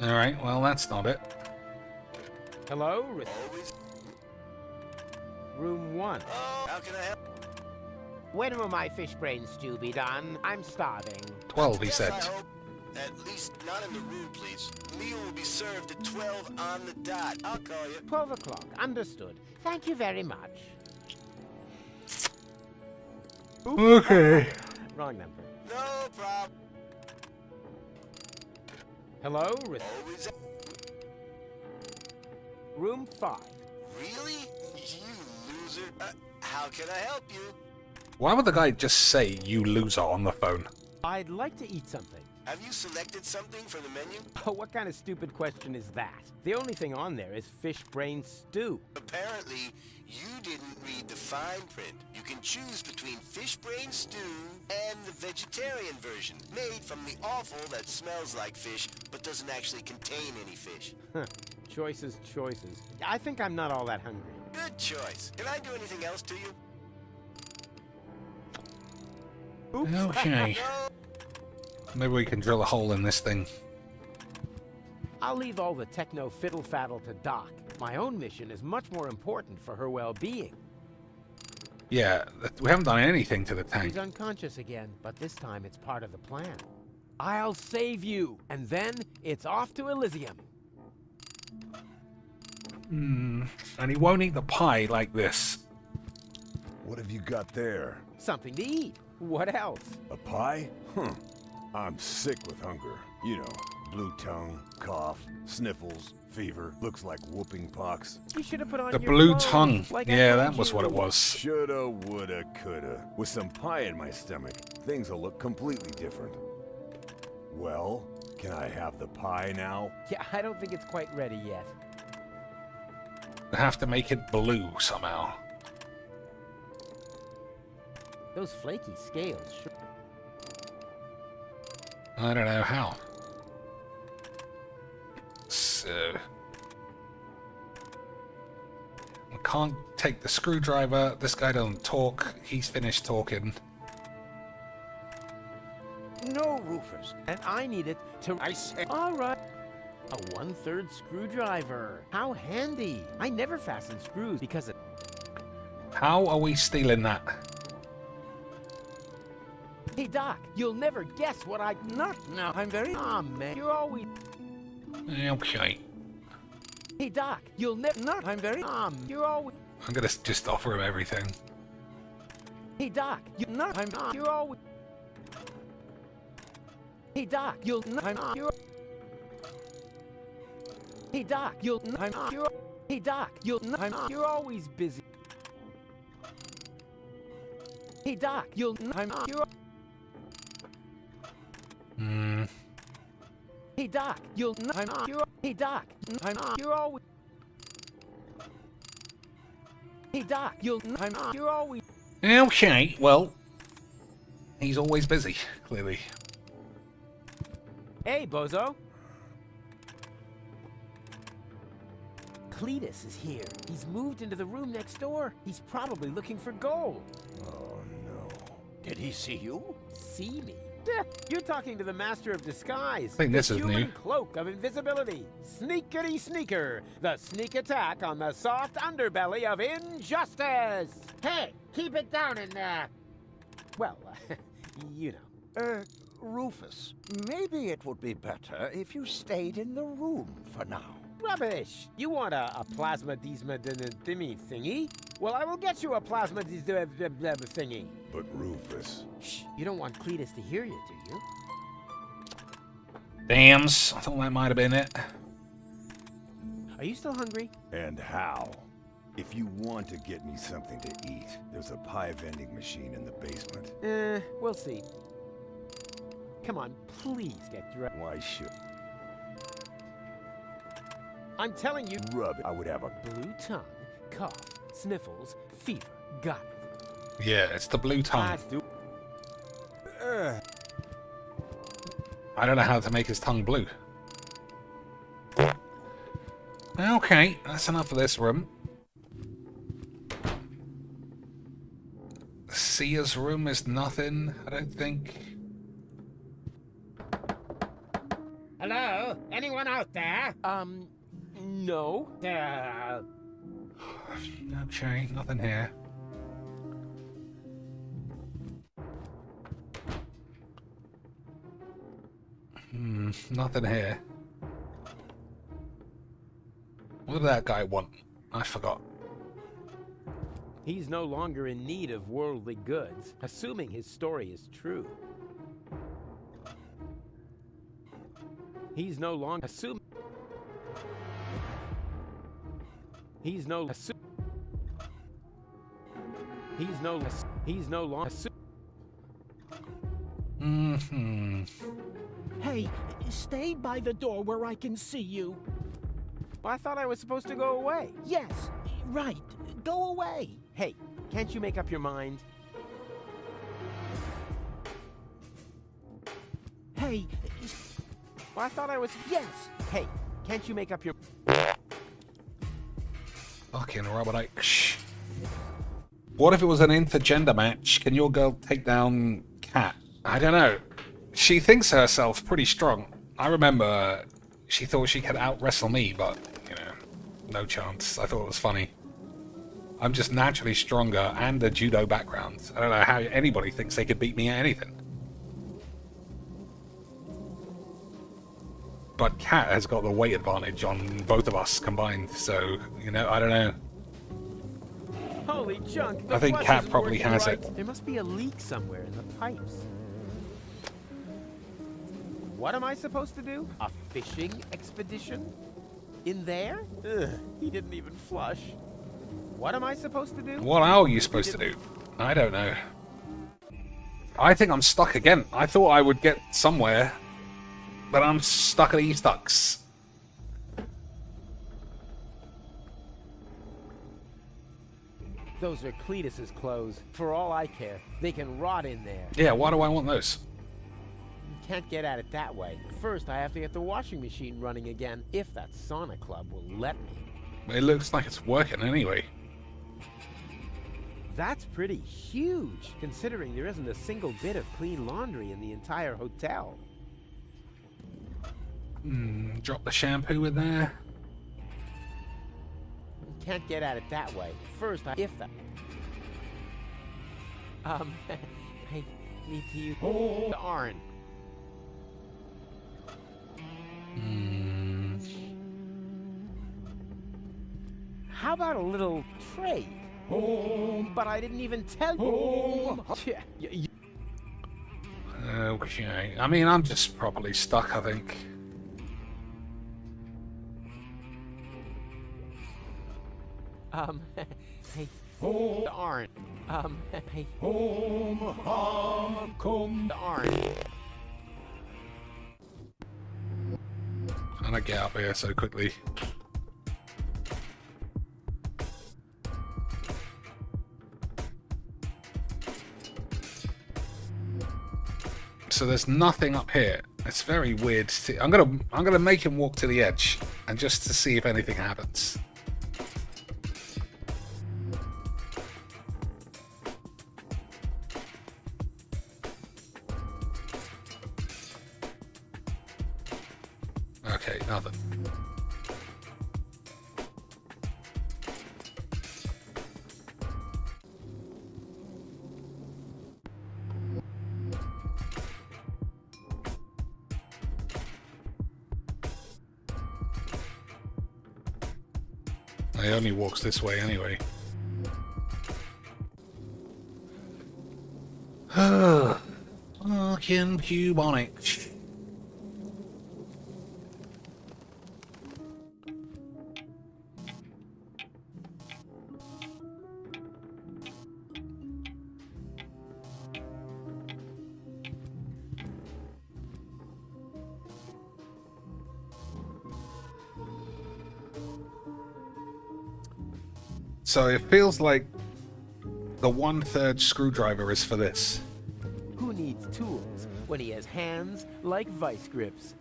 Speaker 1: Alright, well that's not it.
Speaker 9: Hello,
Speaker 10: Always.
Speaker 9: room 1.
Speaker 10: Oh, how can I help?
Speaker 9: When will my fish brain stew be done? I'm starving.
Speaker 1: 12, he
Speaker 10: Yes,
Speaker 1: said.
Speaker 10: I hope. At least not in the room, please. Meal will be served at 12 on the dot. I'll call you.
Speaker 9: 12 o'clock, understood. Thank you very much. Oops.
Speaker 1: Okay.
Speaker 9: Wrong number.
Speaker 10: No problem.
Speaker 9: Hello,
Speaker 10: Always.
Speaker 9: room 5.
Speaker 10: Really? You loser. How can I help you?
Speaker 1: Why would the guy just say, "you loser," on the phone?
Speaker 9: I'd like to eat something.
Speaker 10: Have you selected something from the menu?
Speaker 9: Oh, what kind of stupid question is that? The only thing on there is fish brain stew.
Speaker 10: Apparently, you didn't read the fine print. You can choose between fish brain stew and the vegetarian version, made from the offal that smells like fish but doesn't actually contain any fish.
Speaker 9: Huh. Choices, choices. I think I'm not all that hungry.
Speaker 10: Good choice. Can I do anything else to you?
Speaker 9: Oops.
Speaker 1: Okay. Maybe we can drill a hole in this thing.
Speaker 9: I'll leave all the techno fiddle-faddle to Doc. My own mission is much more important for her well-being.
Speaker 1: Yeah, we haven't done anything to the tank.
Speaker 9: She's unconscious again, but this time it's part of the plan. I'll save you, and then it's off to Elysium.
Speaker 1: And he won't eat the pie like this.
Speaker 4: What have you got there?
Speaker 9: Something to eat. What else?
Speaker 4: A pie? I'm sick with hunger. You know, blue tongue, cough, sniffles, fever. Looks like whooping pox.
Speaker 9: You should have put on
Speaker 1: The
Speaker 9: your
Speaker 1: blue
Speaker 9: clothes,
Speaker 1: tongue.
Speaker 9: like I
Speaker 1: Yeah,
Speaker 9: told
Speaker 1: that was what it
Speaker 9: you.
Speaker 1: was.
Speaker 4: Shoulda, woulda, coulda. With some pie in my stomach, things will look completely different. Well, can I have the pie now?
Speaker 9: Yeah, I don't think it's quite ready yet.
Speaker 1: We have to make it blue somehow.
Speaker 9: Those flaky scales sure.
Speaker 1: I don't know how. So... we can't take the screwdriver. This guy doesn't talk. He's finished talking.
Speaker 9: No, Rufus. And I need it to... All right. A 1/3 screwdriver. How handy. I never fasten screws because it...
Speaker 1: How are we stealing that?
Speaker 9: Hey, Doc, you'll never guess what I... Not now. I'm very... Aw, man. You're always...
Speaker 1: Okay.
Speaker 9: Hey, Doc, you'll never... Not... I'm very... You're always...
Speaker 1: I'm gonna just offer him everything.
Speaker 9: Hey, Doc, you're not... I'm... You're always... Hey, Doc, you'll... I'm... You're... Hey, Doc, you'll... I'm... You're... Hey, Doc, you'll... I'm... You're always busy. Hey, Doc, you'll... I'm... You're... Hey, Doc, you'll... I'm... You're... Hey, Doc, I'm... You're always... Hey, Doc, you'll... I'm... You're always...
Speaker 1: Okay, well... he's always busy, clearly.
Speaker 9: Hey, bozo. Cletus is here. He's moved into the room next door. He's probably looking for gold.
Speaker 4: Oh no.
Speaker 9: Did he see you? See me? You're talking to the Master of Disguise.
Speaker 1: I think this
Speaker 9: the
Speaker 1: is
Speaker 9: human
Speaker 1: new.
Speaker 9: Cloak of Invisibility. Sneakity sneaker. The sneak attack on the soft underbelly of injustice. Hey, keep it down in there. Well, you know.
Speaker 11: Rufus, maybe it would be better if you stayed in the room for now.
Speaker 9: Rubbish! You want a plasma thingy thingy? Well, I will get you a plasma thingy.
Speaker 4: But Rufus...
Speaker 9: Shh, you don't want Cletus to hear you, do you?
Speaker 1: Dams. I thought that might have been it.
Speaker 9: Are you still hungry?
Speaker 4: And how? If you want to get me something to eat, there's a pie vending machine in the basement.
Speaker 9: We'll see. Come on, please get dressed.
Speaker 4: Why should...
Speaker 9: I'm telling you...
Speaker 4: Rub it. I would have a...
Speaker 9: Blue tongue, cough, sniffles, fever. Got it.
Speaker 1: Yeah, it's the blue tongue. I don't know how to make his tongue blue. Okay, that's enough of this room. Sia's room is nothing, I don't think.
Speaker 9: Hello? Anyone out there? No.
Speaker 1: Okay, nothing here. Nothing here. What did that guy want? I forgot.
Speaker 9: He's no longer in need of worldly goods, assuming his story is true. He's no longer assuming. He's no longer.
Speaker 11: Hey, stay by the door where I can see you.
Speaker 9: I thought I was supposed to go away.
Speaker 11: Yes, right. Go away.
Speaker 9: Hey, can't you make up your mind?
Speaker 11: Hey.
Speaker 9: I thought I was...
Speaker 11: Yes.
Speaker 9: Hey, can't you make up your...
Speaker 1: Fucking Robert Shh. What if it was an intergender match? Can your girl take down Cat? I don't know. She thinks herself pretty strong. I remember she thought she could out-wrestle me, but, you know, no chance. I thought it was funny. I'm just naturally stronger and a judo background. I don't know how anybody thinks they could beat me at anything. But Cat has got the weight advantage on both of us combined, so, you know, I don't know.
Speaker 9: Holy junk!
Speaker 1: I think Cat probably has it.
Speaker 9: There must be a leak somewhere in the pipes. What am I supposed to do? A fishing expedition? In there? Ugh, he didn't even flush. What am I supposed to do?
Speaker 1: What are you supposed to do? I don't know. I think I'm stuck again. I thought I would get somewhere, but I'm stuck at these ducks.
Speaker 9: Those are Cletus's clothes. For all I care, they can rot in there.
Speaker 1: Yeah, why do I want those?
Speaker 9: You can't get at it that way. First, I have to get the washing machine running again, if that sauna club will let me.
Speaker 1: It looks like it's working anyway.
Speaker 9: That's pretty huge, considering there isn't a single bit of clean laundry in the entire hotel.
Speaker 1: Drop the shampoo in there.
Speaker 9: Can't get at it that way. First, if that... I need to use... Darn. How about a little trade? But I didn't even tell you.
Speaker 1: Okay. I mean, I'm just properly stuck, I think.
Speaker 9: Hey, darn. Hey, darn.
Speaker 1: And I get up here so quickly. So there's nothing up here. It's very weird. I'm gonna make him walk to the edge and just to see if anything happens. Okay, nothing. He only walks this way anyway. Fucking bubonic. So it feels like the 1/3 screwdriver is for this.
Speaker 9: Who needs tools when he has hands like vice grips?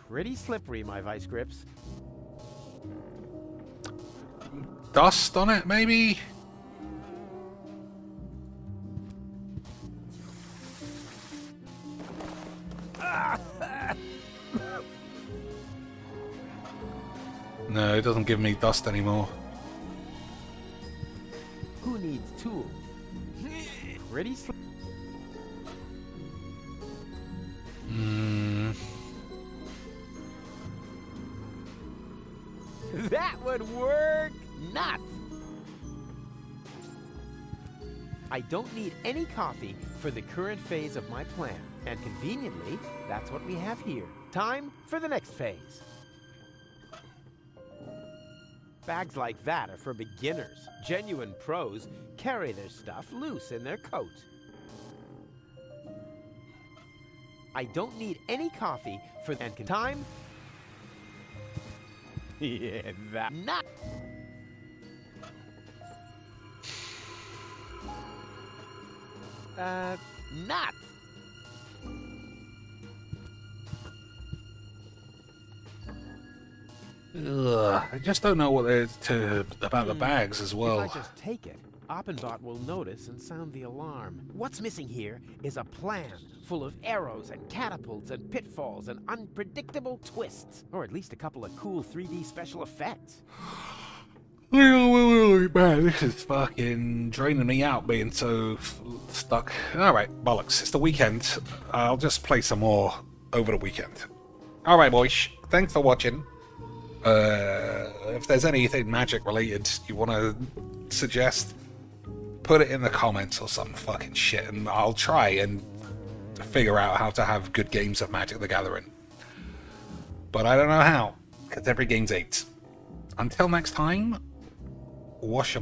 Speaker 9: Pretty slippery, my vice grips.
Speaker 1: Dust on it, maybe? No, it doesn't give me dust anymore.
Speaker 9: Who needs tools? Pretty That would work! Not! I don't need any coffee for the current phase of my plan. And conveniently, that's what we have here. Time for the next phase. Bags like that are for beginners. Genuine pros carry their stuff loose in their coat. I don't need any coffee for time. Yeah, that not. Not.
Speaker 1: Ugh, I just don't know what there's to about the bags as well.
Speaker 9: If I just take it, Oppenbot will notice and sound the alarm. What's missing here is a plan full of arrows and catapults and pitfalls and unpredictable twists. Or at least a couple of cool 3D special effects.
Speaker 1: Man, this is fucking draining me out being so stuck. Alright, bollocks. It's the weekend. I'll just play some more over the weekend. Alright, boys. Thanks for watching. If there's anything magic related you want to suggest, put it in the comments or some fucking shit, and I'll try and figure out how to have good games of Magic the Gathering. But I don't know how, because every game's 8. Until next time, wash your